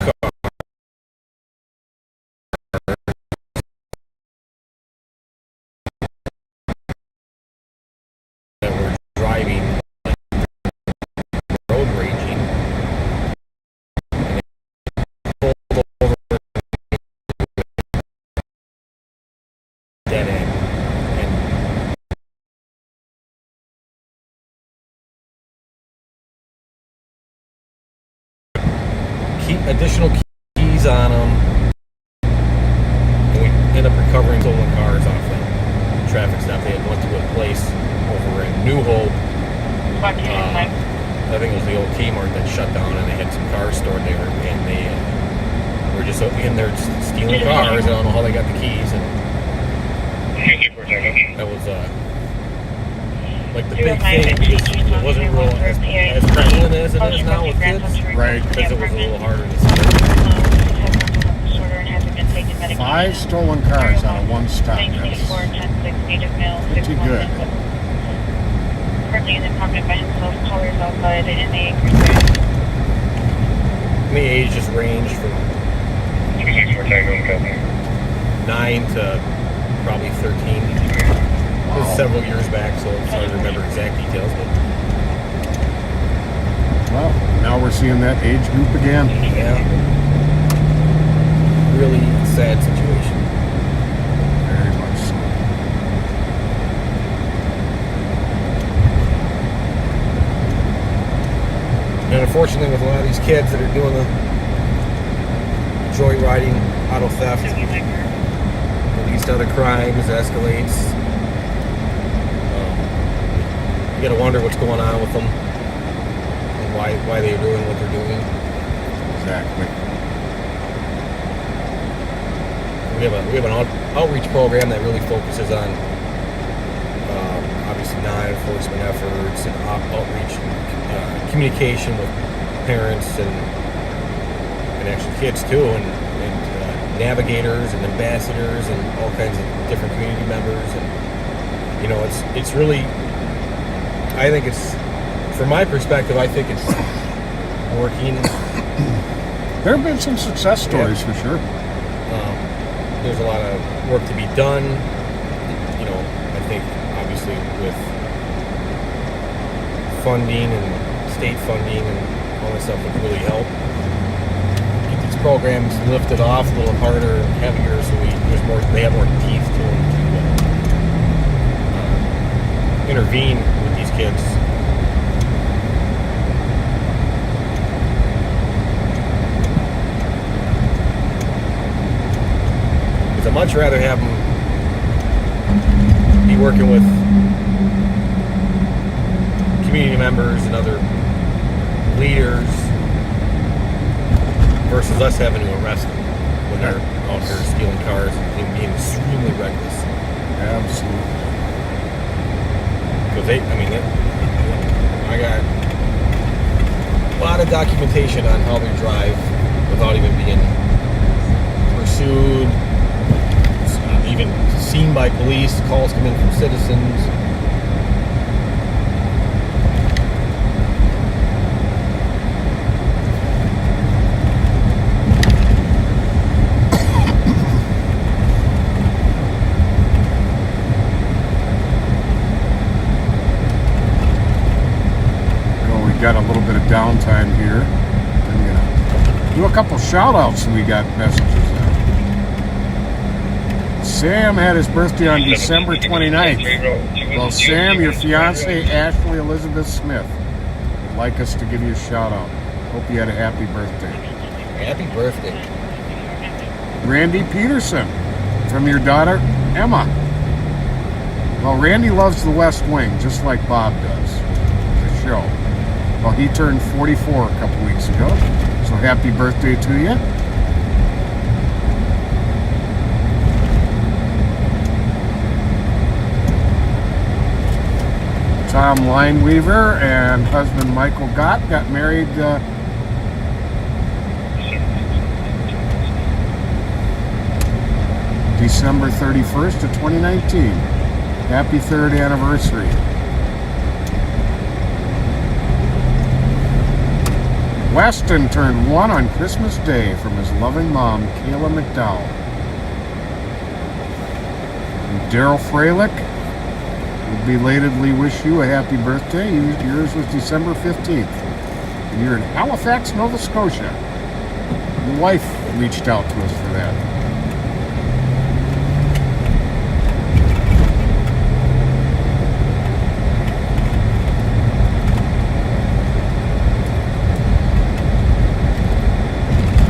cars that were driving road raging. And they pulled over dead end. And additional keys on them. And we ended up recovering stolen cars off that traffic stop. They had went to a place over in New Hope. I think it was the old Kmart that shut down, and they had some cars stored there, and they were just in there stealing cars. I don't know how they got the keys, and that was like the big thing. It wasn't real as prevalent as it is now with kids, Right. because it was a little harder to see. 5 stolen cars out of one stop. That's pretty good. Currently in the pocket by himself, colors outside in the acre. The age just ranged from 9 to probably 13. It was several years back, so it's hard to remember exact details. But Well, now we're seeing that age group again. yeah, really sad situation. Very much so. And unfortunately, with a lot of these kids that are doing the joyriding, auto theft, these other crimes escalates. You gotta wonder what's going on with them and why they're doing what they're doing. Exactly. We have an outreach program that really focuses on obviously non-enforcement efforts and outreach and communication with parents and and actually kids too, and navigators and ambassadors and all kinds of different community members, and you know, it's really, I think it's, from my perspective, I think it's working. There have been some success stories for sure. There's a lot of work to be done. You know, I think obviously with funding and state funding and all that stuff would really help get these programs lifted off a little harder and heavier, so they have more teeth to them to intervene with these kids. I'd much rather have them be working with community members and other leaders versus us having to arrest them when they're out there stealing cars and being extremely reckless. Absolutely. Because I got a lot of documentation on how they drive without even being pursued. Even seen by police, calls come in from citizens. We got a little bit of downtime here. I'm gonna do a couple shout outs, and we got messages there. Sam had his birthday on December 29th. Well, Sam, your fiance, Ashley Elizabeth Smith, would like us to give you a shout out. Hope you had a happy birthday. Happy birthday. Randy Peterson, from your daughter, Emma. Well, Randy loves the West Wing, just like Bob does, the show. Well, he turned 44 a couple weeks ago, so happy birthday to you. Tom Lineweaver and husband Michael Gott got married December 31st of 2019. Happy third anniversary. Weston turned 1 on Christmas Day from his loving mom, Kayla McDowell. And Daryl Freilich, belatedly wish you a happy birthday. Yours was December 15th. And you're in Halifax, Nova Scotia. Your wife reached out to us for that.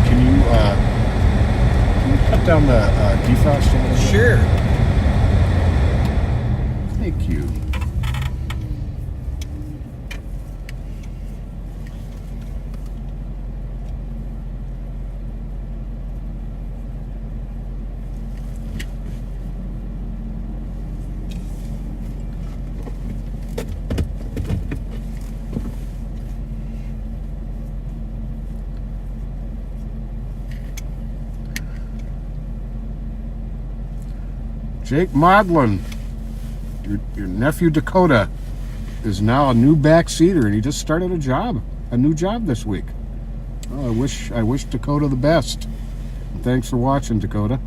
Can you cut down the defrost a little bit? Sure. Thank you. Jake Modlin, your nephew Dakota, is now a new backseater, and he just started a new job this week. Oh, I wish Dakota the best. And thanks for watching, Dakota.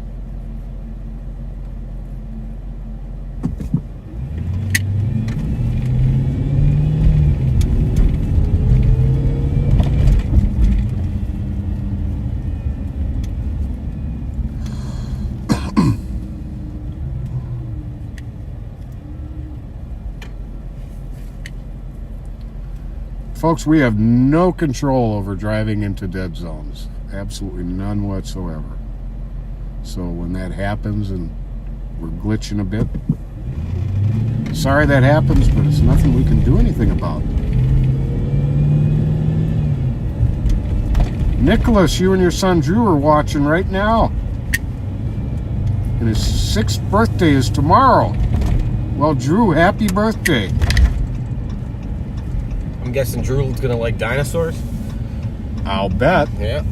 Folks, we have no control over driving into dead zones. Absolutely none whatsoever. So when that happens and we're glitching a bit, sorry that happens, but it's nothing we can do anything about. Nicholas, you and your son Drew are watching right now. And his 6th birthday is tomorrow. Well, Drew, happy birthday. I'm guessing Drew's gonna like dinosaurs. I'll bet. Yeah.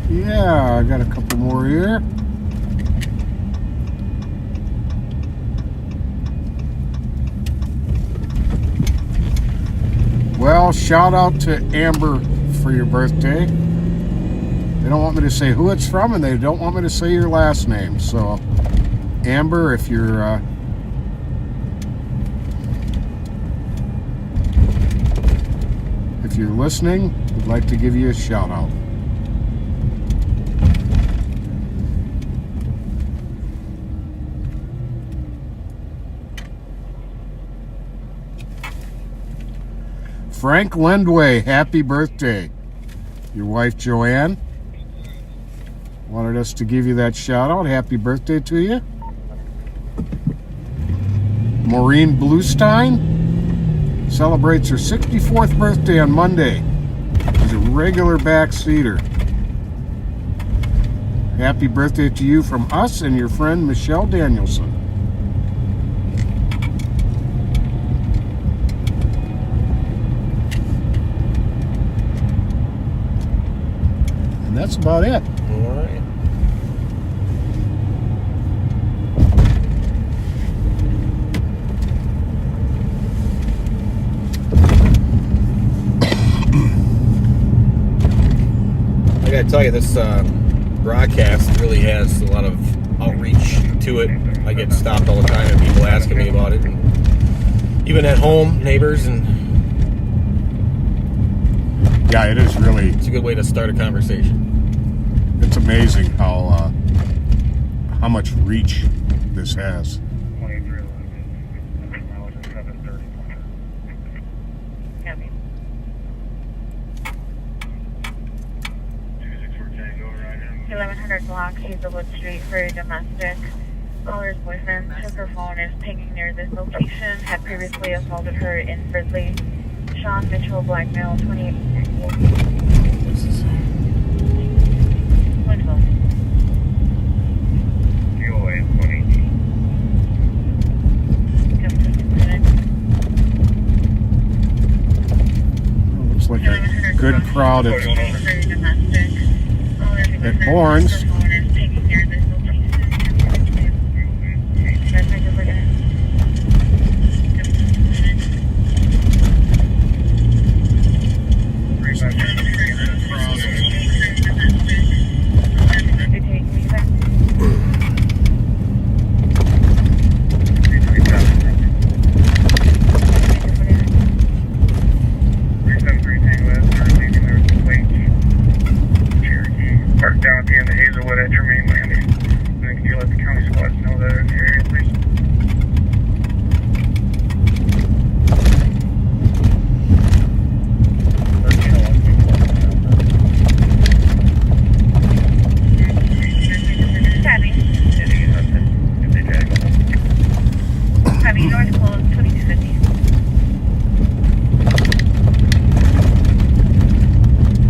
Yeah, I got a couple more here. Well, shout out to Amber for your birthday. They don't want me to say who it's from, and they don't want me to say your last name. So, Amber, if you're listening, we'd like to give you a shout out. Frank Lendway, happy birthday. Your wife Joanne wanted us to give you that shout out. Happy birthday to you. Maureen Bluestein celebrates her 64th birthday on Monday. She's a regular backseater. Happy birthday to you from us and your friend Michelle Danielson. And that's about it. All right. I gotta tell you, this broadcast really has a lot of outreach to it. I get stopped all the time and people asking me about it, and even at home, neighbors, and yeah, it is really. It's a good way to start a conversation. It's amazing how much reach this has. Copy. 1100 block Hazelwood Street for domestic. Caller's boyfriend took her phone, is pinging near this location, had previously assaulted her in Fridley. Sean Mitchell, black male, 28. What's this? Looks like a good crowd at Bourne's. Park down at the end of Hazelwood at your main landing. And then can you let the county squads know that in the area, please? Copy, north close, 2250.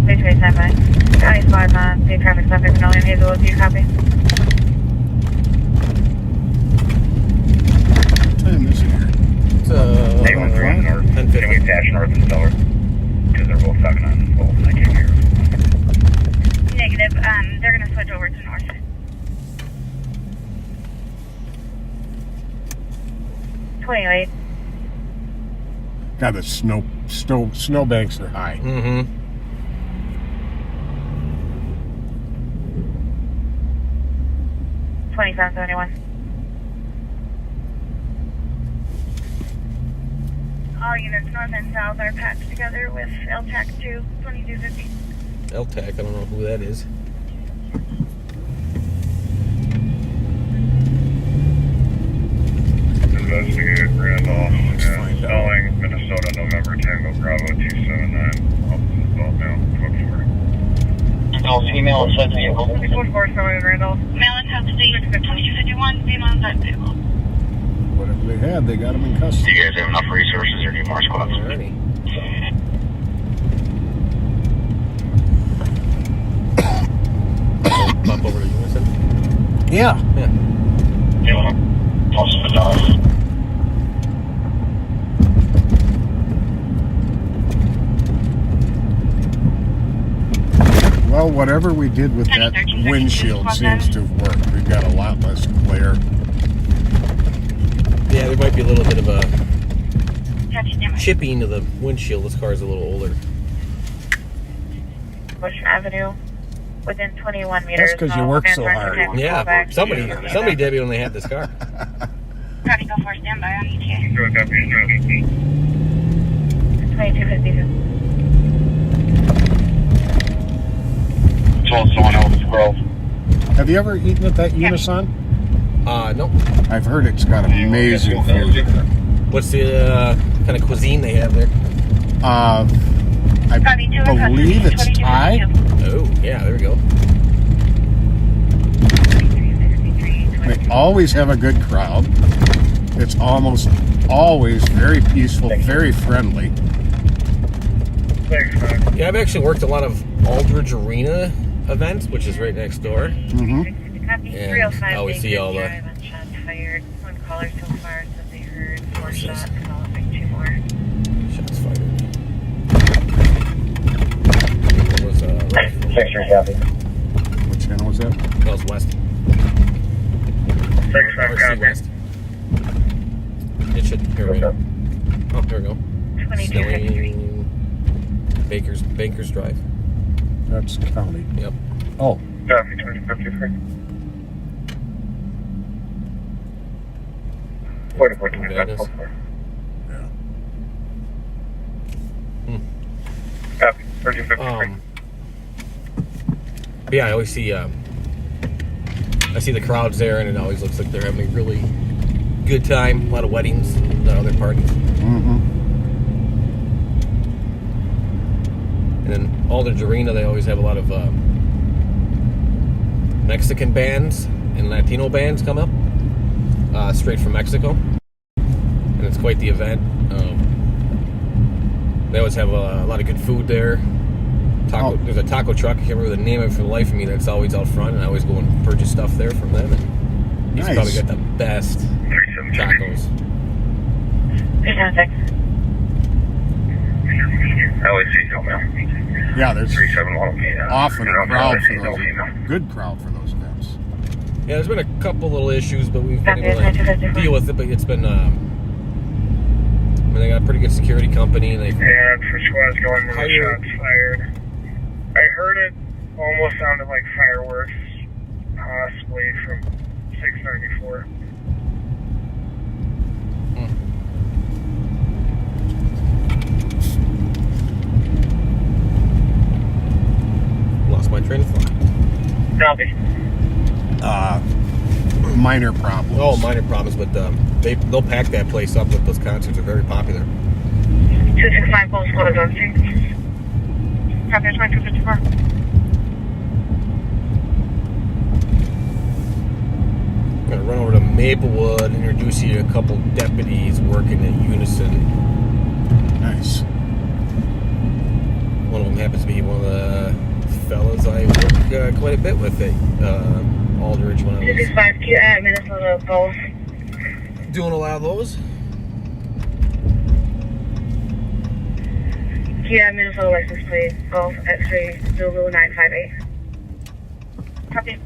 Big trace, stand by. County squads on safe traffic stop in Manila and Hazelwood, do you copy? What time is it here? It's 813 north. 10:50. Can we attach north and south? Because they're both sucking on both. I can't hear. Negative, they're gonna switch over to north. Anyway, God, the snowbanks are high. Mm-hmm. $27.71. All units north and south are patched together with LTAC 2, 2250. LTAC, I don't know who that is. Investigate Randolph and Snelling, Minnesota, November Tango Bravo 279. Well, now, code 4. Female inside the vehicle. 24 sorry, Randolph. Male in custody, 2251, female inside vehicle. Whatever they had, they got them in Do custody. you guys have enough resources or need more squads? Alrighty. Pop over to Unison. Yeah. Yeah. You want to toss the dog? Well, Well, whatever we did with that windshield seems to have worked. We've got a lot less glare. Yeah, there might be a little bit of a chipping to the windshield. This car is a little older. Bush Avenue, within 21 meters. That's 'cause you work so hard. Yeah, somebody did it when they had this car. Copy, go for standby on ETA. So copy, 2252. told someone else's growth. Have you ever eaten at that Unison? No. I've heard it's got amazing food. What's the kind of cuisine they have there? I believe it's Thai. Oh, yeah, there we go. They always have a good crowd. It's almost always very peaceful, very friendly. Thanks, man. Yeah, I've actually worked a lot of Aldridge Arena events, which is right next door. Mm-hmm. And I always see all the... Fired. One caller so far said they heard 4 shots, followed by 2 more. Shots fired. What was, Section copy. What channel was that? that was West. Thanks, man. RC Copy. West. It should, here we go. Oh, here we go. 2253. Baker's Drive. That's county. Yep. Oh, Copy, 2053. 44, That is. yeah. Copy, 2053. But yeah, I always see I see the crowds there, and it always looks like they're having a really good time. A lot of weddings, other parties. Mm-hmm. And then Aldridge Arena, they always have a lot of Mexican bands and Latino bands come up straight from Mexico, and it's quite the event. They always have a lot of good food there. There's a taco truck, I can't remember the name of it for the life of me, that's always out front, and I always go and purchase stuff there from them, and he's probably got the best tacos. 376. I always see something. Yeah, there's 37 often a crowd for those, good crowd for those events. Yeah, there's been a couple little issues, but we've been able to deal with it, but it's been, I mean, they got a pretty good security company, and they... And for squad's going, more shots fired. I heard it almost sounded like fireworks, possibly from 694. Lost my train of thought. Copy. Minor problems. Oh, minor problems, but they'll pack that place up with those concerts. Are very popular. 265 Pulse Squad is on scene. Copy, 2254. I'm gonna run over to Maplewood, introduce you to a couple deputies working at Unison. Nice. One of them happens to be one of the fellas I work quite a bit with at Aldridge when I 265 Q at Minnesota Gulf. was doing a lot of those. Q at Minnesota license plate Gulf X-ray Zulu 958. Copy.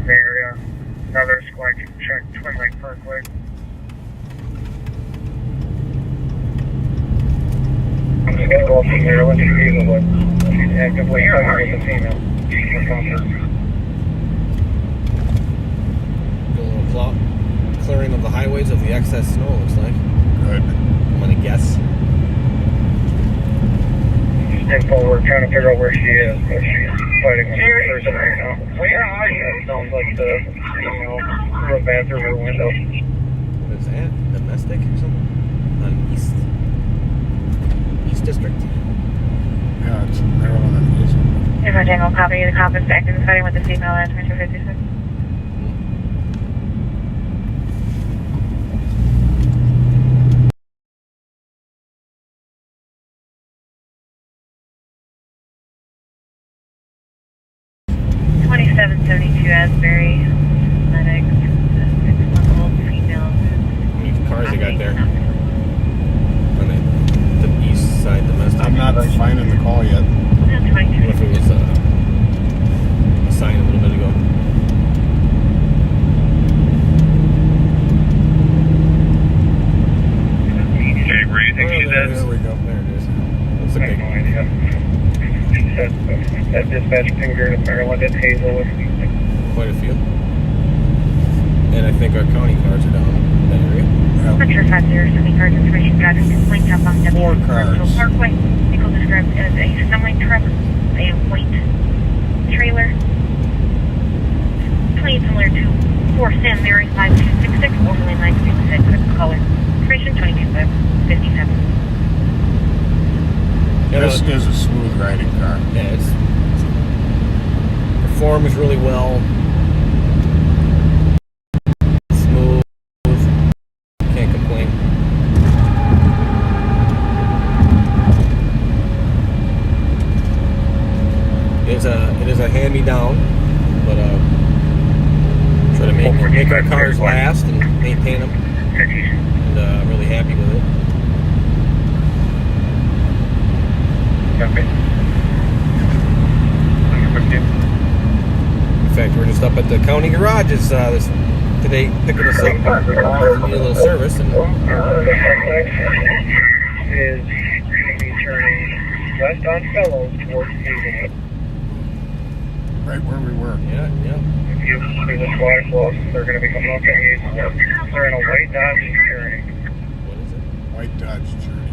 Area. Another squad can check Twin Lake Parkway. I'm just gonna go up from there. Let's see what she's actively talking with the female. Do a little clearing of the highways of the excess snow, looks like. Good. I'm gonna guess. Info, we're trying to figure out where she is, but she's fighting with a person right now. Well, yeah, it sounds like the, through a bathroom or window. What is that? Domestic or something? On East District. Yeah, it's Maryland and Houston. If I Tango, copy. The cop is active fighting with the female at 2256. Asbury Athletics, 6-month-old female. How many cars they got there? On the east side domestic. I'm not finding the call yet. What if it was a sign a little bit ago? Hey, where do you think she's at? There we go. There it is. That's I have no idea. She said that dispatch pinged her to Maryland at Hazelwood. quite a few. And I think our county cars are down that area. Fletcher 5070 cars information got a complaint up on Four cars. Parkway. Vehicle described as a semi truck, a white trailer. Plane similar to 4 San Mary 5266, overland 966, color. Information 22557. This is a smooth riding car. Yeah, it's performs really well. Smooth. Can't complain. It is a hand-me-down, but try to make our cars last and maintain them. And I'm really happy with it. In fact, we're just up at the county garages today, picking us up. We need a little service. And Is going to be turning west on Fellows towards Hazelwood. Right where we were. yeah. If you see the squad close, they're going to be coming up to Hazelwood. They're in a white Dodge Journey. What is it? White Dodge Journey.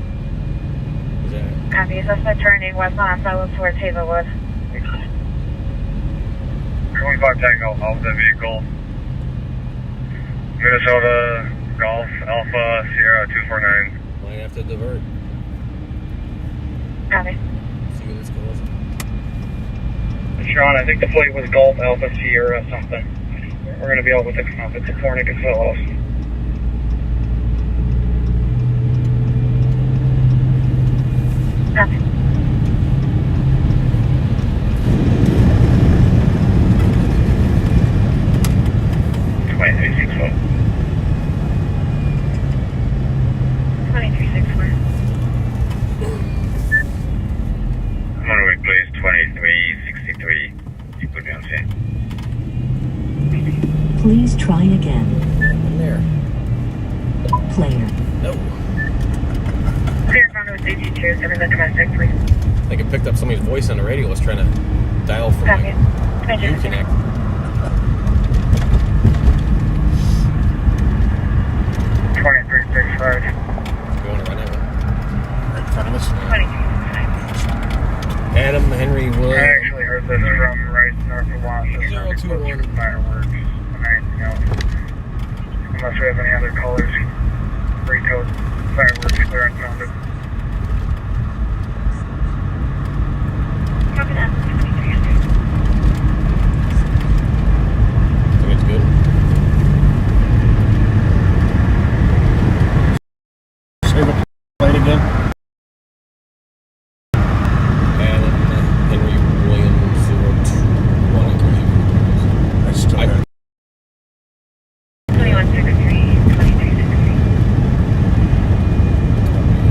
Is that? Copy. Suspect turning west on Fellows towards Hazelwood. 25 Tango, Alpha vehicle. Minnesota Golf Alpha Sierra 249. Might have to divert. Copy. See where this goes. Sean, I think the plate was Golf Alpha Sierra something. We're going to be able to come up. It's a Pornic and Fellows. Copy. Runway please 2363. You put me on scene. Please try again. There. Player. No. Clear front with 82, everything domestic, please. I think I picked up somebody's voice on the radio. I was trying to dial from Copy. my Uconnect. Going Going to run it. Right in front of us. 23. Adam Henry I Williams. actually heard this from right north of Washington. 021. Fireworks and anything else. Unless we have any other colors. Free coast fireworks clear and sounded. Copy that. 23. I think it's good. Say the plate again. Adam Henry Williams 021, I believe. I still got 2163,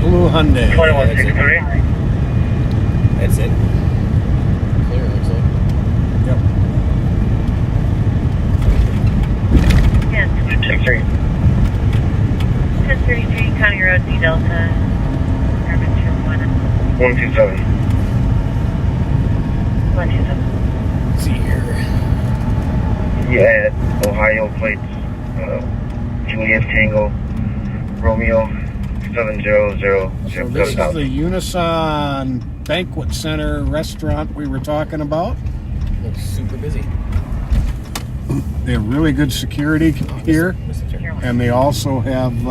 2363. Blue Hyundai. 2163. That's it. Clear, looks like. Yep. Yes. 1033 County Road, D Delta. Urban 2-1. 127. 127. Let's see here. Yeah, Ohio plates. Juliet Tango. Romeo 700. So this is the Unison Banquet Center restaurant we were talking about. Looks super busy. They have really good security here, and they also have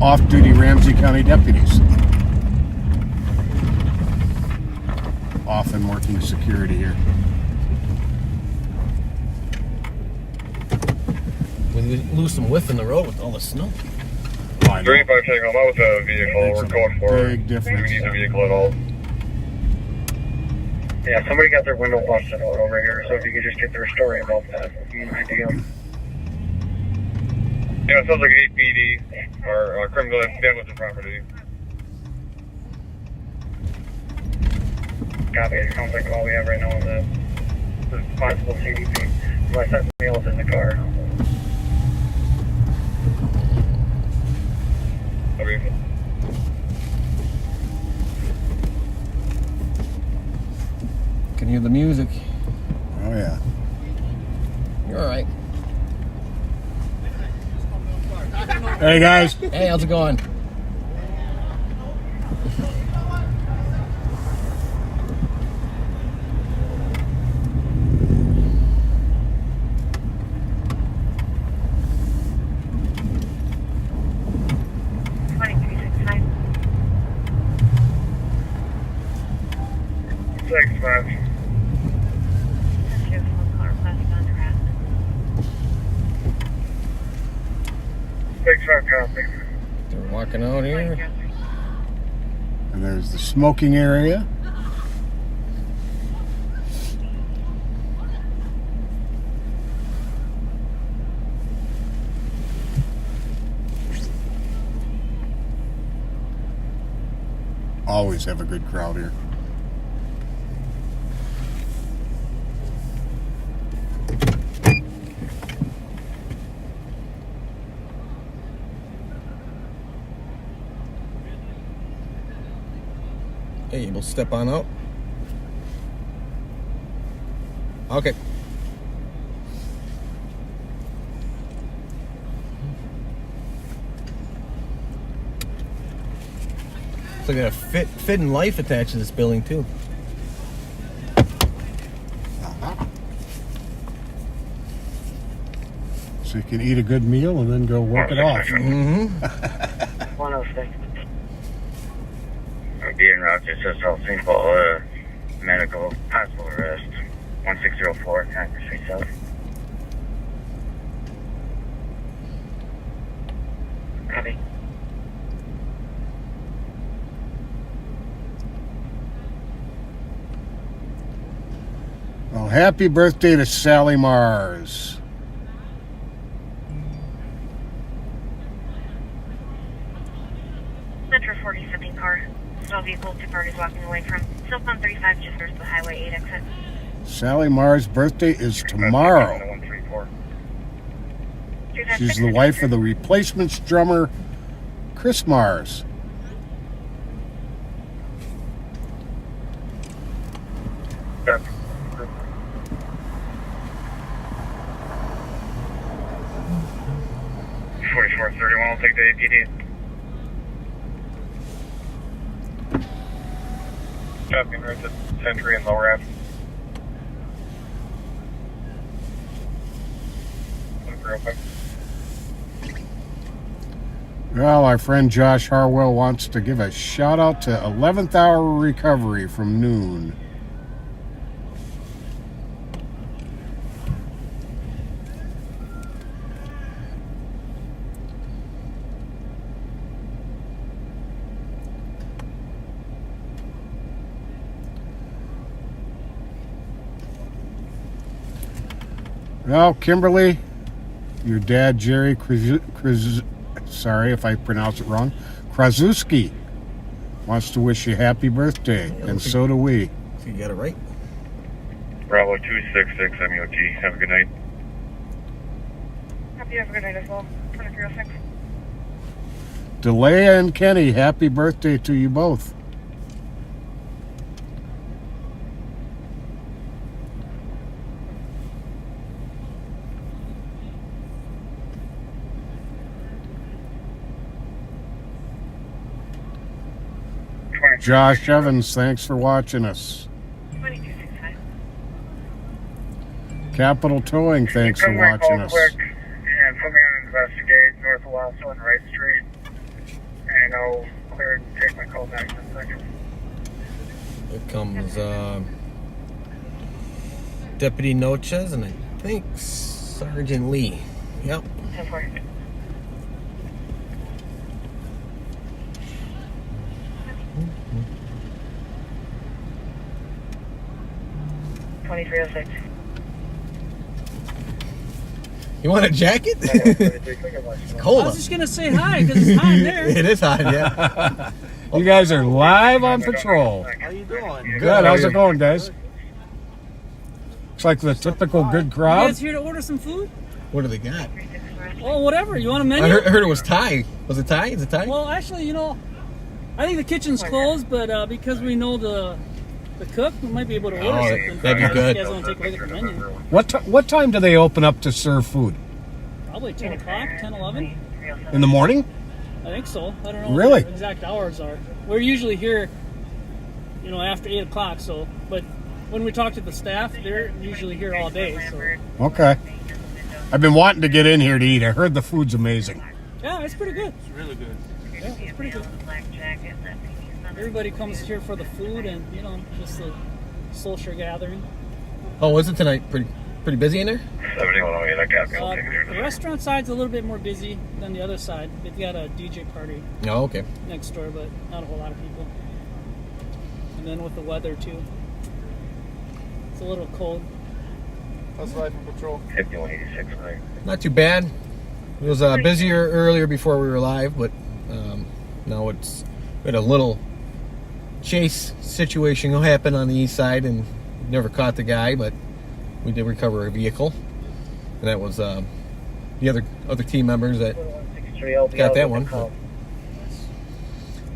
off-duty Ramsey County deputies off and working security here. We lose some width in the road with all the snow. Oh, I know. 35 Tango, I'm out with a vehicle. Makes We're a going forward. big difference. Do we need the vehicle at all? Yeah, somebody got their window busted out over here, so if you could just get their story about that, would be an idea. Yeah, it sounds like an 8PD or criminal damage to property. Copy, it sounds like all we have right now is a possible CDP, unless that meal's in the car. Okay. Can hear the music. Oh yeah. You're all right. Hey guys. Hey, how's it going? They're walking out here. And there's the smoking area. Always have a good crowd here. Hey, we'll step on out. Okay. Looks like a fit and life attached to this building too. So you can eat a good meal and then go work it off. Mm-hmm. 106. Being route just says South St. Paul, medical hospital arrest. 1604, Congress Street South. Copy. Well, happy birthday to Sally Mars. Metro 47 car. Small vehicle, two parties walking away from cell phone 35, just first the Highway 8 exit. Sally Mars' birthday is tomorrow. 134. She's the wife of the Replacements drummer, Chris Mars. Copy. 4431, I'll take the APD. Copy, right to Century and Lower Ave. 135. Well, our friend Josh Harwell wants to give a shout out to 11th Hour Recovery from noon. Well, Kimberly, your dad, Jerry sorry if I pronounce it wrong, Krasuski, wants to wish you happy birthday, and so do we. So you got it right. Bravo 266 MUT. Have a good night. Hope you have a good night as well. 2306. Delea and Kenny, happy birthday to you both. Josh Evans, thanks for watching us. 2265. Capital Towing, thanks for watching us. Quick and put me on investigate north of Owasso and Wright Street, and I'll clear and take my call back in a second. Here comes Deputy Nochez and I think Sergeant Lee. Yep. 10-4. You want a jacket? It's cold. I was just gonna say hi because it's hot in there. It is hot, yeah. You guys are live on patrol. How you doing? Good. How's it going, guys? Looks like the typical good You crowd. guys here to order some food? What do they got? Oh, whatever. You want a menu? I heard it was Thai. Was it Thai? Is it Thai? Well, actually, I think the kitchen's closed, but because we know the cook, we might be able to order something. That'd be good. You guys want to take a look at the menu? What time do they open up to serve food? Probably 10 o'clock, 10, 11. In the morning? I think so. I don't know Really? what the exact hours are. We're usually here, after 8 o'clock. So, but when we talk to the staff, they're usually here all day. So, Okay. I've been wanting to get in here to eat. I heard the food's amazing. yeah, it's pretty good. It's really good. Yeah, it's pretty good. Everybody comes here for the food and just the social gathering. Oh, was it tonight? Pretty busy in there? 7108, I got it. The restaurant side's a little bit more busy than the other side. They've got a DJ party Oh, okay. next door, but not a whole lot of people. And then with the weather too, it's a little cold. How's life on patrol? 5186. Not too bad. It was busier earlier before we were live, but now we had a little chase situation happen on the east side and never caught the guy, but we did recover a vehicle, and that was the other team members that got that one.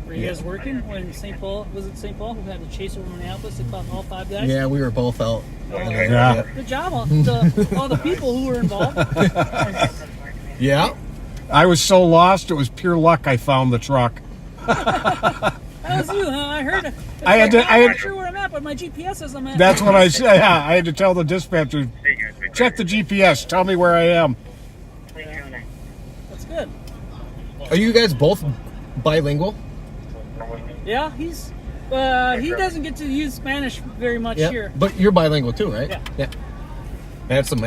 Were you guys working when St. Paul was it St. Paul who had the chase over Minneapolis? They caught all 5 guys. Yeah, we were both out. Yeah. Good job to all the people who were involved. Yeah. I was so lost, it was pure luck I found the truck. That was you, huh? I heard it. I'm not sure where I'm at, but my GPS says I'm at. That's what I said. Yeah, I had to tell the dispatcher, check the GPS, tell me where I am. That's good. Are you guys both bilingual? Yeah, he doesn't get to use Spanish very much Yeah. here. But you're bilingual too, right? Yeah. That's some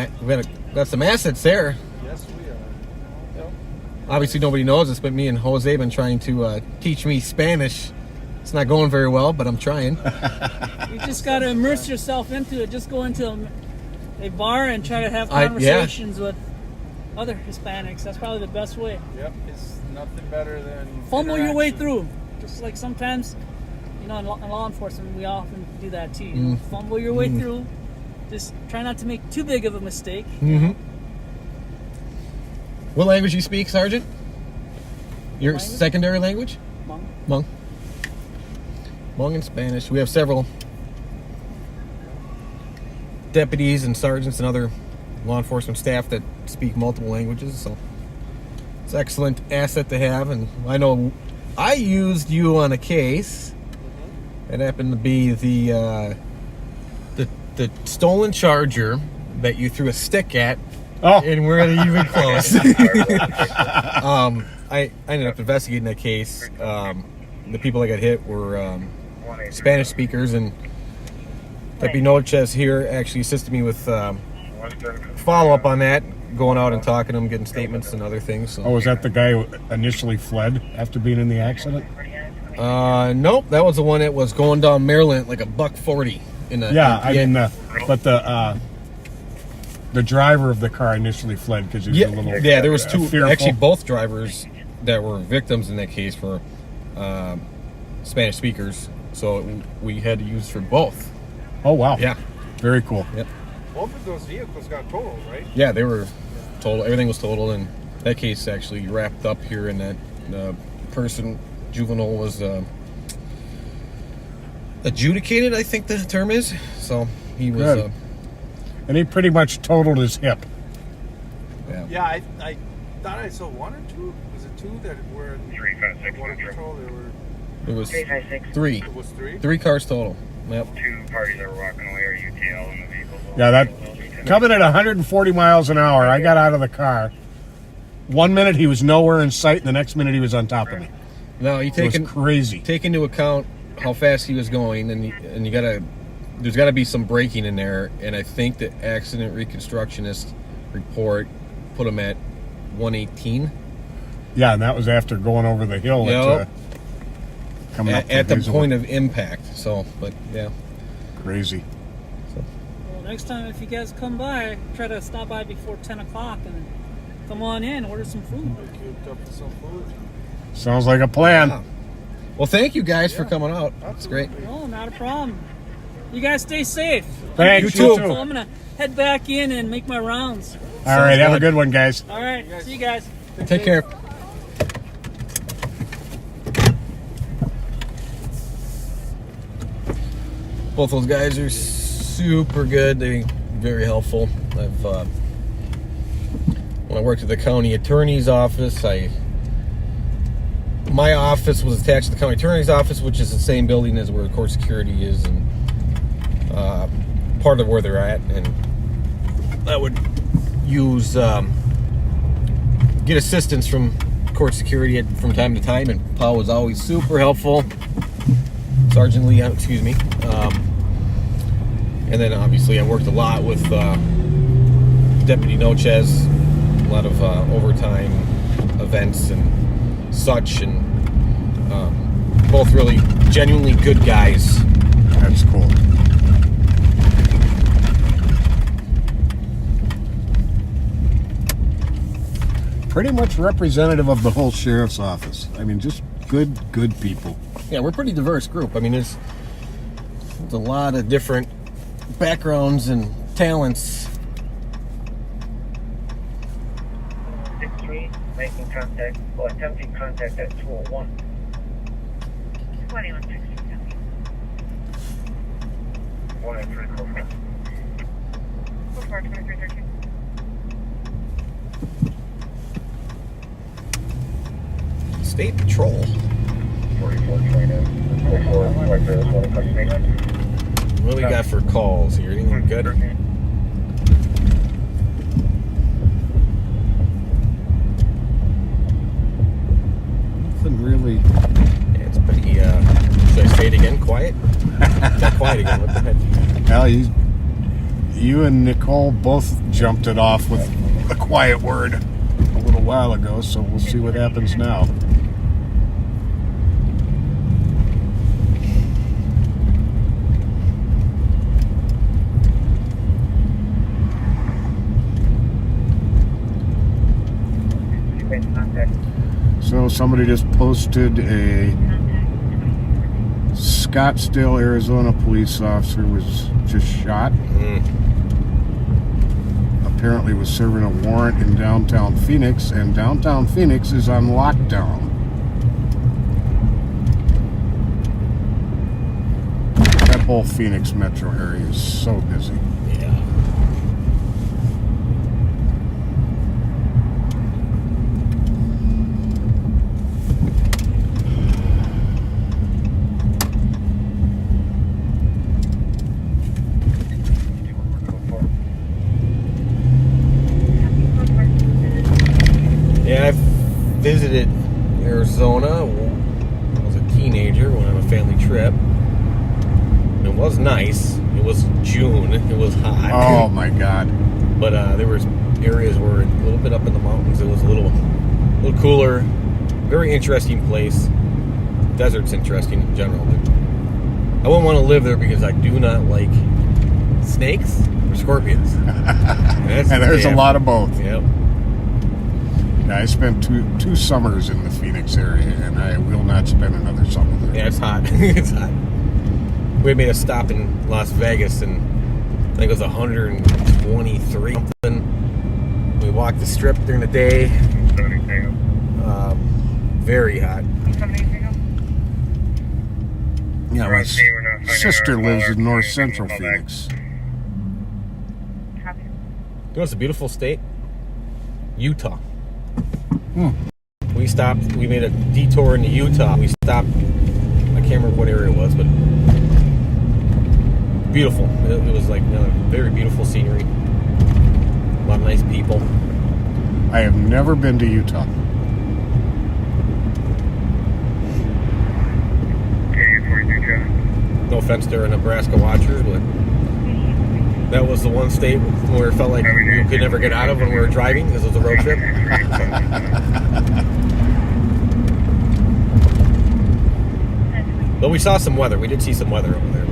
assets there. Yes, we are. Yep. Obviously, nobody knows this, but me and Jose have been trying to teach me Spanish. It's not going very well, but I'm trying. You just got to immerse yourself into it. Just go into a bar and try to have conversations with other Hispanics. That's probably the best way. Yep, it's nothing better than Fumble your way through. Just like sometimes, in law enforcement, we often do that too. Fumble your way through. Just try not to make too big of a mistake. Mm-hmm. What language you speak, Sergeant? Your secondary language? Hmong. Hmong and Spanish. We have several deputies and sergeants and other law enforcement staff that speak multiple languages, so it's an excellent asset to have. And I know I used you on a case. It happened to be the stolen Charger that you threw a stick at. Oh. And we're not even close. I ended up investigating that case. The people that got hit were Spanish speakers, and Deputy Nochez here actually assisted me with follow-up on that, going out and talking to them, getting statements and other things. So. Oh, was that the guy who initially fled after being in the accident? Nope, that was the one that was going down Maryland like $140. But the driver of the car initially fled because he was a little there was two. fearful. Actually, both drivers that were victims in that case were Spanish speakers, so we had to use for both. Oh wow! Yeah, very cool. Yep. Both of those vehicles got totaled, right? Yeah, they were totaled. Everything was totaled, and that case actually wrapped up here. And that juvenile was adjudicated, I think the term is. So he was. And he pretty much totaled his hip. Yeah, I thought I saw one or two. Was it two that were in border patrol? It was 356. three. It was three? 3 cars total. Yep. 2 parties that were walking away are UTL in the vehicle. Yeah, that coming at 140 miles an hour. I got out of the car. 1 minute he was nowhere in sight, and the next minute he was on top of me. No, you It was crazy. Take into account how fast he was going, and you got to there's got to be some braking in there, and I think the accident reconstructionist report put him at 118. Yeah, and that was after going over the hill. Yep. Coming up At the Hazelwood. point of impact. So, but yeah. Crazy. Well, next time if you guys come by, try to stop by before 10 o'clock and come on in, order some food. Sounds like a plan. Wow. Well, thank you guys for coming out. It's great. No, not a problem. You guys stay safe. Thanks, You you too. too. I'm going to head back in and make my rounds. All right, have a good one, guys. All right, see you guys. Take care. Both those guys are super good. They're very helpful. When I worked at the county attorney's office, my office was attached to the county attorney's office, which is the same building as where court security is, and part of where they're at. And I would use get assistance from court security from time to time, and Paul was always super helpful. Sergeant Lee, excuse me. And then obviously I worked a lot with Deputy Nochez, a lot of overtime events and such, and both really genuinely good guys. That's cool. Pretty much representative of the whole sheriff's office. I mean, just good people. Yeah, we're a pretty diverse group. I mean, there's a lot of different backgrounds and talents. 6-3, making contact, or attempting contact at 201. 2160. 1 at 345. 2313. State Patrol. 4429. 44, right there, there's one across the station. What do we got for calls here? Anything good? Nothing really. Yeah, it's pretty, should I say it again? Quiet? Not quiet again, what the heck? Well, you and Nicole both jumped it off with a quiet word a little while ago, so we'll see what happens now. So somebody just posted a Scottsdale, Arizona police officer was just shot. Apparently was serving a warrant in downtown Phoenix, and downtown Phoenix is on lockdown. That whole Phoenix metro area is so busy. Yeah. Yeah, I visited Arizona when I was a teenager, went on a family trip. It was nice. It was June. It was hot. Oh my God! But there was areas where a little bit up in the mountains, it was a little cooler. Very interesting place. Desert's interesting in general. But I wouldn't want to live there because I do not like snakes or scorpions. And there's a lot of both. Yep. I spent two summers in the Phoenix area, and I will not spend another summer there. Yeah, it's hot. It's hot. We made a stop in Las Vegas, and I think it was 123 something. We walked the strip during the day. Very hot. Yeah, my sister lives in north central Phoenix. You know, it's a beautiful state. Utah. We stopped. We made a detour into Utah. We stopped. I can't remember what area it was, but beautiful. It was like very beautiful scenery. A lot of nice people. I have never been to Utah. No, offense to our Nebraska watchers, but that was the one state where it felt like we could never get out of when we were driving because it was a road trip. But we saw some weather. We did see some weather over there.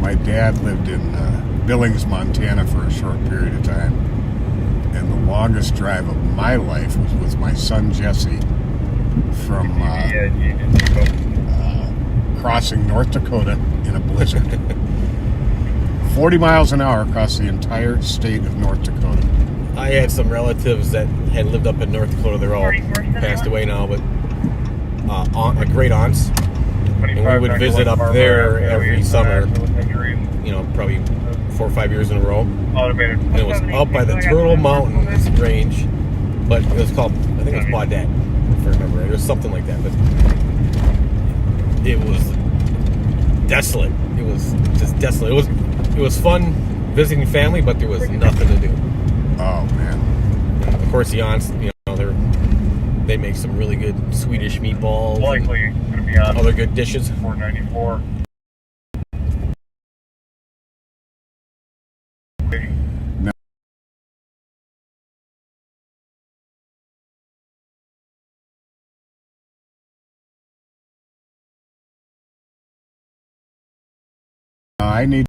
My dad lived in Billings, Montana for a short period of time. And the longest drive of my life was with my son Jesse from crossing North Dakota in a blizzard. 40 miles an hour across the entire state of North Dakota. I had some relatives that had lived up in North Dakota. They're all passed away now, but great aunts. And we would visit up there every summer, you know, probably 4 or 5 years in a row. And it was up by the Turtle Mountains range, but it was called, I think it was Baudette, if I remember right. It was something like that, but it was desolate. It was just desolate. It was fun visiting family, but there was nothing to do. Oh man! And of course, the aunts, you know, they make some really good Swedish meatballs. Likely going to be on other good dishes. 494. No. I need.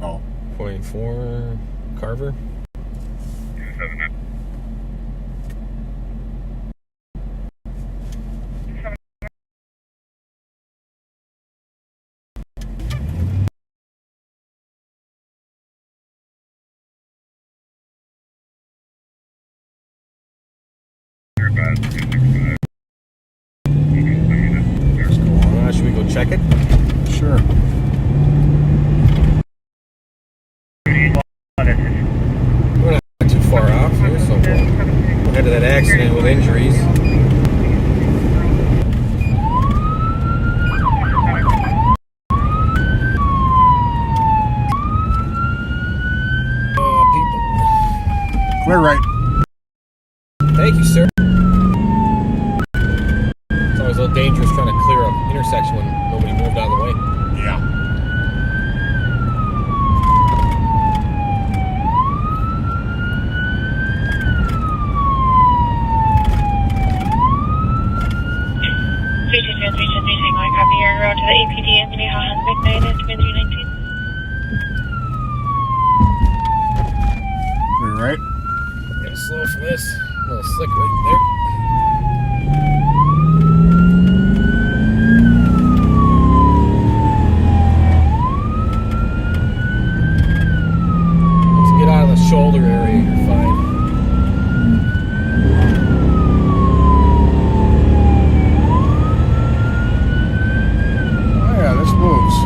Oh. 484 Carver. Should we go check it? Sure. We're not too far off here, so we'll head to that accident with injuries. People. Clear right. Thank you, sir. It's always a little dangerous trying to clear an intersection when nobody moved out of the way. Yeah. Copy your road to the APD and Minnehaha McKnight at 2319. Clear right. Gotta slow for this. A little slick right there. Once you get out of the shoulder area, you're fine. Oh yeah, this moves.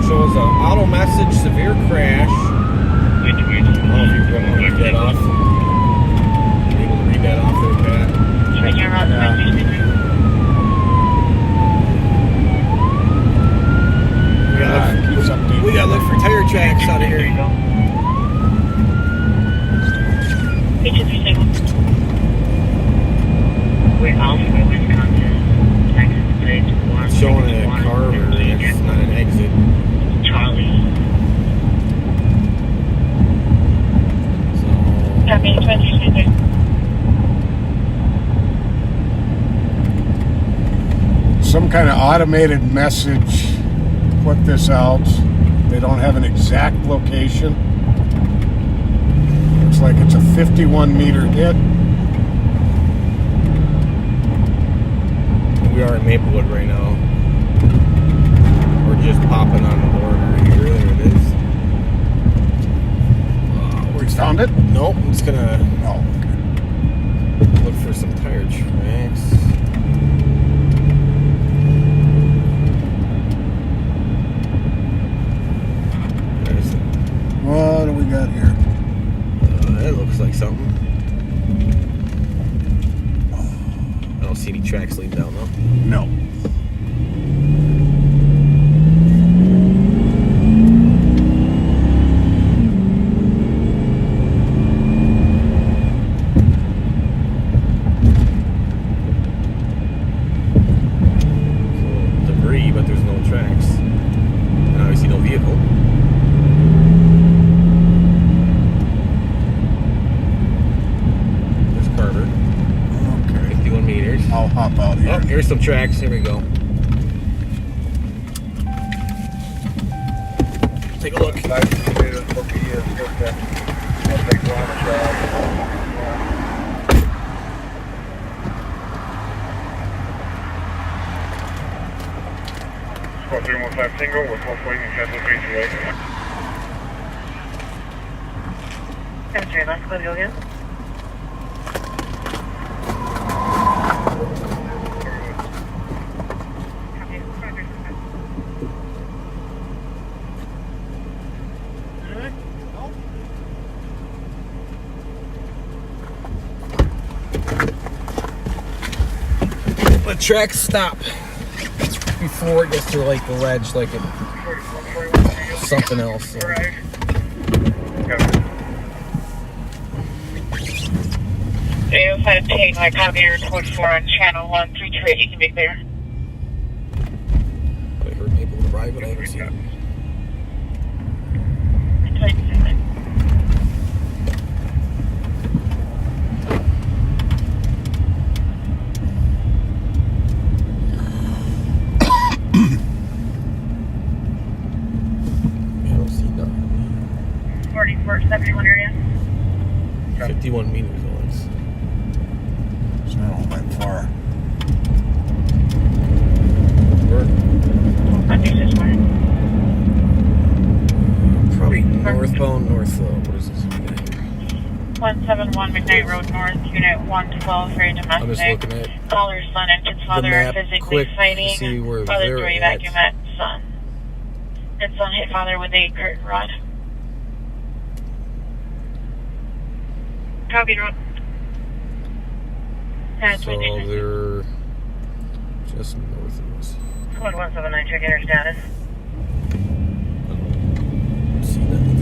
shows an auto message, severe crash. I don't know if you're going to read that off. You're able to read that off there, Pat. We gotta look for tire tracks out of here. It's showing a Carver, it's not an exit. Charlie. Some kind of automated message put this out. They don't have an exact location. Looks like it's a 51-meter hit. We are in Maplewood right now. We're just popping on the border here. There it is. We found it? Nope. I'm just gonna okay. look for some tire tracks. What do we got here? That looks like something. I don't see any tracks leading down though. No. So, debris, but there's no tracks. And obviously no vehicle. I'll hop out here. Oh, here's some tracks. Here we go. Take a look. Squad 315 single with 1.8 cancel phase away. 73, last call, go again. The tracks stop before it gets to like the ledge, like it something else. So. Radio 510, I copy your code 4 on channel 133, you can be clear. I heard people arrive, but I haven't seen them. I don't see nothing. 4471 area. 51 meters only. It's not all that far. Probably northbound, what is this? 171 McKnight Road North, Unit 112, very domestic. I'm just looking at Caller's son and kid's father map are physically quick to fighting. see where Father they're to at. evacuate son. And son hit father with a curtain rod. Copy, Road. So they're just north of us. Code 179, check in your status. See nothing.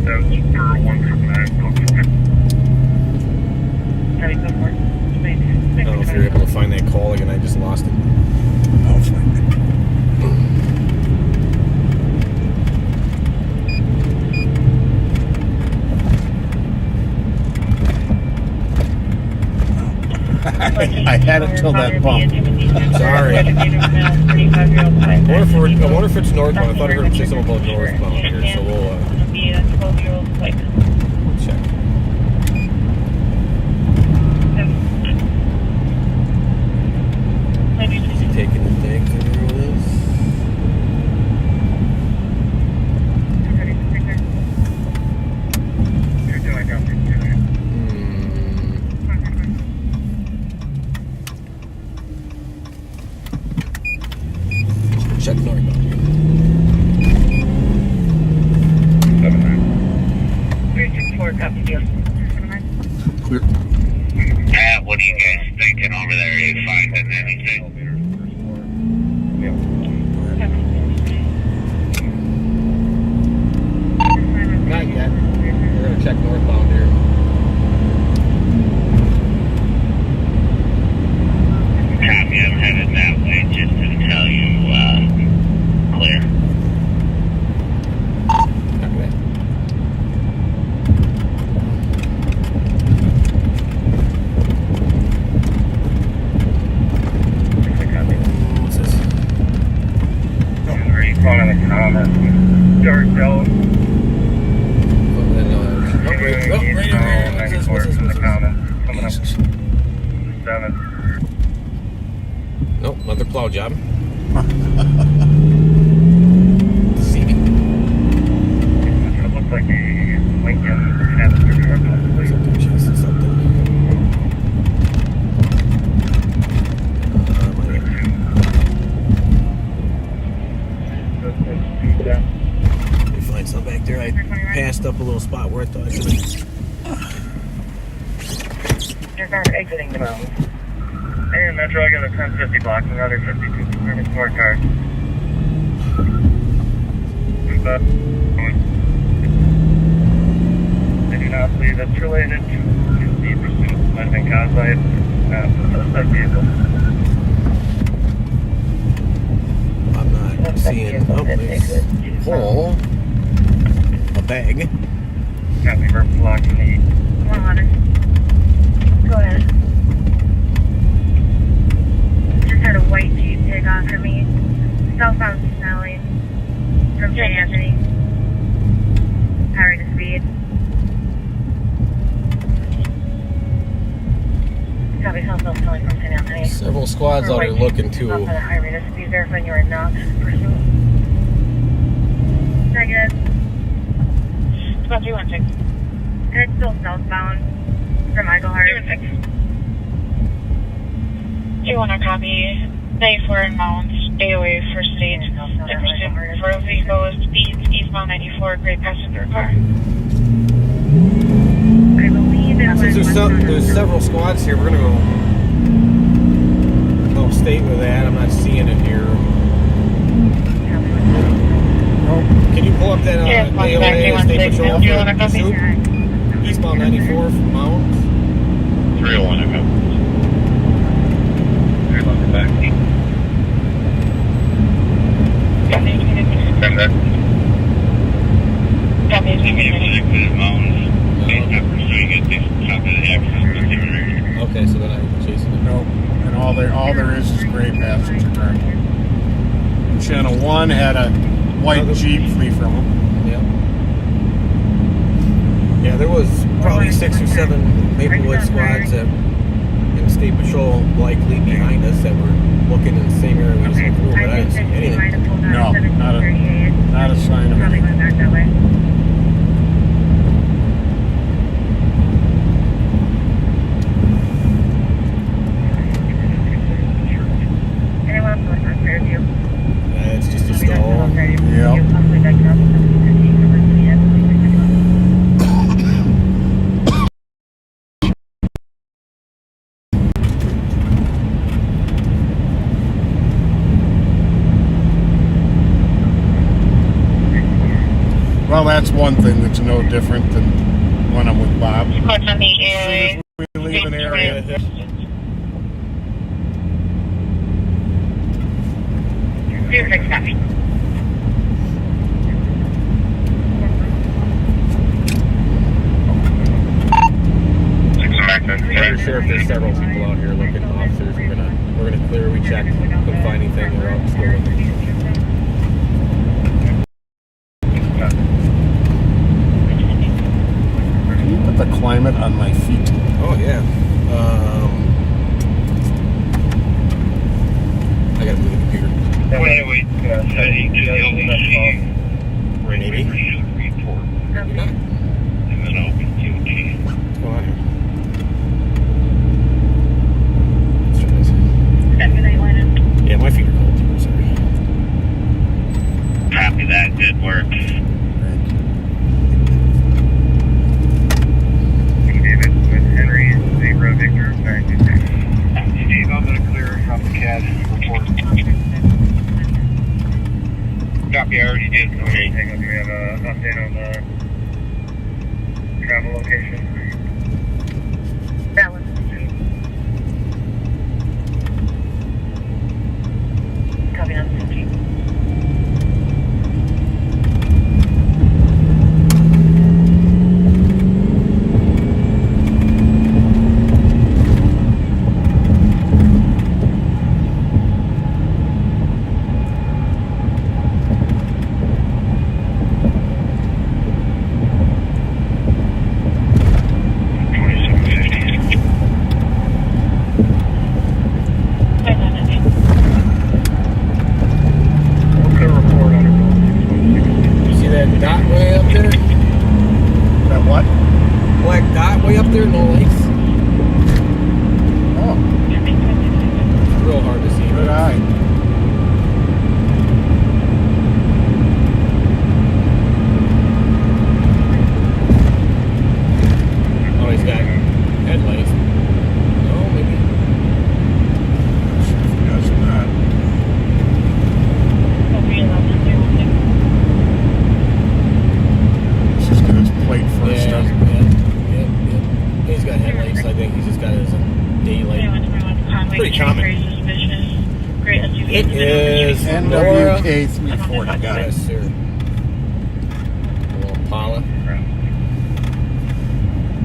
That was for 179. Copy, go for it. I don't know if you're able to find that call again. I just lost it. I'll find it. I had it till that bump. Sorry. I wonder if it's northbound. I thought I heard him say something about northbound here, so we'll check. Is he taking the thing to the release? check northbound. 364, copy deal. Clear. What are you guys thinking over there? Are you finding anything? Not yet. We're gonna check northbound here. Copy, I'm headed that way just to tell you, clear. Copy that. What's this? Are you calling the comment? Dark Dell. Nope, another plow job. See me. It looks like a Lincoln passenger car, possibly. Something chasing something. Let me find something back there. I passed up a little spot where I thought I could. Your car exiting the mountain. Hey, Metro, I got a 1050 block, another 52 concerning smart car. I do not believe it's related to the pursuit. Might have been caused by a suspect vehicle. I'm not seeing. Oh, there's a hole. A bag. Copy, we're blocking the. Come on, Hunter. Go ahead. Just had a white Jeep take off for me. Southbound Snelling from St. Anthony. High rate of speed. Copy, southbound Snelling from St. Anthony. Several squads out here looking too. Off at a high rate of speed, verifying you are not pursuing. Negative. It's about 316. And it's still southbound from Eichelhart. 2-1 copy. 94 inbound. Stay away for stage. The pursuit for a vehicle is eastbound 94, great passenger car. I believe it Since was there's several squads here, we're gonna go upstate with that. I'm not seeing it here. Can you pull up that ALA State Patrol for pursuit? Eastbound 94 from Mount. 301, I got. 311 back. Send that. Copy. Okay, so then I'm chasing it. Nope. And all there is gray passenger car. And Channel 1 had a white Jeep flee from him. Yeah. Yeah, there was probably 6 or 7 Maplewood squads that in State Patrol likely behind us that were looking in the same area we just went through, but I didn't see anything. No, not a sign of Probably going anything. back that way. Anyone else on Fairview? It's just a stall. Yep. Well, that's one thing that's no different than when I'm with Bob. What's on the As soon as we leave an area, Sheriff, there's several people out here looking. Officers, we're gonna clear. We checked, couldn't find anything. We're out still looking. can you put the climate on my feet? Oh yeah. I gotta move the computer. Wait, heading to the LBC. Maybe. Report. Maybe not. And then open QT. What's going on here? Let's try this. Yeah, my feet are cold too. Sorry. Copy, I already did. Okay. Hang on, do we have an update on the travel location? That one. Copy on 15. See that dot way up there? That what? Black dot way up there, no lights. Oh, It's real hard to see. good eye. Oh, he's got headlights. No, maybe. Does not. Let's just get his plate first. Yeah. doesn't it? Yep. He's got headlights. I think he's just got his daylight. Pretty common. It is Nora. NWK 340. Got it. Yes, sir. A little Impala.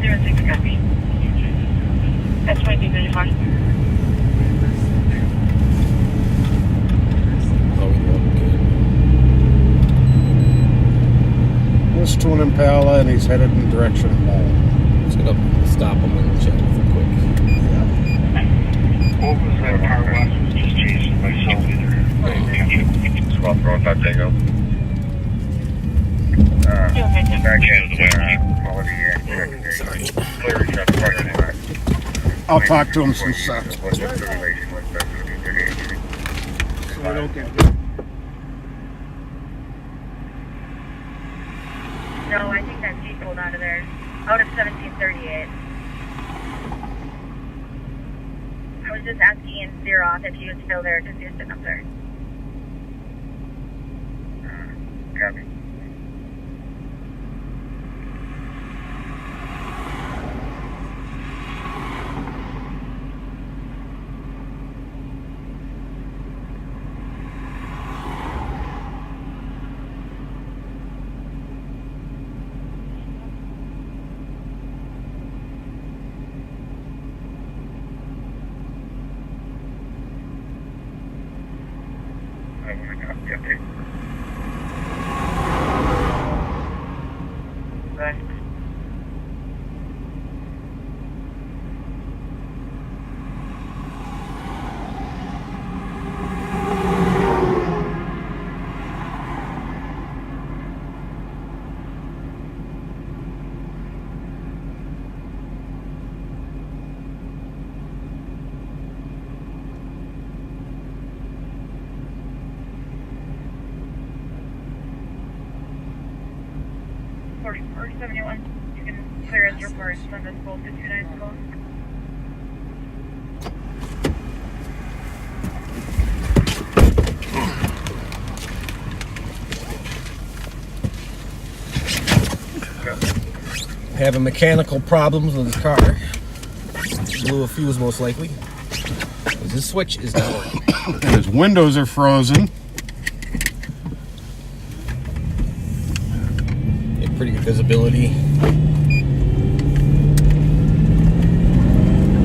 06 copy. That's 2035. Oh, we look good. This to an Impala, and he's headed in the direction of home. Just gonna stop him and check him for quick. What was that car was just chasing myself either? Swap North Tango. Back in quality and Sorry. clear shot of front anyway. I'll talk to him since What's the relation with that 38? so we don't get No, I think that Jeep pulled out of there. Out of 1738. I was just asking in Zero off if he was still there because he was sitting up there. Copy. I want to copy update. Right. Or 71. You can clear as report. Send us both to 29 schools. Having mechanical problems with his car. Blew a fuse most likely. His switch is not working. And his windows are frozen. Get pretty good visibility.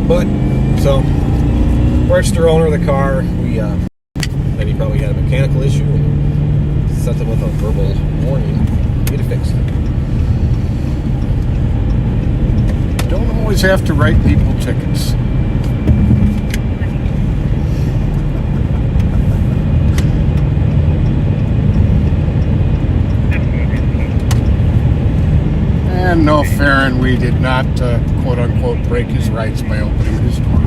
But, so, register owner of the car, we, maybe probably had a mechanical issue and sent them with a verbal warning to get it fixed. Don't always have to write people tickets. And no, Farron, we did not, quote unquote, break his rights by opening his door.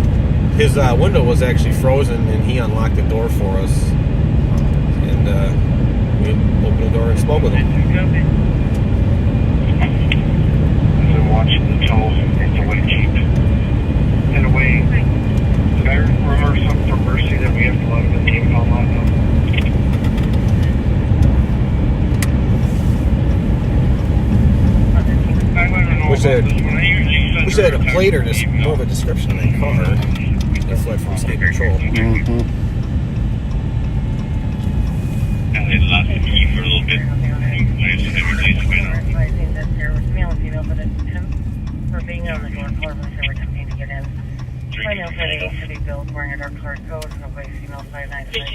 His window was actually frozen and he unlocked the door for us. And we opened the door and spoke with him. I've been watching the toll. It's a way cheap. In a way, did I remember something from Mercy that we have to let them in the impound lot now? wish they had a plate or just more of a description of that car. They fled from state patrol. Mm-hmm. They lost the key for a little bit. Advising that there was male and female, but it's him for being on the door floor when they were attempting to get in. My male side 8 should be billed wearing a dark colored coat, and a white female side 9 to 10.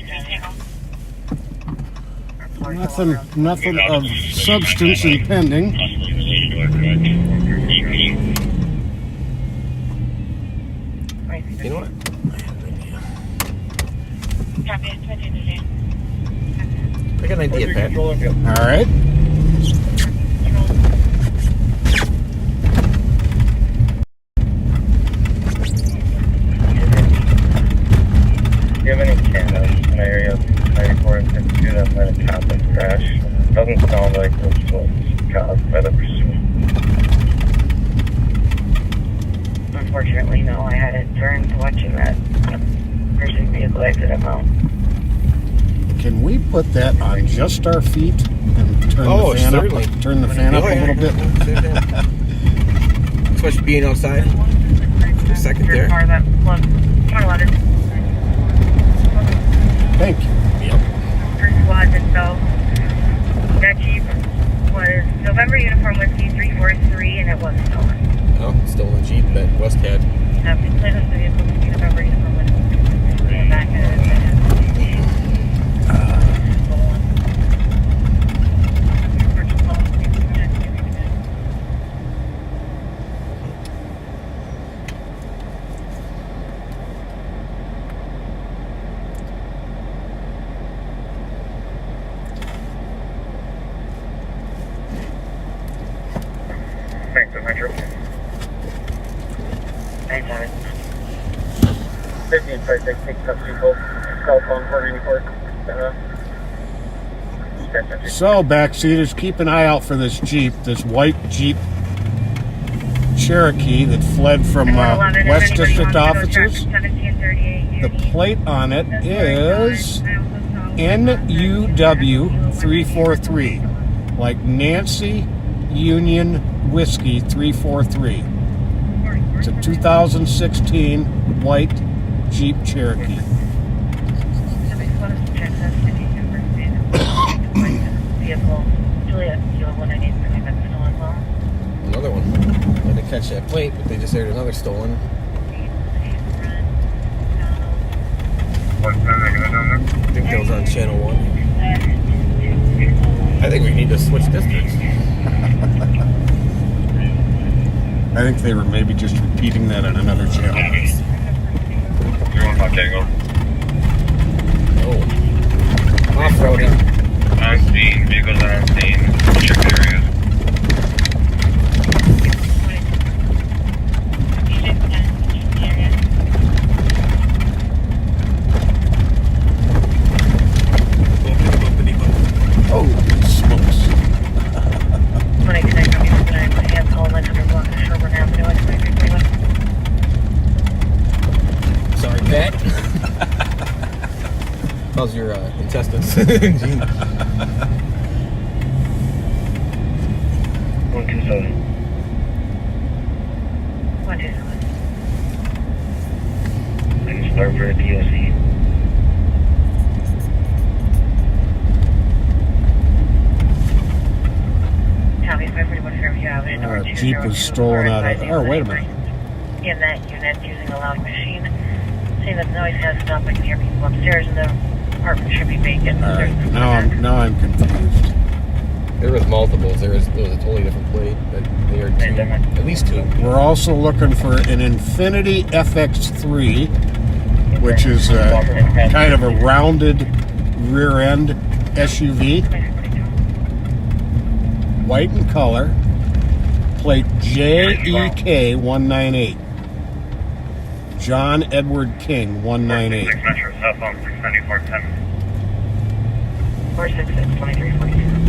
Nothing of substance impending. You know what? I got an idea, Pat. All right. Do you have any cameras in the area of 94 and 52 that might have caused this crash? Doesn't sound like this was caused by the pursuit. Unfortunately, no. I had it turned watching that person vehicle exit him out. Can we put that on just our feet and turn the fan certainly. up? Turn the fan up a little bit. Especially being outside. For a second there. Thank you. Yep. First squad itself. That Jeep was November uniform whiskey 343, and it was stolen. Oh, stolen Jeep that West had. The plate of the vehicle was November uniform whiskey. And back at it. Thanks, Metro. Thanks, Evan. 1556, custody both. Call phone 494. So, backseaters, keep an eye out for this Jeep, this white Jeep Cherokee that fled from West District officers. The plate on it is NUW 343, like Nancy Union Whiskey 343. It's a 2016 white Jeep Cherokee. Another one. Had to catch that plate, but they just aired another stolen. I think that was on channel 1. I think we need to switch districts. I think they were maybe just repeating that on another channel. Oh. Off-roading. On scene, vehicles are on scene, check areas. Oh, smokes. When I connect, I'm going to have call 911 to Sherburne Avenue. Sorry, Pat. How's your intestines? Gee. 127. 127. I can start for a DOC. Copy 541 Fairview Avenue. Jeep was stolen out of. Oh, wait a minute. In that unit using a loud machine. Seeing that the noise has stopped, I can hear people upstairs, and the apartment should be vacant. All right, now I'm confused. There was multiples. There was a totally different plate, but they are two, at least two. We're also looking for an Infiniti FX3, which is kind of a rounded rear end SUV, white in color, plate JEK 198. John Edward King 198. 6 Metro, cell phone 69410. 466 2342.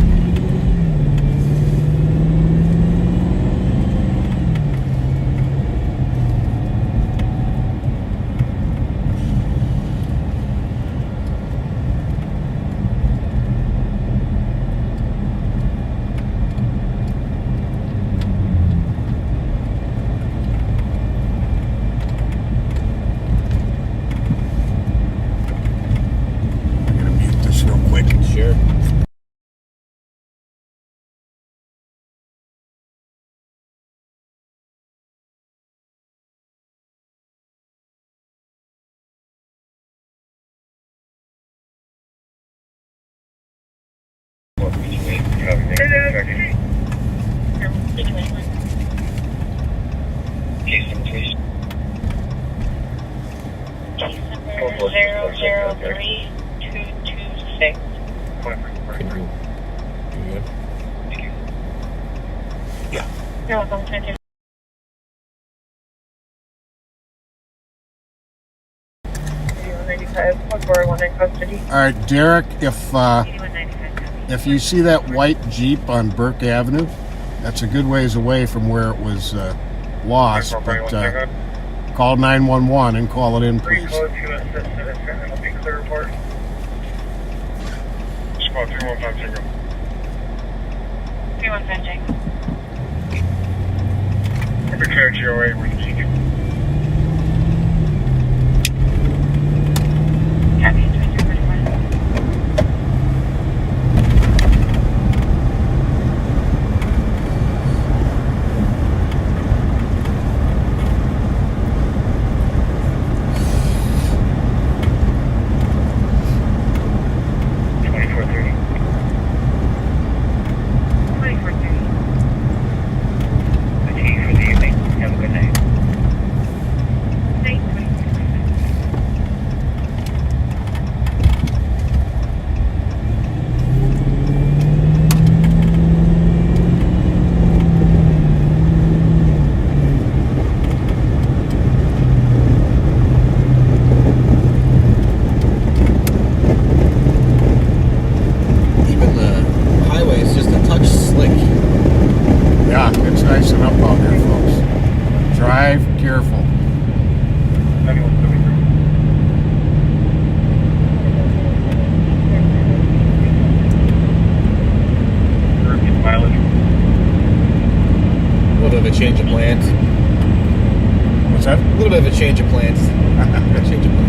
You good? Yeah. You're welcome. Thank you. 8195, 141 in custody. All right, Derek, if you see that white Jeep on Burke Avenue, that's a good ways away from where it was lost, but call 911 and call it in, please. Squad 3150. 3150. Declare GOA with Jeep. Copy, 2231. Even the highway is just a touch slick. Yeah, it's nice and up out here, folks. Drive careful. A little bit of a change of plans. What's that? A little bit of a change of plans. A change of plans.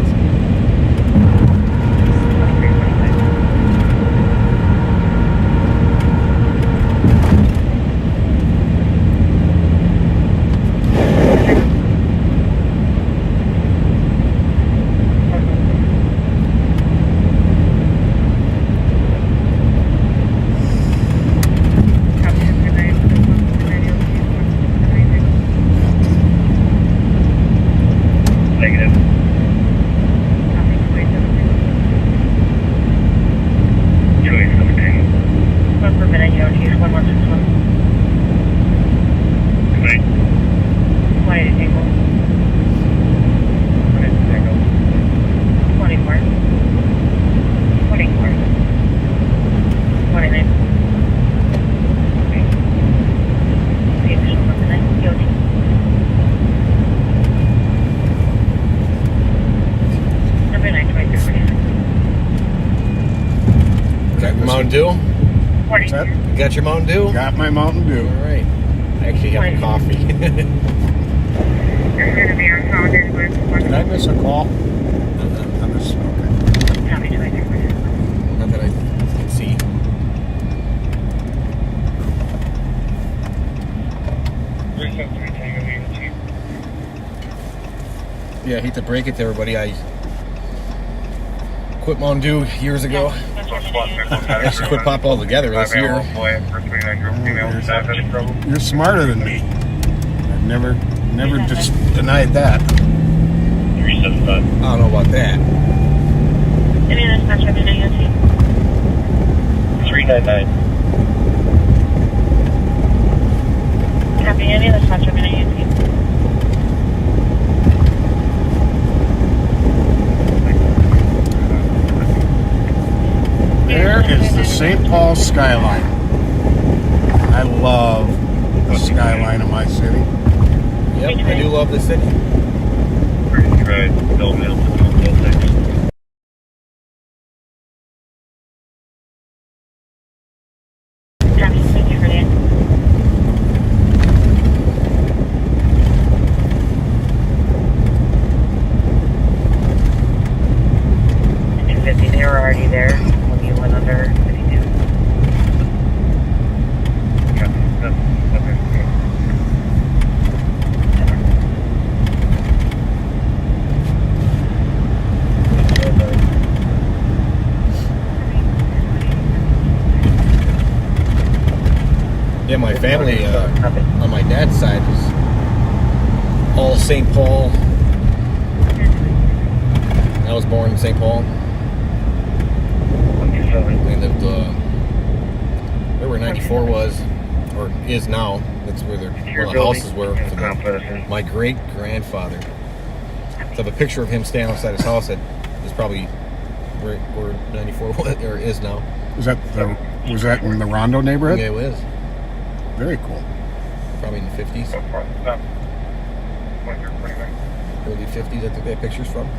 Negative. Joey 17. 1 per minute, you don't use 1161. Wait. 20 tango. 24. 24. 29. The additional 1 per night, EOT. Number 923. Got your Mountain Dew? What's that? You got your Mountain Dew? Got my Mountain Dew. All right. I actually have a coffee. You're going to be responded with Did I miss a call? I missed, okay. Copy 23. Not that I can see. Yeah, I hate to break it to everybody. I quit Mountain Dew years ago. I actually quit pop altogether this year. You're smarter than me. I've never just denied that. 375. I don't know about that. Any of this match up in AOT? 399. Copy, any of this match up in AOT? There is the St. Paul skyline. I love the skyline of my city. Yep, I do love the city. Right, Bill Milton, Bill 6. Copy, thank you for that. And 250, they were already there when you went under 52. Yeah, my family on my dad's side is all St. Paul. I was born in St. Paul. They lived 94 was, or is now. That's where one of the houses were for my great grandfather. So I have a picture of him standing outside his house that is probably where 94 was, or is now. Was that in the Rondo neighborhood? Yeah, it was. Very cool. Probably in the 50s. Early 50s, I think that picture's from.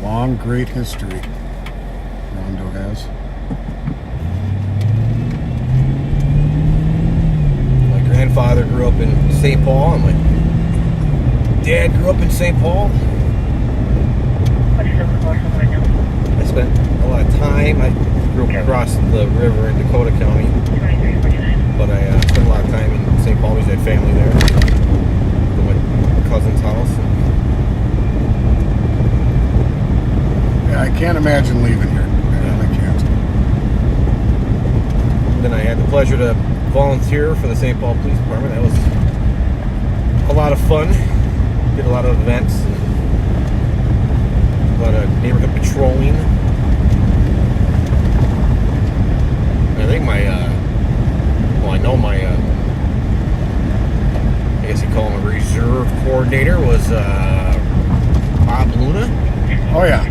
Long, great history Rondo has. My grandfather grew up in St. Paul, and my dad grew up in St. Paul. I spent a lot of time. I grew up across the river in Dakota County, but I spent a lot of time in St. Paul. We had family there. At my cousin's house. Yeah, I can't imagine leaving here. I can't. Then I had the pleasure to volunteer for the St. Paul Police Department. That was a lot of fun. Did a lot of events, and a lot of neighborhood patrolling. I think I guess you call him a reserve coordinator, was Bob Luna. Oh, yeah.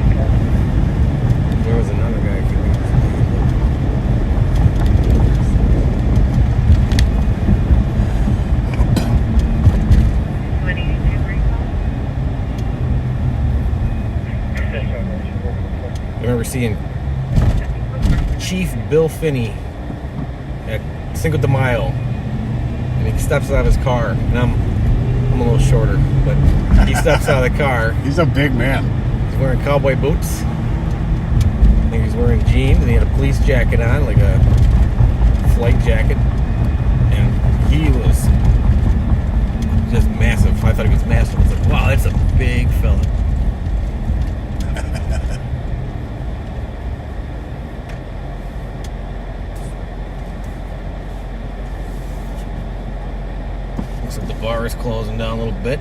There was another guy, I can't remember his name. I remember seeing Chief Bill Finney at Cinco de Mayo, and he steps out of his car, and I'm a little shorter, but he steps out of the car. He's a big man. He's wearing cowboy boots. I think he's wearing jeans, and he had a police jacket on, like a flight jacket, and he was just massive. I thought he was massive. I was like, wow, that's a big fella. Looks like the bar is closing down a little bit.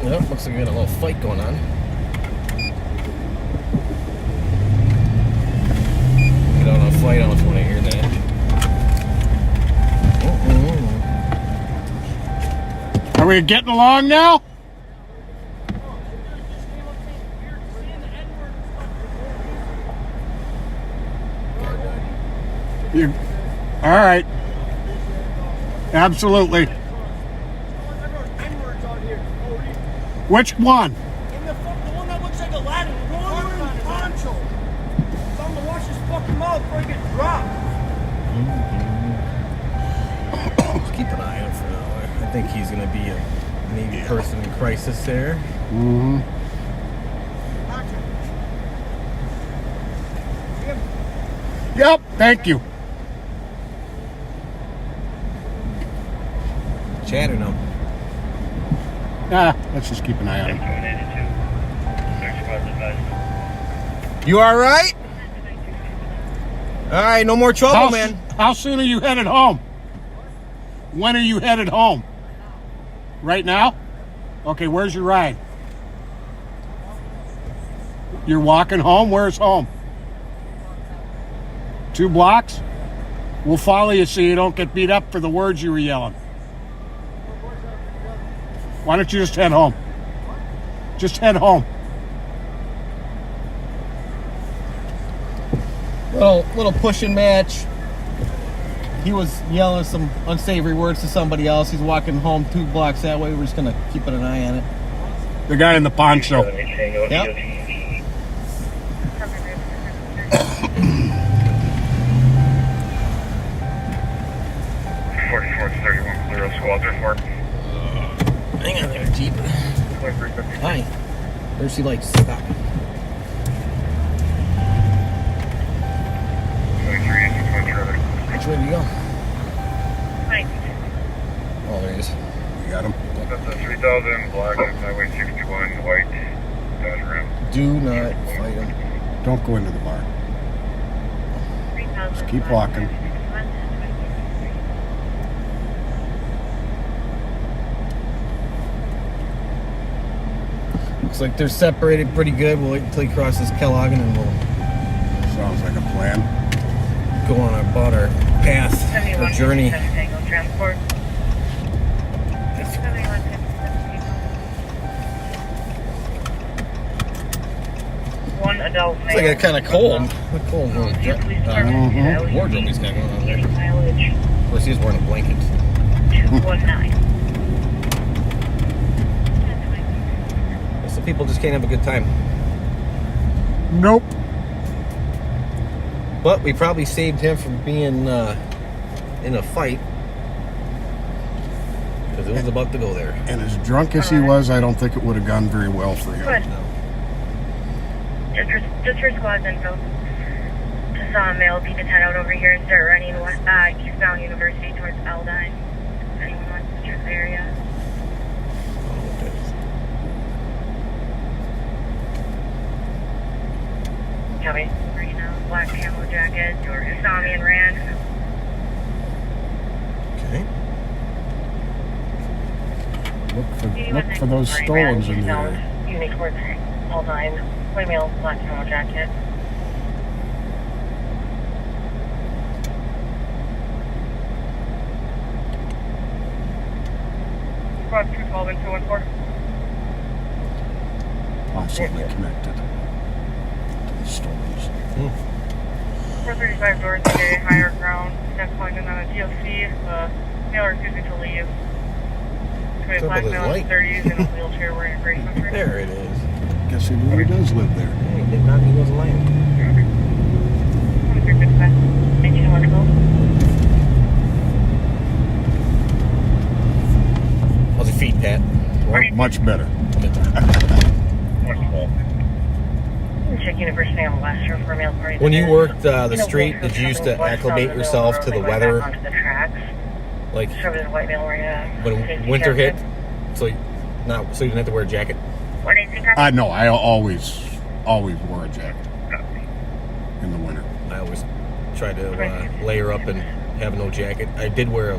Yep, looks like we got a little fight going on. Get on a fight, I don't know if you want to hear that. Are we getting along now? All right. Absolutely. Which one? The one that looks like a Latin. The one wearing the poncho. Tell him to wash his fucking mouth before he gets dropped. Just keep an eye out for that. I think he's going to be a Navy person in crisis there. Mm-hmm. Yep, thank you. Chatter now. Let's just keep an eye on him. You all right? All right, no more trouble, man. How soon are you headed home? When are you headed home? Right now? Okay, where's your ride? You're walking home? Where's home? 2 blocks? We'll follow you so you don't get beat up for the words you were yelling. Why don't you just head home? Just head home. Little pushing match. He was yelling some unsavory words to somebody else. He's walking home 2 blocks that way. We're just gonna keep an eye on it. The guy in the poncho. Yep. 4431 clear of squad 34. Hang on there, Jeep. Hi. Where's he like? Stop. 23 Which way do you go? Right. Oh, there he is. You got him? That's a 3000 black on Highway 61 white Dodge Ram. Do not fight him. Don't go into the bar. Just keep walking. Looks like they're separated pretty good. We'll wait until he crosses Kellogg and we'll... Sounds like a plan. go on about our path, our journey. Transport. One adult It's like kind of cold. What cold wardrobe he's got going on there. Of course, he's wearing a blanket. 219. Some people just can't have a good time. Nope. But we probably saved him from being in a fight. Because it was about to go there. And as drunk as he was, I don't think it would have gone very well for him. Good. Just for squad's info. Just saw a male peek his head out over here and start running eastbound University towards Aldine. Anyone wants to check the area? Copy. Green black camo jacket. Georgia saw me and ran. Okay. Look for those stones in the area. Unit towards Aldine. White male, black camo jacket. Squad 212 and 214. Possibly connected to the stones. 435 doors today, higher ground. Step pointing on a TLC. Male refusing to leave. What's up Black with his male in light? 30s in a wheelchair wearing a gray sweatshirt. There it is. Guess he really does live there. He did not. He wasn't lying. 2355. 19 go. How's your feet, Pat? Much better. Check University on the last row for male party. When you worked the street, did you used to acclimate yourself to the weather? Like when winter hit, so you didn't have to wear a jacket. No, I always wore a jacket in the winter. I always tried to layer up and have no jacket. I did wear a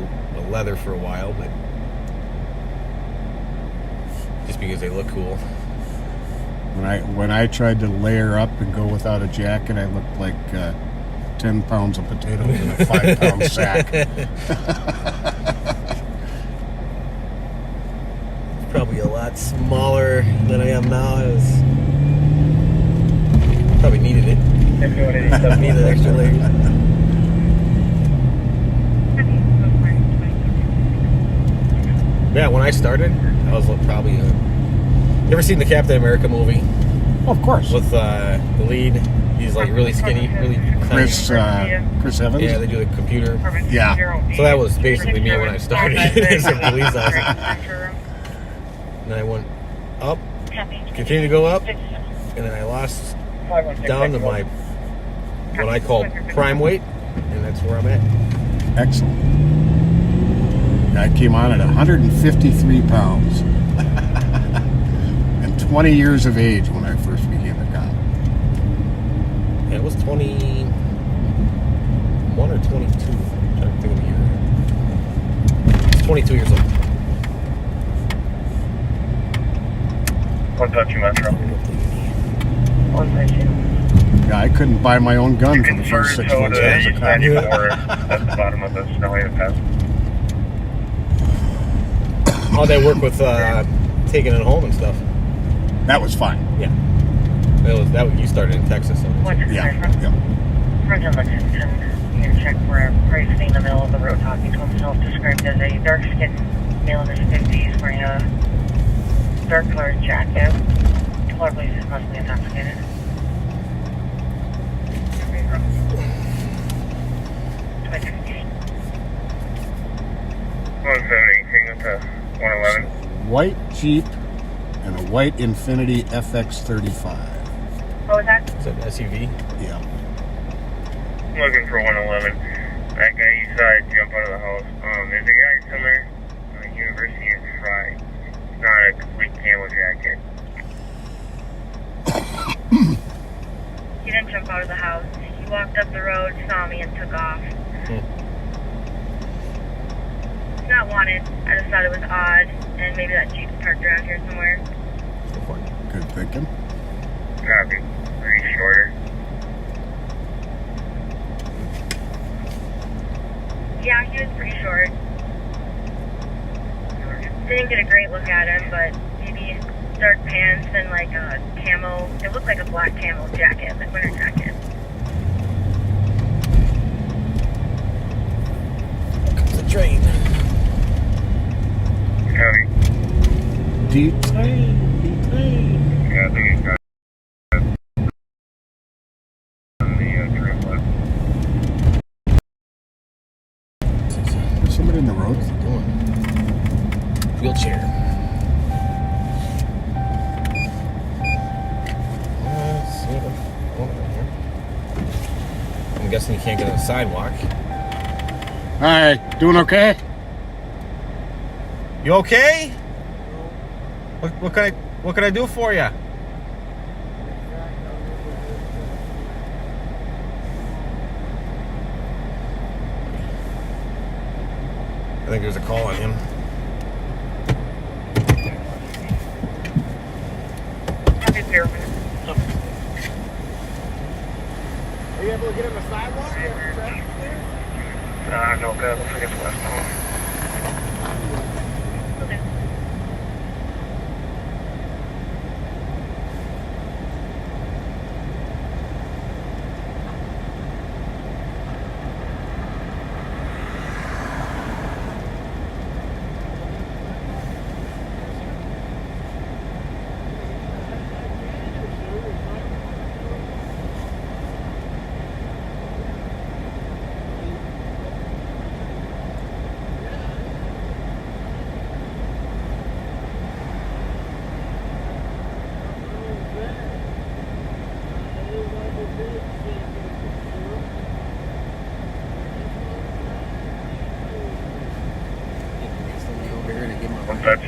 leather for a while, but just because they look cool. When I tried to layer up and go without a jacket, I looked like 10 pounds of potatoes in a 5-pound sack. Probably a lot smaller than I am now. I probably needed it. Needed extra layers. Yeah, when I started, I was probably. You ever seen the Captain America movie? Of course. With the lead, he's like really skinny, really Chris Evans. Yeah, they do the computer. Yeah. So that was basically me when I started as a police officer. And then I went up, continued to go up, and then I lost down to my what I call prime weight, and that's where I'm at. Excellent. I came on at 153 pounds. 20 years of age when I first became a cop. Yeah, it was 21 or 22. I'm trying to think of the year. I was 22 years old. 152 Metro. 152. Yeah, I couldn't buy my own gun for the first 6 months I was a cop. At the bottom of the snowy pass. How'd that work with taking it home and stuff? That was fine. Yeah. That you started in Texas. So. Yeah. Front of Lexington. You can check where Price in the middle of the road talking to himself, described as a dark-skinned male in his 50s wearing a dark-colored jacket. Color police is possibly intoxicated. 178, up to 111. White Jeep and a white Infiniti FX35. What was that? Is that an SUV? Yeah. I'm looking for 111. That guy you saw jump out of the house. There's a guy somewhere on the University of Fry. It's not a complete camo jacket. He didn't jump out of the house. He walked up the road, saw me, and took off. Not wanted. I just thought it was odd, and maybe that Jeep's parked around here somewhere. Good thinking. Copy. Pretty shorter. look at him, but maybe dark pants and like a camo. It looked like a black camo jacket, like winter jacket. Here comes the train. Heavy. Detain. Yeah, I think he's got on the trim left. There's somebody in the road. What's he doing? Wheelchair. See what's going on here. I'm guessing you can't get on the sidewalk. Hi, doing okay? You okay? What can I do for you? I think there's a call on him. Happy pyramid. Are you able to get on the sidewalk? No good. Looks like it's west home. Okay.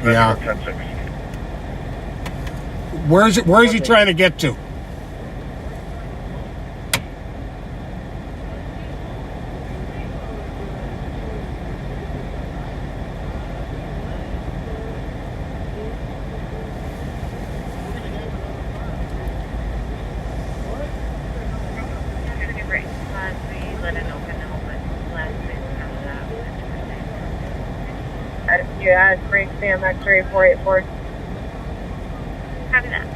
Yeah. Where is he trying to get to? Yeah, Frank Sam X-ray 484. Copy that.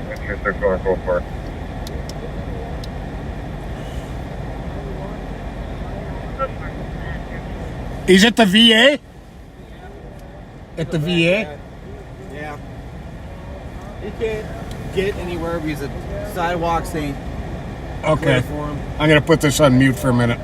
That's your 644. He's at the VA? At the VA? Yeah. He can't get anywhere because the sidewalks ain't Okay. clear for him. I'm going to put this on mute for a minute.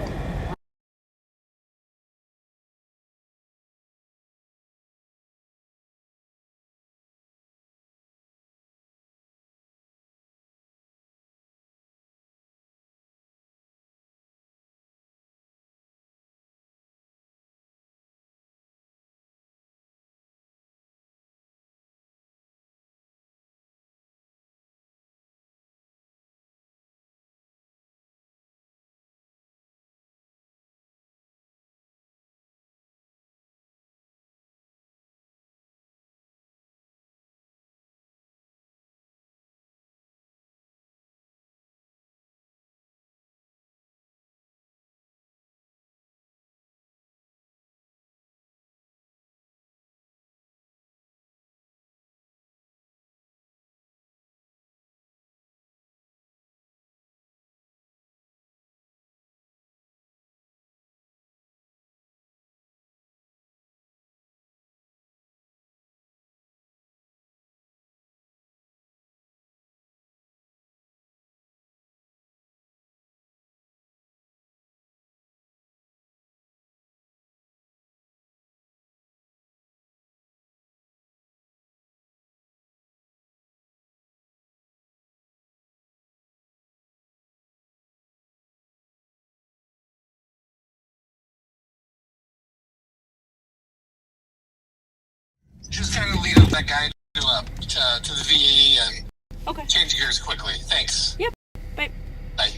Just kind of lead up that guy to the VA and Okay. change gears quickly. Thanks. Yep. Bye. Bye.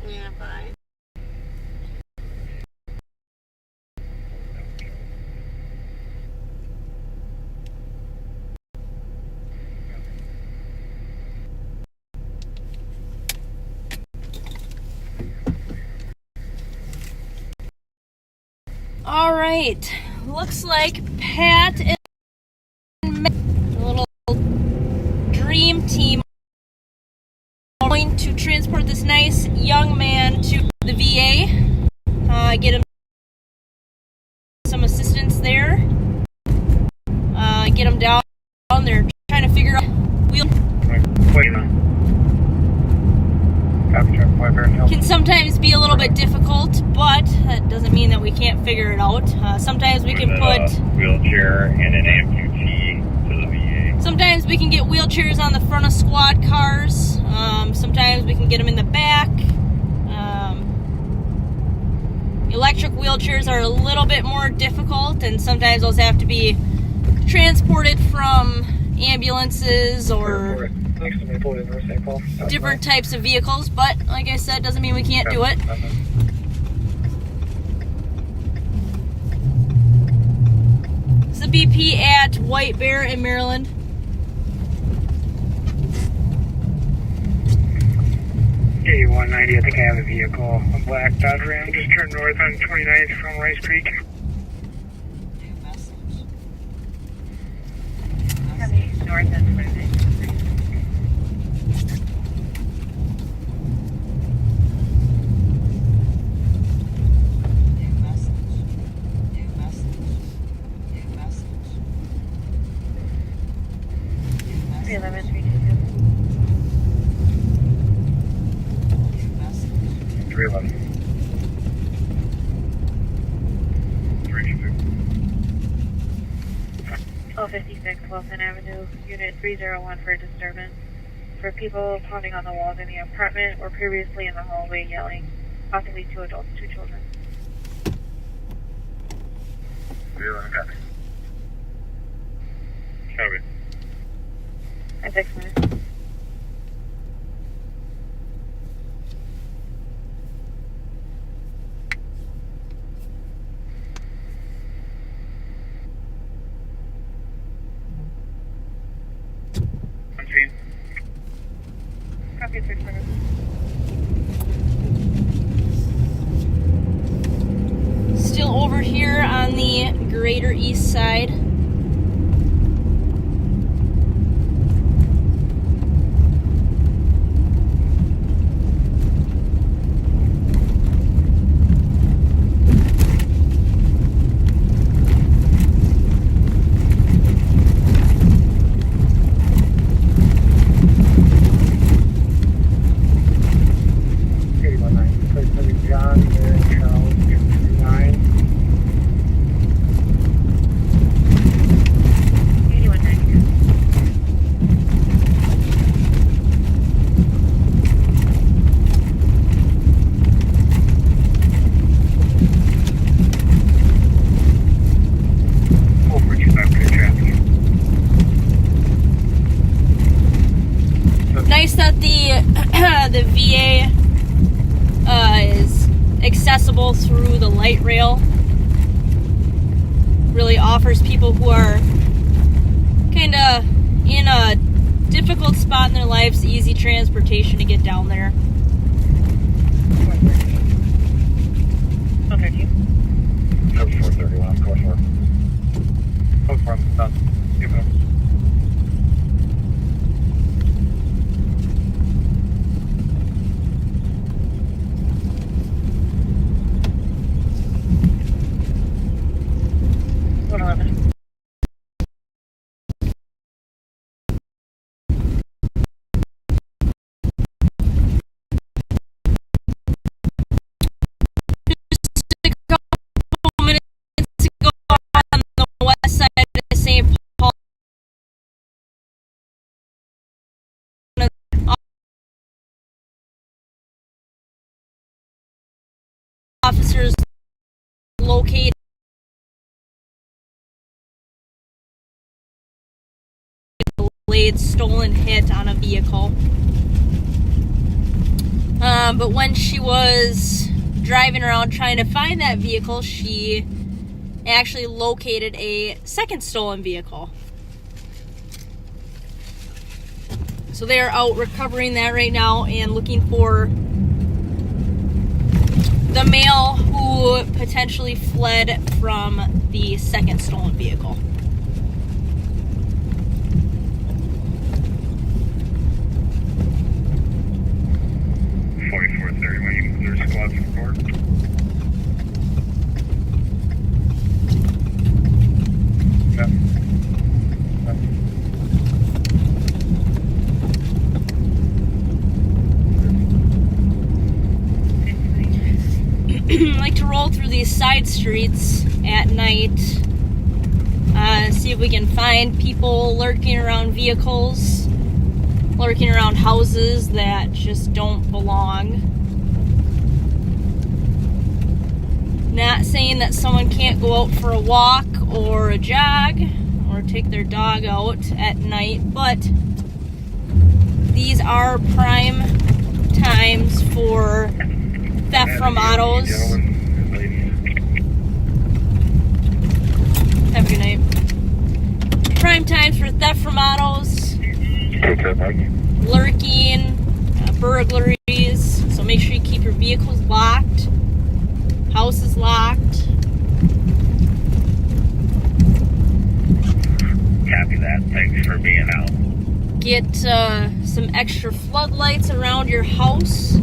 Yeah, bye. All right, looks like Pat and the little dream team are going to transport this nice young man to the VA, get him some assistance there, get him down. They're trying to figure out wheel. Can sometimes be a little bit difficult, but that doesn't mean that we can't figure it out. Sometimes we can put wheelchair and an amputee to the VA. Sometimes we can get wheelchairs on the front of squad cars. Sometimes we can get them in the back. Electric wheelchairs are a little bit more difficult, and sometimes those have to be transported from ambulances or different types of vehicles, but like I said, doesn't mean we can't do it. It's the BP at White Bear in Maryland. A190, I think I have a vehicle, a black Dodge Ram, just turned north on 29th from Rice Creek. North on 29th. Oh, 56 Wilson Avenue, Unit 301 for disturbance. For people pounding on the walls in the apartment or previously in the hallway yelling. Possibly 2 adults, 2 children. 311, copy. Copy. At 6 minutes. Copy, 6 minutes. Still over here on the greater east side. Nice that the VA is accessible through the light rail. Really offers people who are kind of in a difficult spot in their lives easy transportation to get down there. 431, go for it. Go for it, done. Give it up. Officers located a delayed stolen hit on a vehicle. But when she was driving around trying to find that vehicle, she actually located a second stolen vehicle. So they are out recovering that right now and looking for the male who potentially fled from the second stolen vehicle. There's squad support. I like to roll through these side streets at night, see if we can find people lurking around vehicles, lurking around houses that just don't belong. Not saying that someone can't go out for a walk or a jog or take their dog out at night, but these are prime times for theft from autos. Have a good night. Prime times for theft from autos, lurking, burglaries. So make sure you keep your vehicles locked. House is locked. Copy that. Thanks for being out. Get some extra floodlights around your house.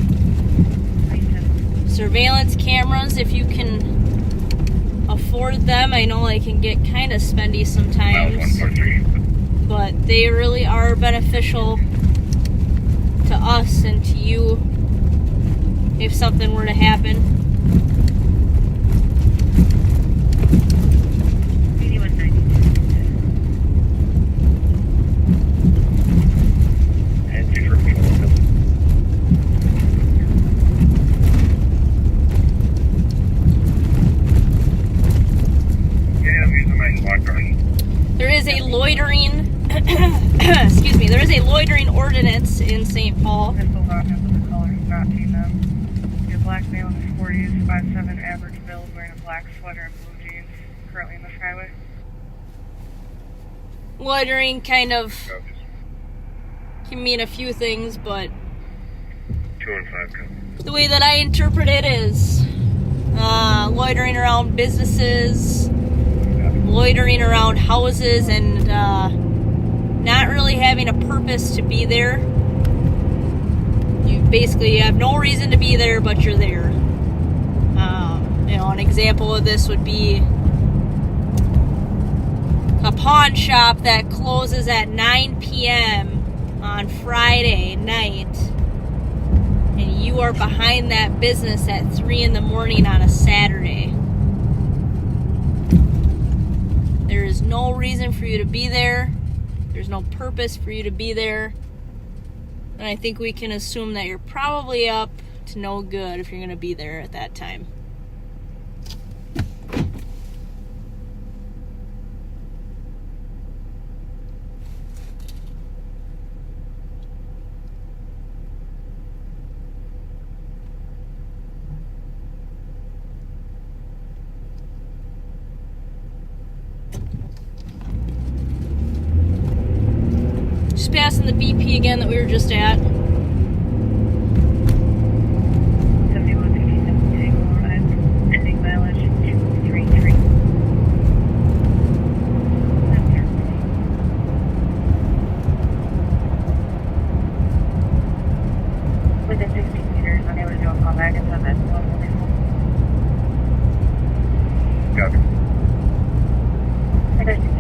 Surveillance cameras if you can afford them. I know they can get kind of spendy sometimes, but they really are beneficial to us and to you if something were to happen. There is a loitering, excuse me, there is a loitering ordinance in St. Paul. Your black male in his 40s, 5'7", average build, wearing a black sweater and blue jeans, currently in the skyway. Loitering kind of can mean a few things, but 215. the way that I interpret it is loitering around businesses, loitering around houses, and not really having a purpose to be there. You basically have no reason to be there, but you're there. An example of this would be a pawn shop that closes at 9 p.m. on Friday night, and you are behind that business at 3 in the morning on a Saturday. There is no reason for you to be there. There's no purpose for you to be there. And I think we can assume that you're probably up to no good if you're going to be there at that time. Just passing the BP again that we were just at. Ending mileage 233. Within 60 meters, unable to do a callback until that's Copy. I got you.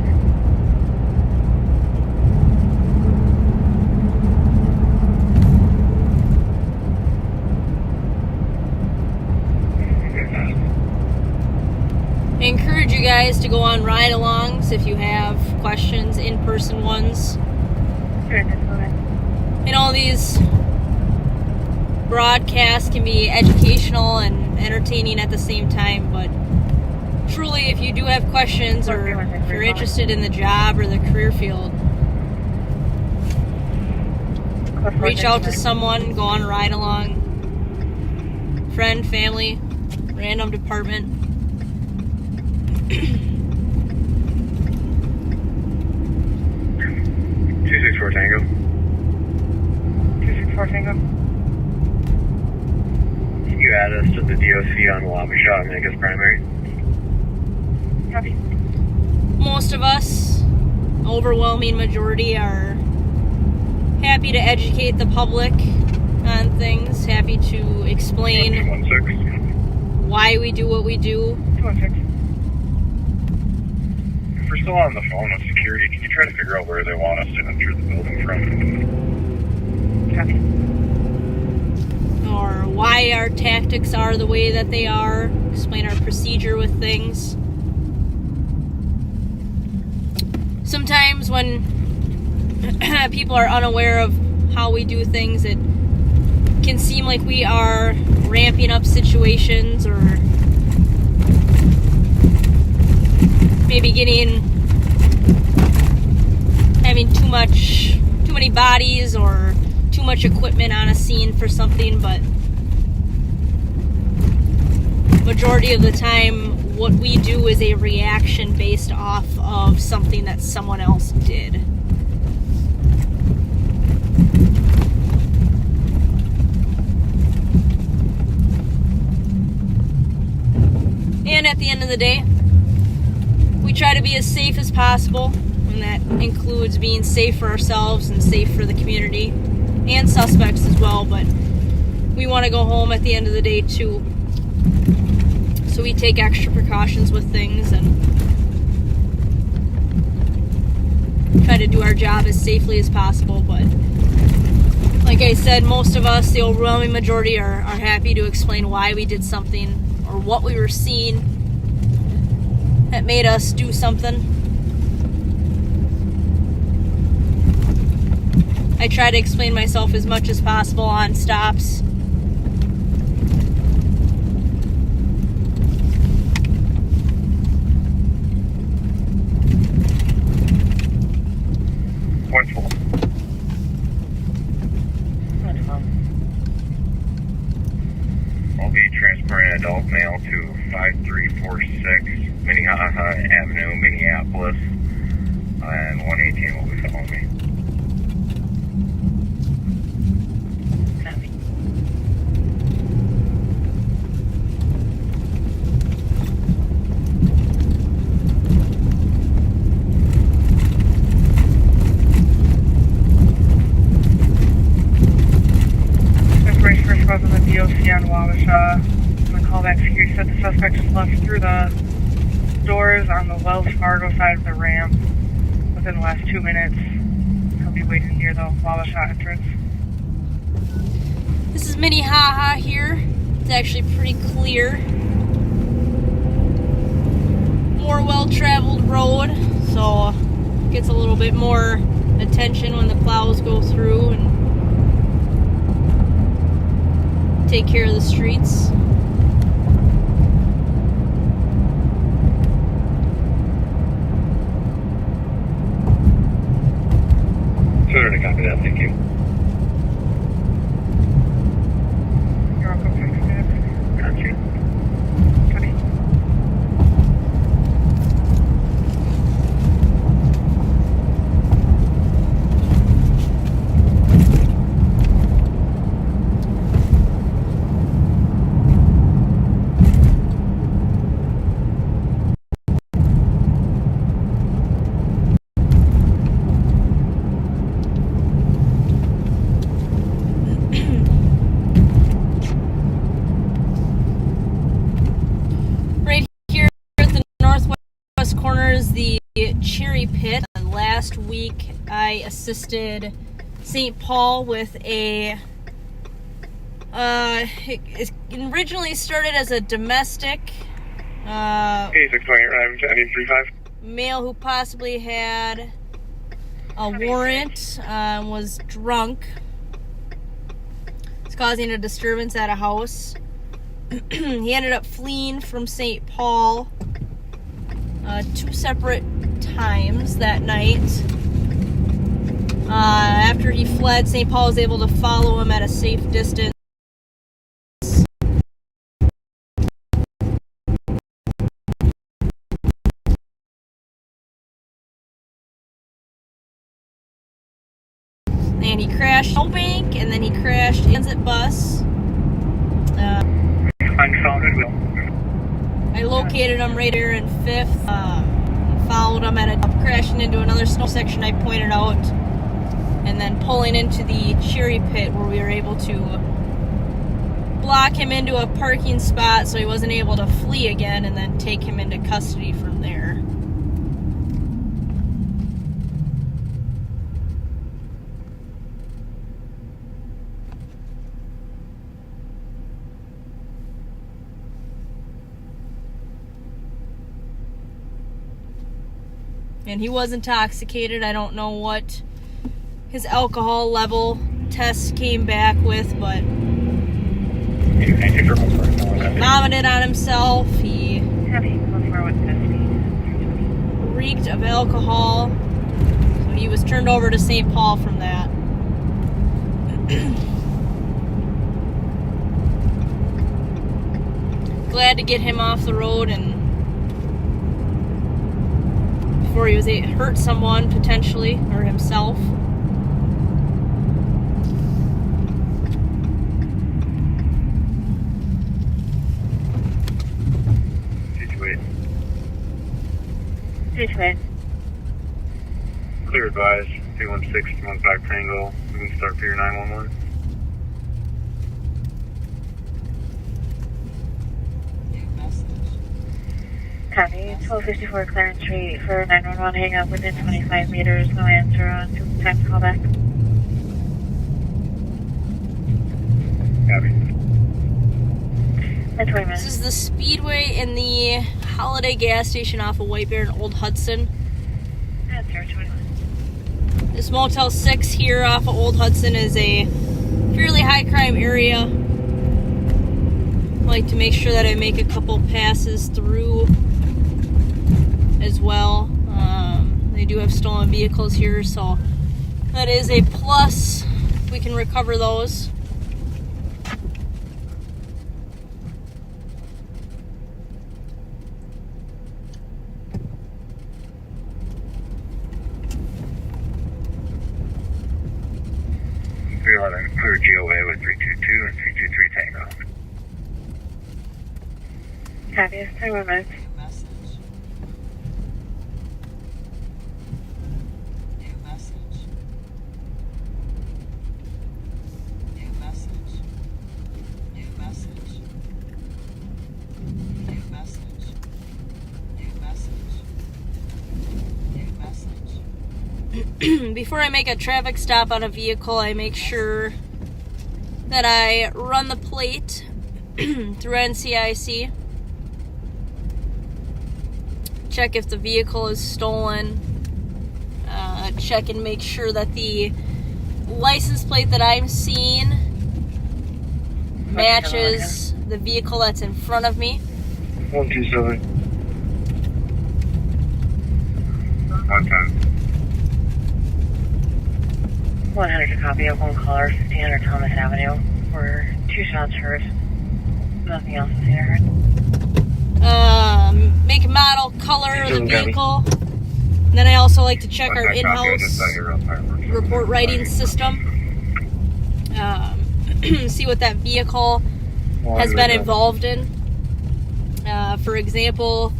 I encourage you guys to go on ride-alongs if you have questions, in-person ones. These broadcasts can be educational and entertaining at the same time, but truly, if you do have questions or if you're interested in the job or the career field, reach out to someone, go on a ride-along, friend, family, random department. 264 Tango. 264 Tango. You status to the DOC on Wabasha and Vegas primary. Copy. Most of us, overwhelming majority, are happy to educate the public on things, happy to explain 216. why we do what we do. 216. If we're still on the phone with security, can you try to figure out where they want us to enter the building from? Copy. Or why our tactics are the way that they are, explain our procedure with things. Sometimes when people are unaware of how we do things, it can seem like we are ramping up situations or maybe having too many bodies or too much equipment on a scene for something, but majority of the time what we do is a reaction based off of something that someone else did. And at the end of the day, we try to be as safe as possible, and that includes being safe for ourselves and safe for the community and suspects as well, but we want to go home at the end of the day too. So we take extra precautions with things and try to do our job as safely as possible. But like I said, most of us, the overwhelming majority, are happy to explain why we did something or what we were seeing that made us do something. I try to explain myself as much as possible on stops. I'll be transporting an adult male to 5346 Minnehaha Avenue, Minneapolis, and 118 will be following me. On the DOC on Wabasha. And the callback security said the suspect just left through the doors on the Wells Fargo side of the ramp within the last 2 minutes. He'll be waiting near the Wabasha entrance. This is Minnehaha here. It's actually pretty clear. More well-traveled road, so it gets a little bit more attention when the plows go through and take care of the streets. Sure, to copy that, thank you. You're welcome, thanks, guys. Got you. Copy. The Cherry Pit. Last week I assisted St. Paul with it originally started as a domestic male who possibly had a warrant, was drunk. It's causing a disturbance at a house. He ended up fleeing from St. Paul 2 separate times that night. After he fled, St. Paul was able to follow him at a safe distance. And he crashed a bank, and then he crashed a transit bus. located him right here in 5th. Followed him at crashing into another snow section I pointed out, and then pulling into the cherry pit where we were able to block him into a parking spot so he wasn't able to flee again, and then take him into custody from there. And he was intoxicated. I don't know what his alcohol level test came back with, but he vomited on himself. He reeked of alcohol. So he was turned over to St. Paul from that. Glad to get him off the road and before he was hurt someone potentially, or himself. Situate. Clear advise, 216, 215 Tango. We can start for your 911. Copy, 1254 Clarence Street for 911, hang up within 25 meters, no answer on time to call back. Copy. This is the Speedway in the Holiday gas station off of White Bear and Old Hudson. Answer 21. This Motel 6 here off of Old Hudson is a fairly high crime area. I like to make sure that I make a couple passes through as well. They do have stolen vehicles here, so that is a plus if we can recover those. Clear GOA with 322 and 323 Tango. Copy, 31 minutes. Before I make a traffic stop on a vehicle, I make sure that I run the plate through NCIC. Check if the vehicle is stolen. Check and make sure that the license plate that I'm seeing matches the vehicle that's in front of me. 127. 110. 100 to copy of one caller, 1500 Thomas Avenue. For 2 shots heard. Nothing else is here. Make, model, color of the vehicle. And then I also like to check our in-house report writing system. See what that vehicle has been involved in. For example,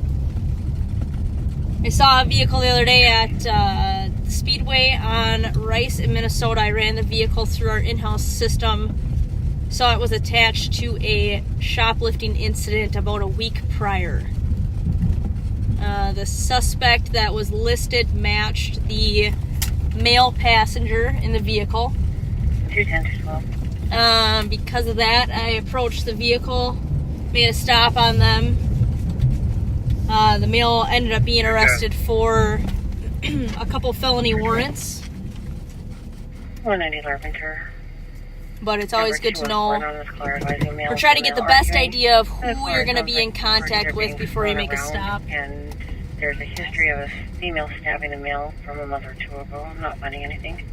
I saw a vehicle the other day at Speedway on Rice in Minnesota. I ran the vehicle through our in-house system. Saw it was attached to a shoplifting incident about a week prior. The suspect that was listed matched the male passenger in the vehicle. 210 to 12. Because of that, I approached the vehicle, made a stop on them. The male ended up being arrested for a couple felony warrants. 190 Larpenteur. But it's always good to know or try to get the best idea of who you're going to be in contact with before you make a stop. And there's a history of a female stabbing a male from a month or two ago. I'm not finding anything.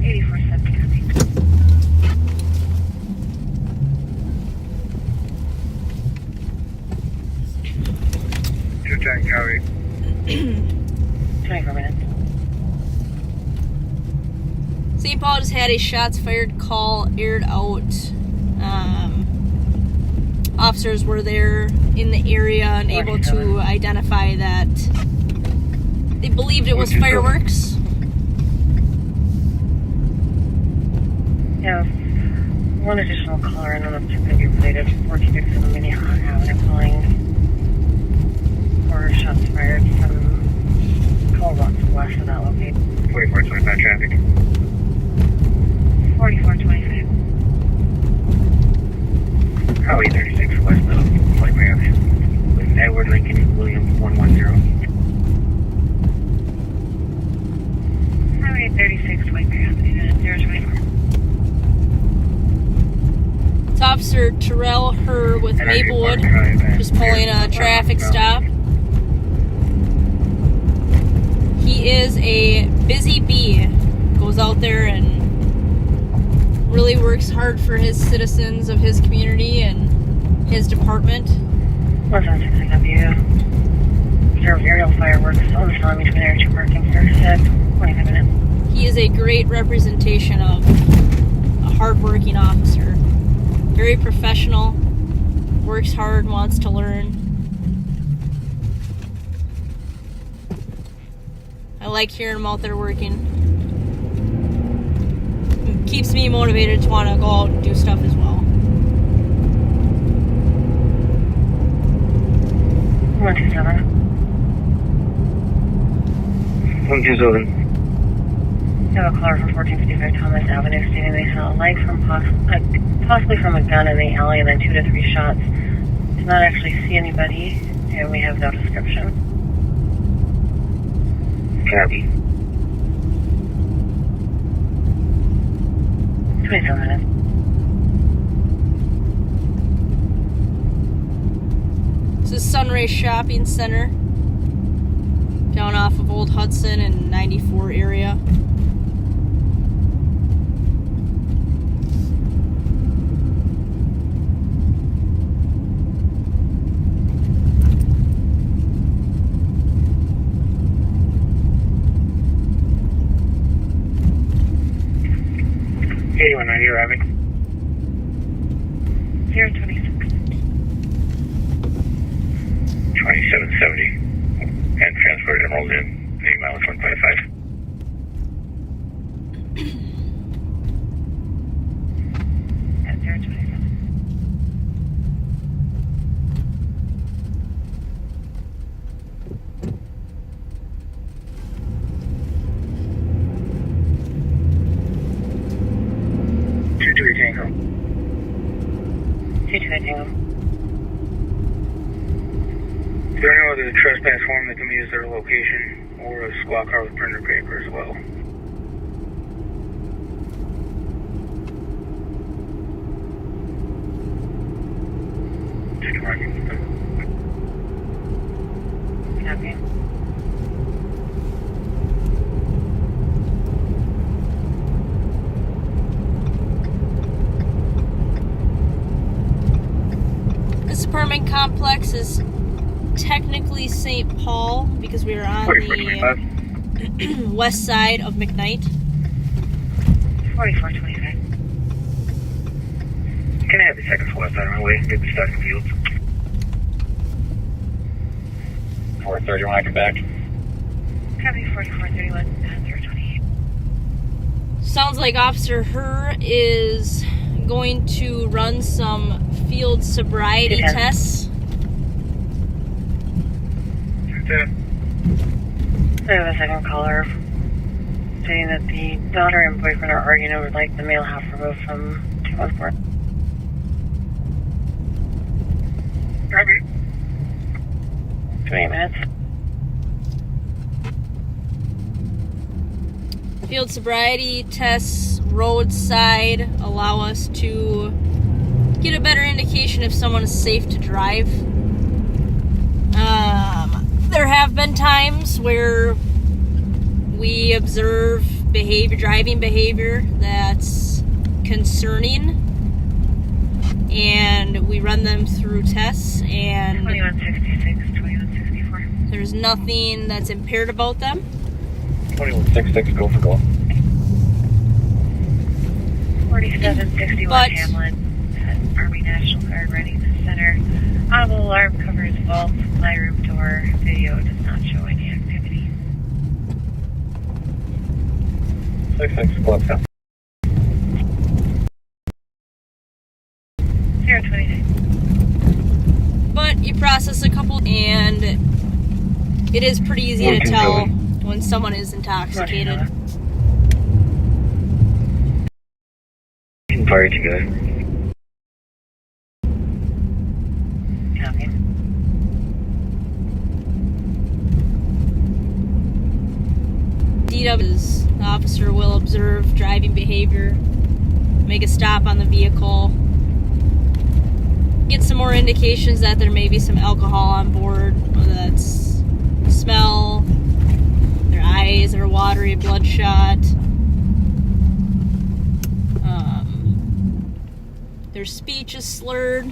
8470. Two-10 copy. 24 minutes. St. Paul just had a shots fired call aired out Officers were there in the area and able to identify that they believed it was fireworks. Yeah, one additional caller, and that's going to be related to 1457 Minnehaha Avenue, calling for shots fired from Colorado west of that location. 4425 traffic. 4425. Highway 36 west of Flight Ramsey with Edward Lincoln Williams 110. Highway 36 White Ramsey, 024. It's Officer Terrell Herr with Maplewood, just pulling a traffic stop. He is a busy bee, goes out there and really works hard for his citizens of his community and his department. 176W. Observed aerial fireworks on the Salami between our two parking cars at 25 minutes. He is a great representation of a hard-working officer. Very professional, works hard, wants to learn. I like hearing him out there working. It keeps me motivated to want to go out and do stuff as well. 127. 127. I have a caller from 1455 Thomas Avenue stating they saw a light from possibly from a gun in the alley and then 2 to 3 shots. Did not actually see anybody, and we have no description. Copy. 27 minutes. This is Sunray Shopping Center, down off of Old Hudson and 94 area. You're having 026. 2770 and transport enrolled in the mileage 155. At 027. Tango. 2-2 Tango. Is there any other trespass form that can be used at their location, or a squad car with printer paper as well? Copy. This apartment complex is technically St. Paul because we are on the west side of McKnight. 4425. Can I have the second west side of my way? Maybe starting fields. 430 when I come back. Copy 4431 028. Sounds like Officer Herr is going to run some field sobriety tests. I have a second caller stating that the daughter and boyfriend are arguing over like the male half removed from 214. Copy. 28 minutes. Field sobriety tests roadside allow us to get a better indication if someone is safe to drive. There have been times where we observe driving behavior that's concerning, and we run them through tests, and 2166, 2164. there's nothing that's impaired about them. 2166, go for goal. 4761 But Hamlin. National Guard Readiness Center. Audible alarm covers vault, supply room door. Video does not show any activity. 66 Club. 029. But you process a couple, and it is pretty easy to tell when someone is intoxicated. Fire together. Copy. DW is the officer will observe driving behavior, make a stop on the vehicle, get some more indications that there may be some alcohol on board, whether that's smell, their eyes are watery, bloodshot, their speech is slurred.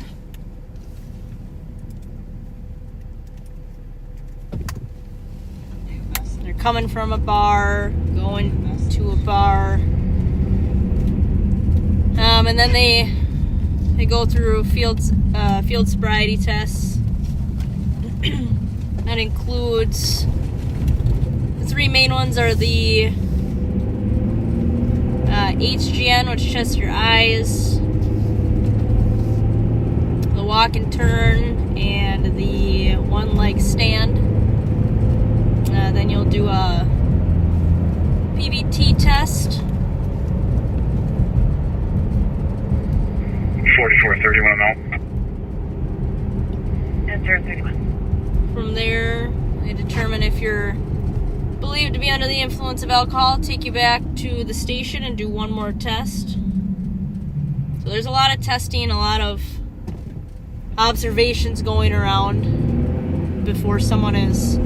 They're coming from a bar, going to a bar. And then they go through field sobriety tests. That includes the three main ones are the HGN, which tests your eyes, the walk and turn, and the one leg stand. Then you'll do a PVT test. 4431 amount. And 031. From there, they determine if you're believed to be under the influence of alcohol, take you back to the station and do one more test. So there's a lot of testing, a lot of observations going around before someone is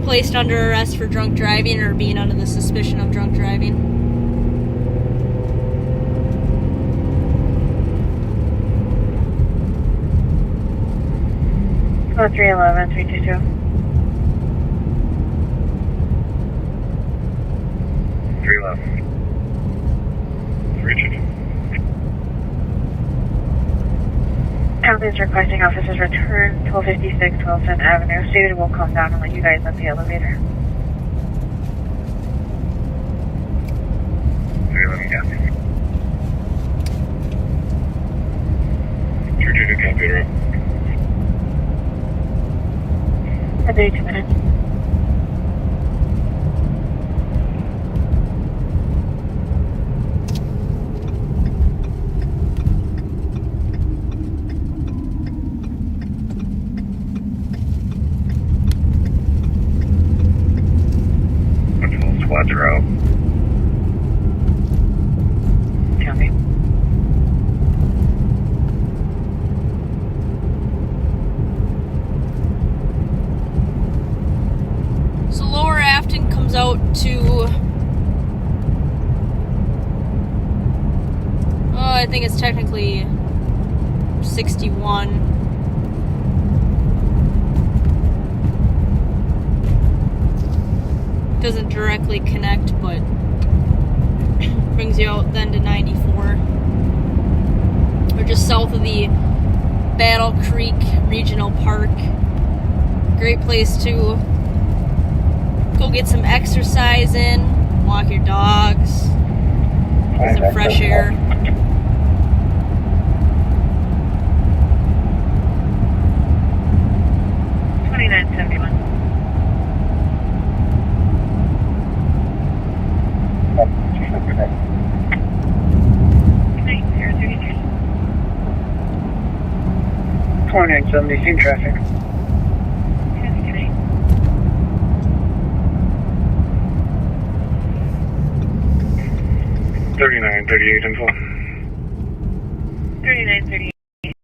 placed under arrest for drunk driving or being under the suspicion of drunk driving. Oh, 311, 322. 311. 322. County is requesting officers return 1256 Wilson Avenue. Stated will come down and let you guys up the elevator. 311, copy. 322, copy, route. 32 minutes. Squads are out. Copy. So Lower Afton comes out to, I think it's technically 61. Doesn't directly connect, but brings you out then to 94. We're just south of the Battle Creek Regional Park. Great place to go get some exercise in, walk your dogs, get some fresh air. Twenty-nine 70, seen traffic. 3938 info. 3938.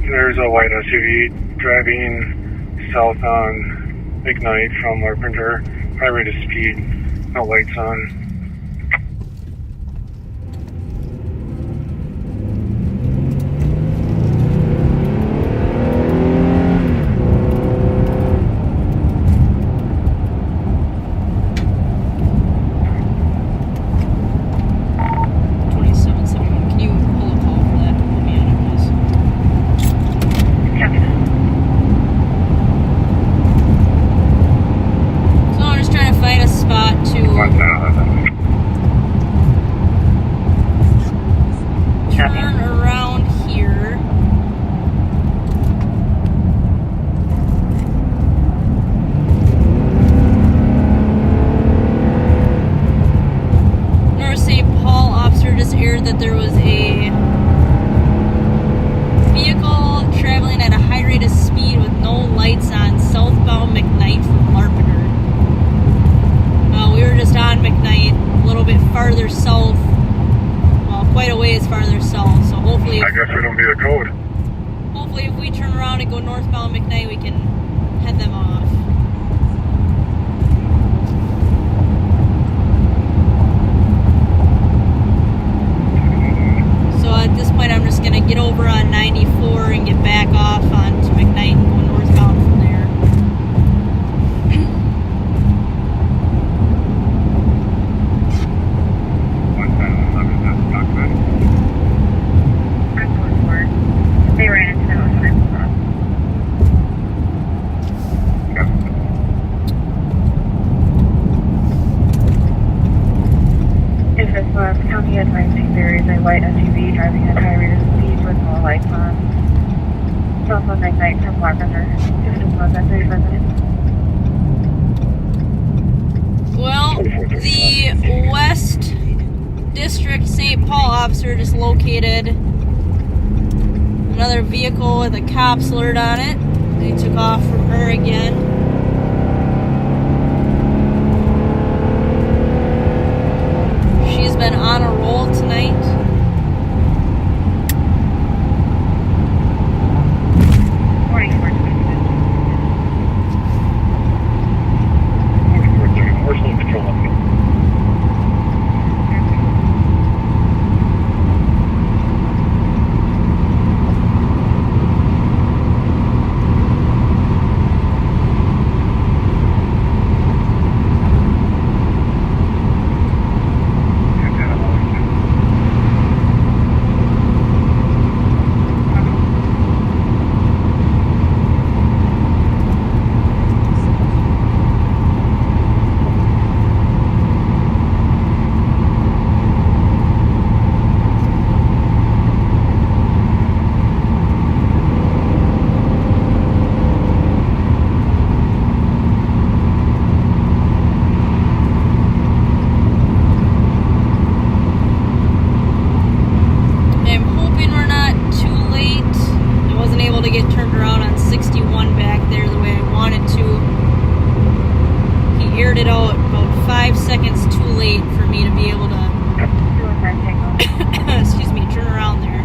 There's a white SUV driving south on McKnight from Larpenteur. High rate of speed, no lights on. Can you pull a call for that? Put me on tonight, we can head them off. So at this point, I'm just going to get over on 94 and get back off onto McKnight and go northbound from there. They ran into that when I pulled up. If this was County at Ramsey, there is a white SUV driving at high rate of speed with no lights on. South of McKnight from Lavender. If it was at 35 minutes. Well, the West District St. Paul officer just located another vehicle with a cop's alert on it. They took off from her again. She's been on a roll tonight. Personal control up here. It out about 5 seconds too late for me to be able to excuse me, turn around there.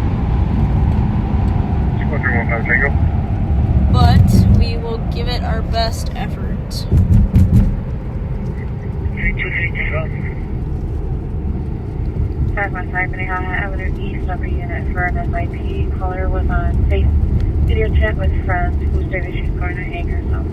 But we will give it our best effort. 515 Minnehaha Avenue East, number unit for an SIP. Caller was on video chat with friends who stated she's going to hang herself.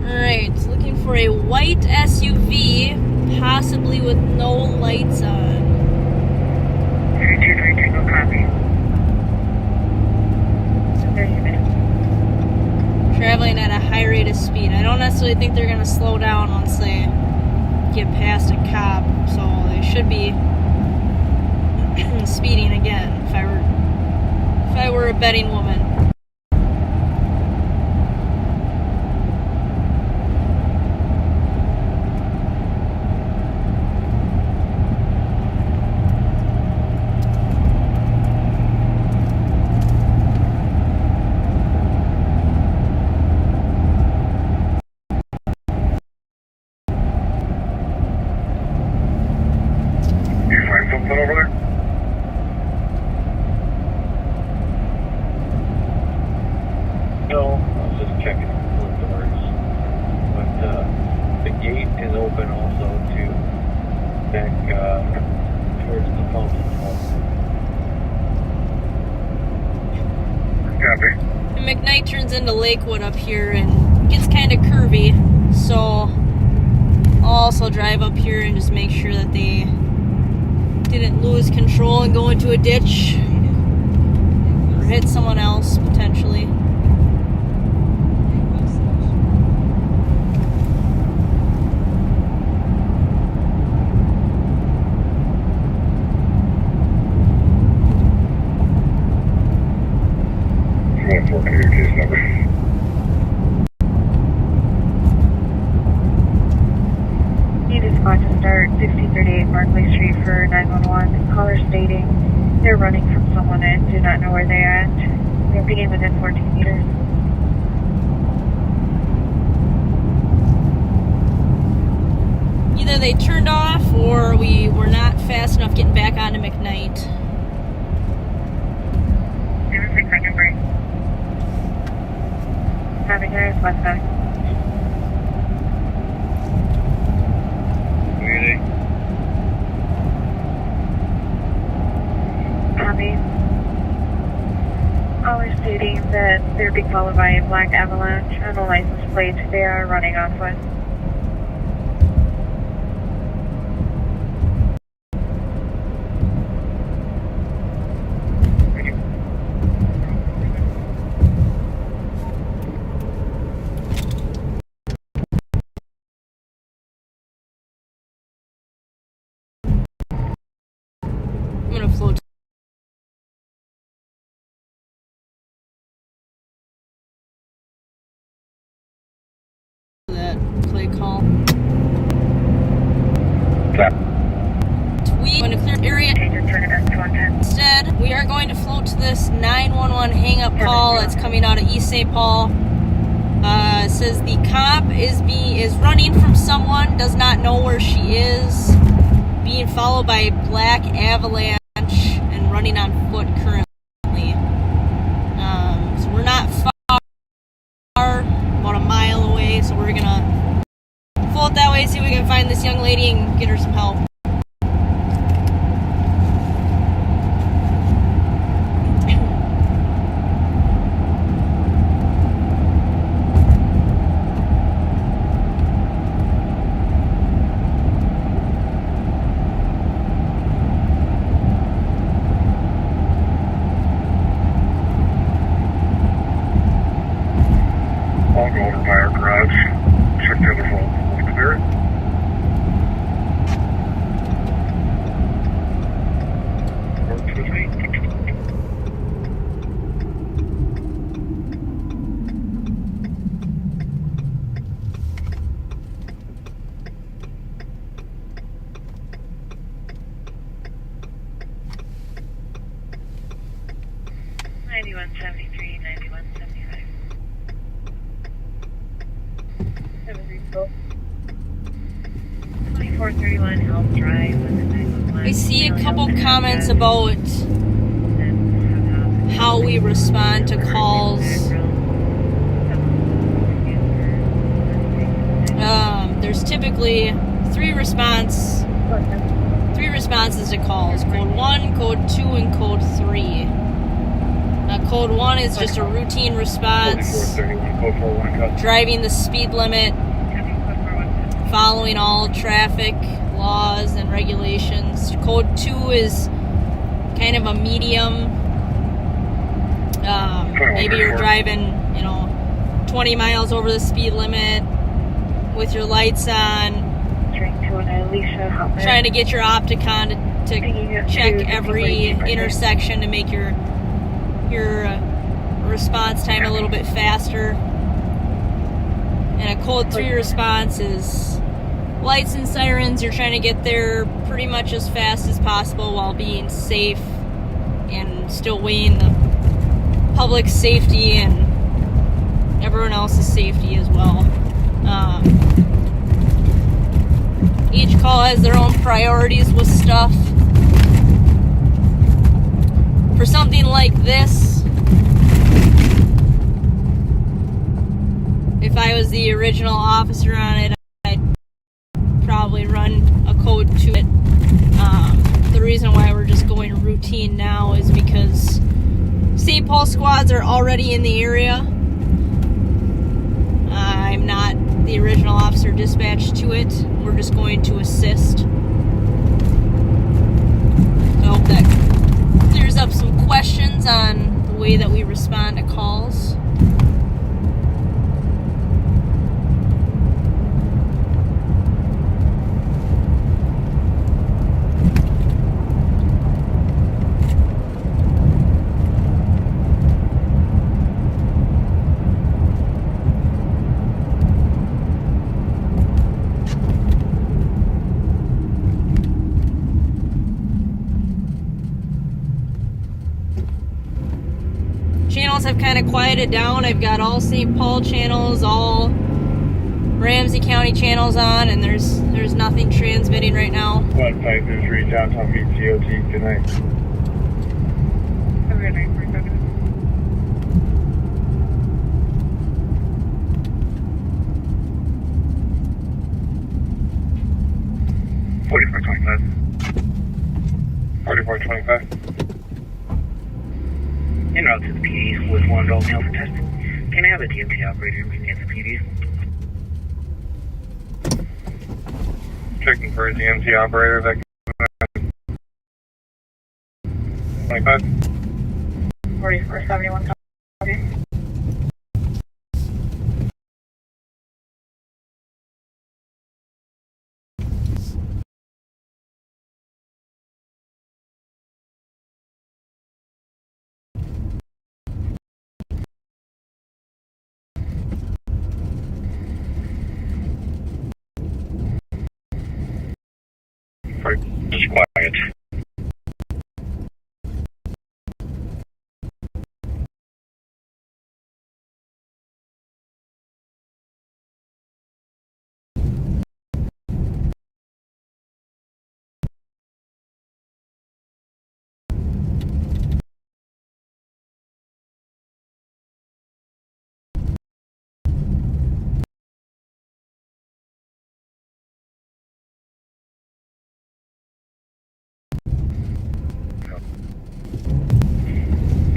Alright, looking for a white SUV, possibly with no lights on. 223 Tango copy. 30 minutes. Traveling at a high rate of speed. I don't necessarily think they're going to slow down once they get past a cop, so they should be speeding again if I were a betting woman. McKnight turns into Lakewood up here and gets kind of curvy, so I'll also drive up here and just make sure that they didn't lose control and go into a ditch or hit someone else potentially. Start 1638 Barclay Street for 911. Caller stating they're running from someone and do not know where they are at. They're being within 14 meters. Either they turned off or we were not fast enough getting back onto McKnight. 6 second break. Navigator is west side. Copy. All are stating that they're being followed by a black avalanche and the license plate they are running off with. I'm gonna float that play call. Tweet going to clear area. Instead, we are going to float to this 911 hang-up call that's coming out of East St. Paul. It says the cop is running from someone, does not know where she is, being followed by a black avalanche and running on foot currently. So we're not far, about a mile away, so we're gonna float that way, see if we can find this young lady and get her some help. I'll go over by our garage, check the other phone, we'll clear it. Works with me. $91.73, $91.75. 2431 Elm Drive with the 911. We see a couple comments about how we respond to calls. There's typically three responses to calls: code 1, code 2, and code 3. Code 1 is just a routine response, driving the speed limit, following all traffic laws and regulations. Code 2 is kind of a medium. Maybe you're driving, 20 miles over the speed limit with your lights on, trying to get your Opticon to check every intersection to make your response time a little bit faster. And a code 3 response is lights and sirens. You're trying to get there pretty much as fast as possible while being safe and still weighing the public safety and everyone else's safety as well. Each call has their own priorities with stuff. For something like this, if I was the original officer on it, I'd probably run a code to it. The reason why we're just going routine now is because St. Paul squads are already in the area. I'm not the original officer dispatched to it. We're just going to assist. So I hope that clears up some questions on the way that we respond to calls. Channels have kind of quieted down. I've got all St. Paul channels all Ramsey County channels on, and there's nothing transmitting right now. What pipe is reach out to meet COT tonight? Have a good night, 47. 4425. 4425. En route to the PD with one adult male for testing. Can I have a DMT operator meet me at the PD? Checking for a DMT operator that 25. 4471, copy. Just quiet.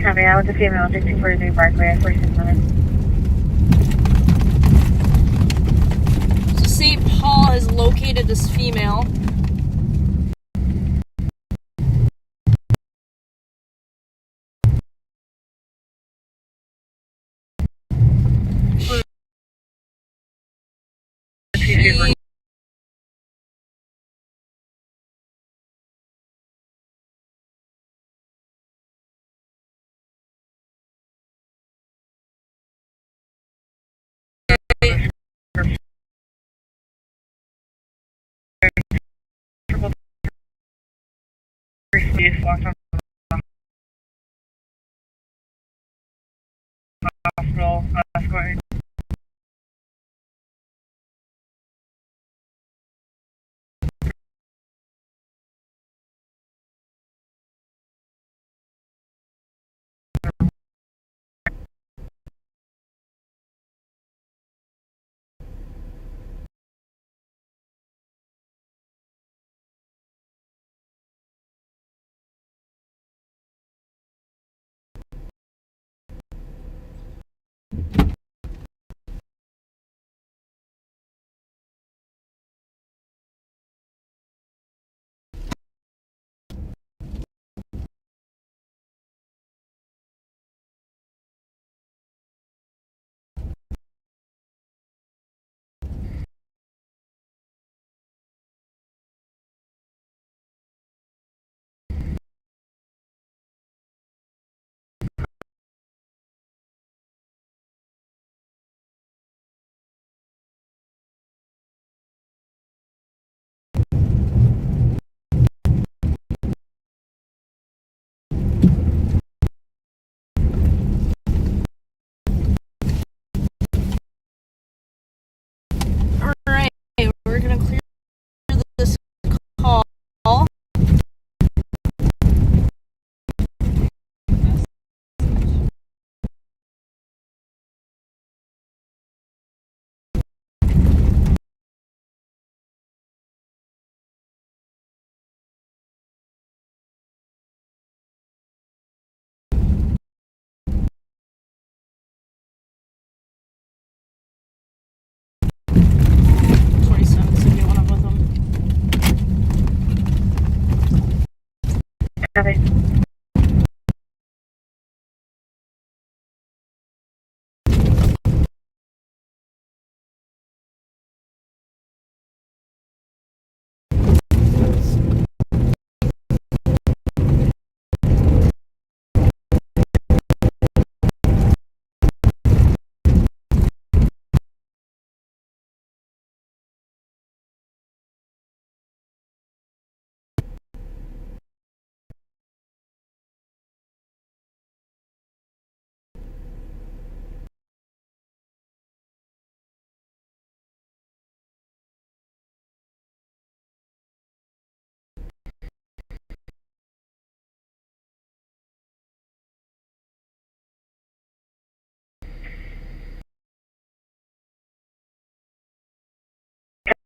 Copy, out with the female, 6243 Barclay, 46 minutes. So St. Paul has located this female. She Walked on the hospital, going.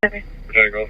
Okay. We're trying to go.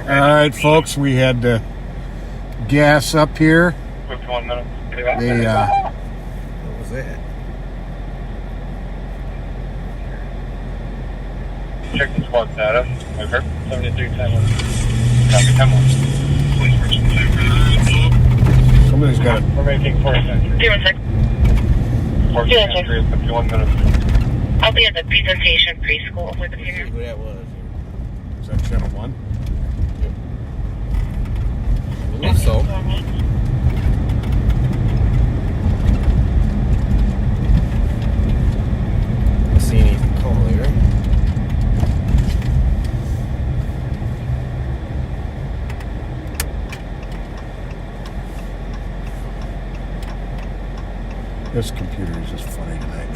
All right, folks, we had to gas up here. 51 minutes. They, What was that? Check the squad status. Over. 7310. Copy 10-1. somebody's got We're making 4th century. 4th century is 51 minutes. I'll be at the presentation preschool with the See who that was. Is that channel 1? I believe so. Don't see anything call there. This computer is just funny tonight.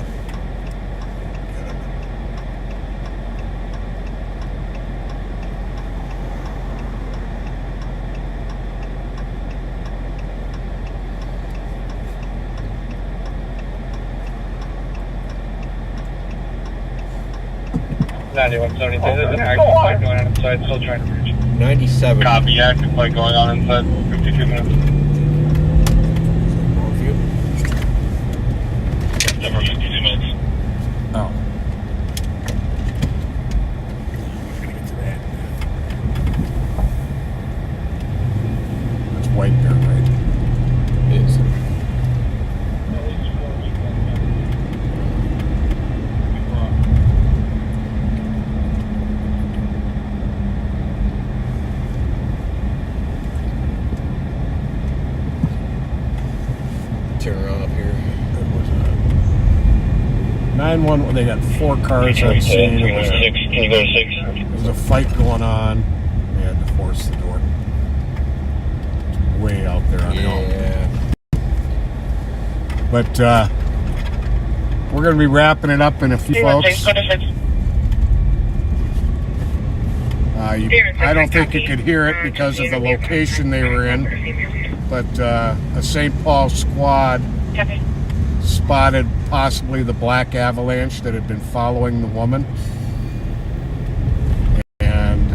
Get it. Active fight going on inside, still trying to reach. 97. Copy, active fight going on inside, 52 minutes. Number 52 minutes. Oh. That's white there, right? It is. Turn around up here. 911, they got 4 cars on scene. There was a fight going on. They had to force the door. It's way out there on the hill. But we're going to be wrapping it up in a few, folks. I don't think you could hear it because of the location they were in. But a St. Paul squad spotted possibly the black avalanche that had been following the woman. And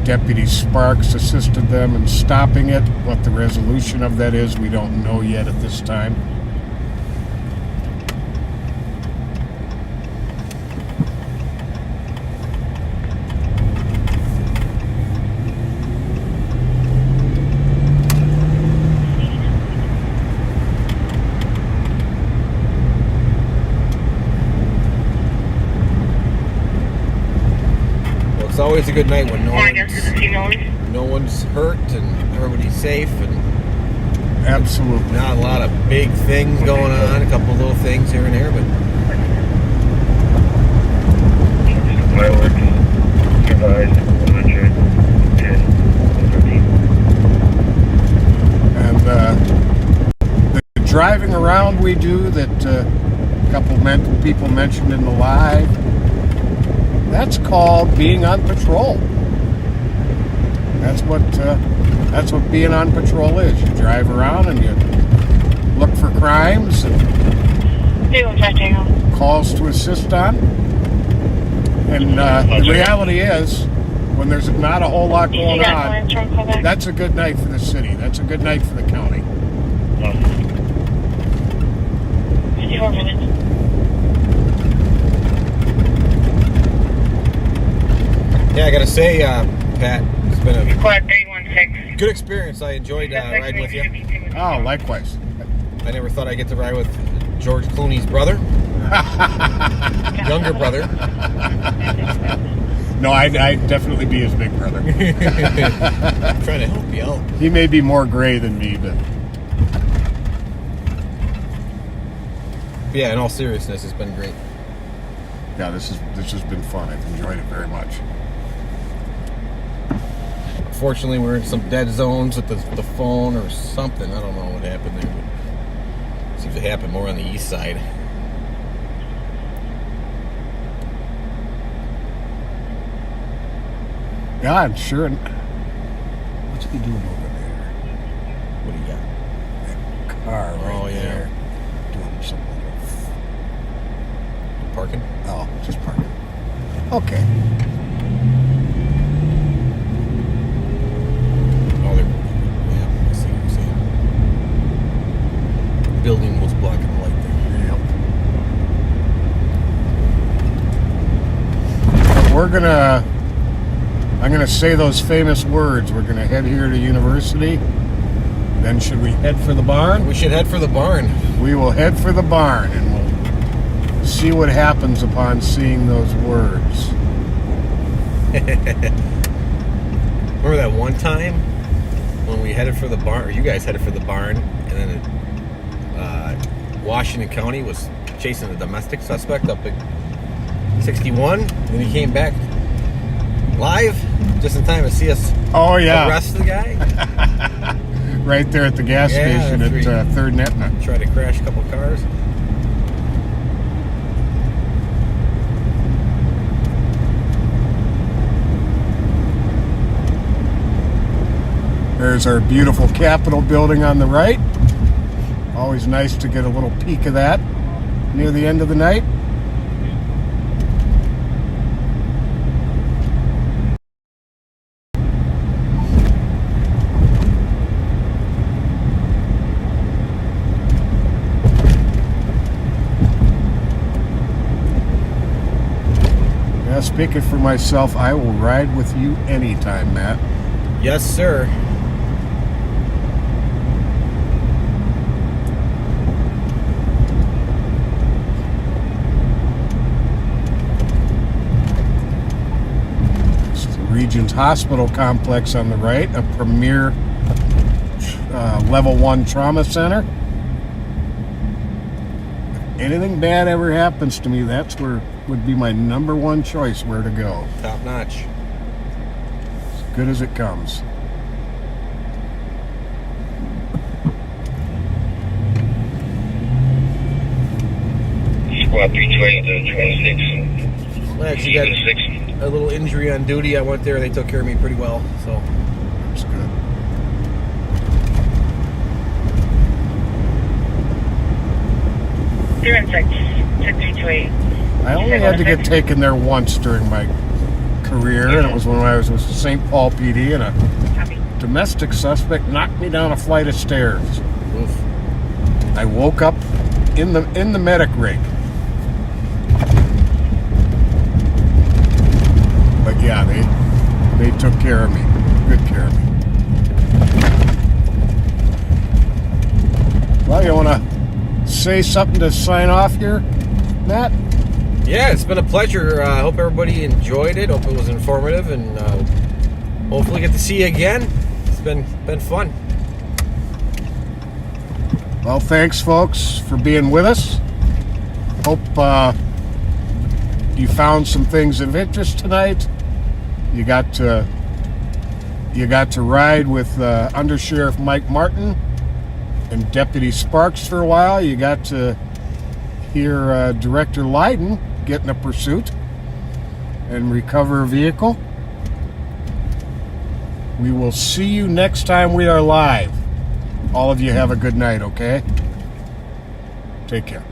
Deputy Sparks assisted them in stopping it. What the resolution of that is, we don't know yet at this time. It's always a good night when no one's hurt and everybody's safe and absolutely not a lot of big things going on. A couple of little things here and there, but and the driving around we do that a couple people mentioned in the live. That's called being on patrol. That's what being on patrol is. You drive around and you look for crimes and calls to assist on. And the reality is, when there's not a whole lot going on, that's a good night for the city. That's a good night for the county. 54 minutes. yeah, I gotta say, Pat, it's been a Squad 316. good experience. I enjoyed riding with you. Oh, likewise. I never thought I'd get to ride with George Clooney's brother. Younger brother. No, I'd definitely be his big brother. I'm trying to help you out. He may be more gray than me, but yeah, in all seriousness, it's been great. yeah, this has been fun. I've enjoyed it very much. Unfortunately, we're in some dead zones with the phone or something. I don't know what happened there, but it seems to happen more on the east side. Yeah, I'm sure. What's he doing over there? What do you got? That car right there. Doing something. Parking? Oh, just parking. Okay. Oh, they're, yeah, I see what you're saying. Building was blocking the light there. Yep. I'm gonna say those famous words. We're gonna head here to university. Then should we head for the barn? We should head for the barn. We will head for the barn and we'll see what happens upon seeing those words. Remember that one time when we headed for the barn, or you guys headed for the barn, and then Washington County was chasing a domestic suspect up at 61, and he came back live just in time to see us arrest the guy? Right there at the gas station at 3rd and Etna. Tried to crash a couple cars. There's our beautiful Capitol building on the right. Always nice to get a little peek of that near the end of the night. Yeah, speaking for myself, I will ride with you anytime, Matt. Yes, sir. Regions Hospital Complex on the right, a premier level 1 trauma center. If anything bad ever happens to me, that's where would be my number 1 choice where to go. Top notch. As good as it comes. Squad 320 to 26. I actually got a little injury on duty. I went there. They took care of me pretty well. So that's good. I only had to get taken there once during my career, and it was when I was with St. Paul PD, and a domestic suspect knocked me down a flight of stairs. Oof. I woke up in the medic rig. But yeah, they took care of me. Good care of me. Well, you want to say something to sign off here, Matt? Yeah, it's been a pleasure. I hope everybody enjoyed it. Hope it was informative, and hopefully get to see you again. It's been fun. Well, thanks, folks, for being with us. Hope you found some things of interest tonight. You got to ride with Under Sheriff Mike Martin and Deputy Sparks for a while. You got to hear Director Leiden get in a pursuit and recover a vehicle. We will see you next time we are live. All of you have a good night, okay? Take care.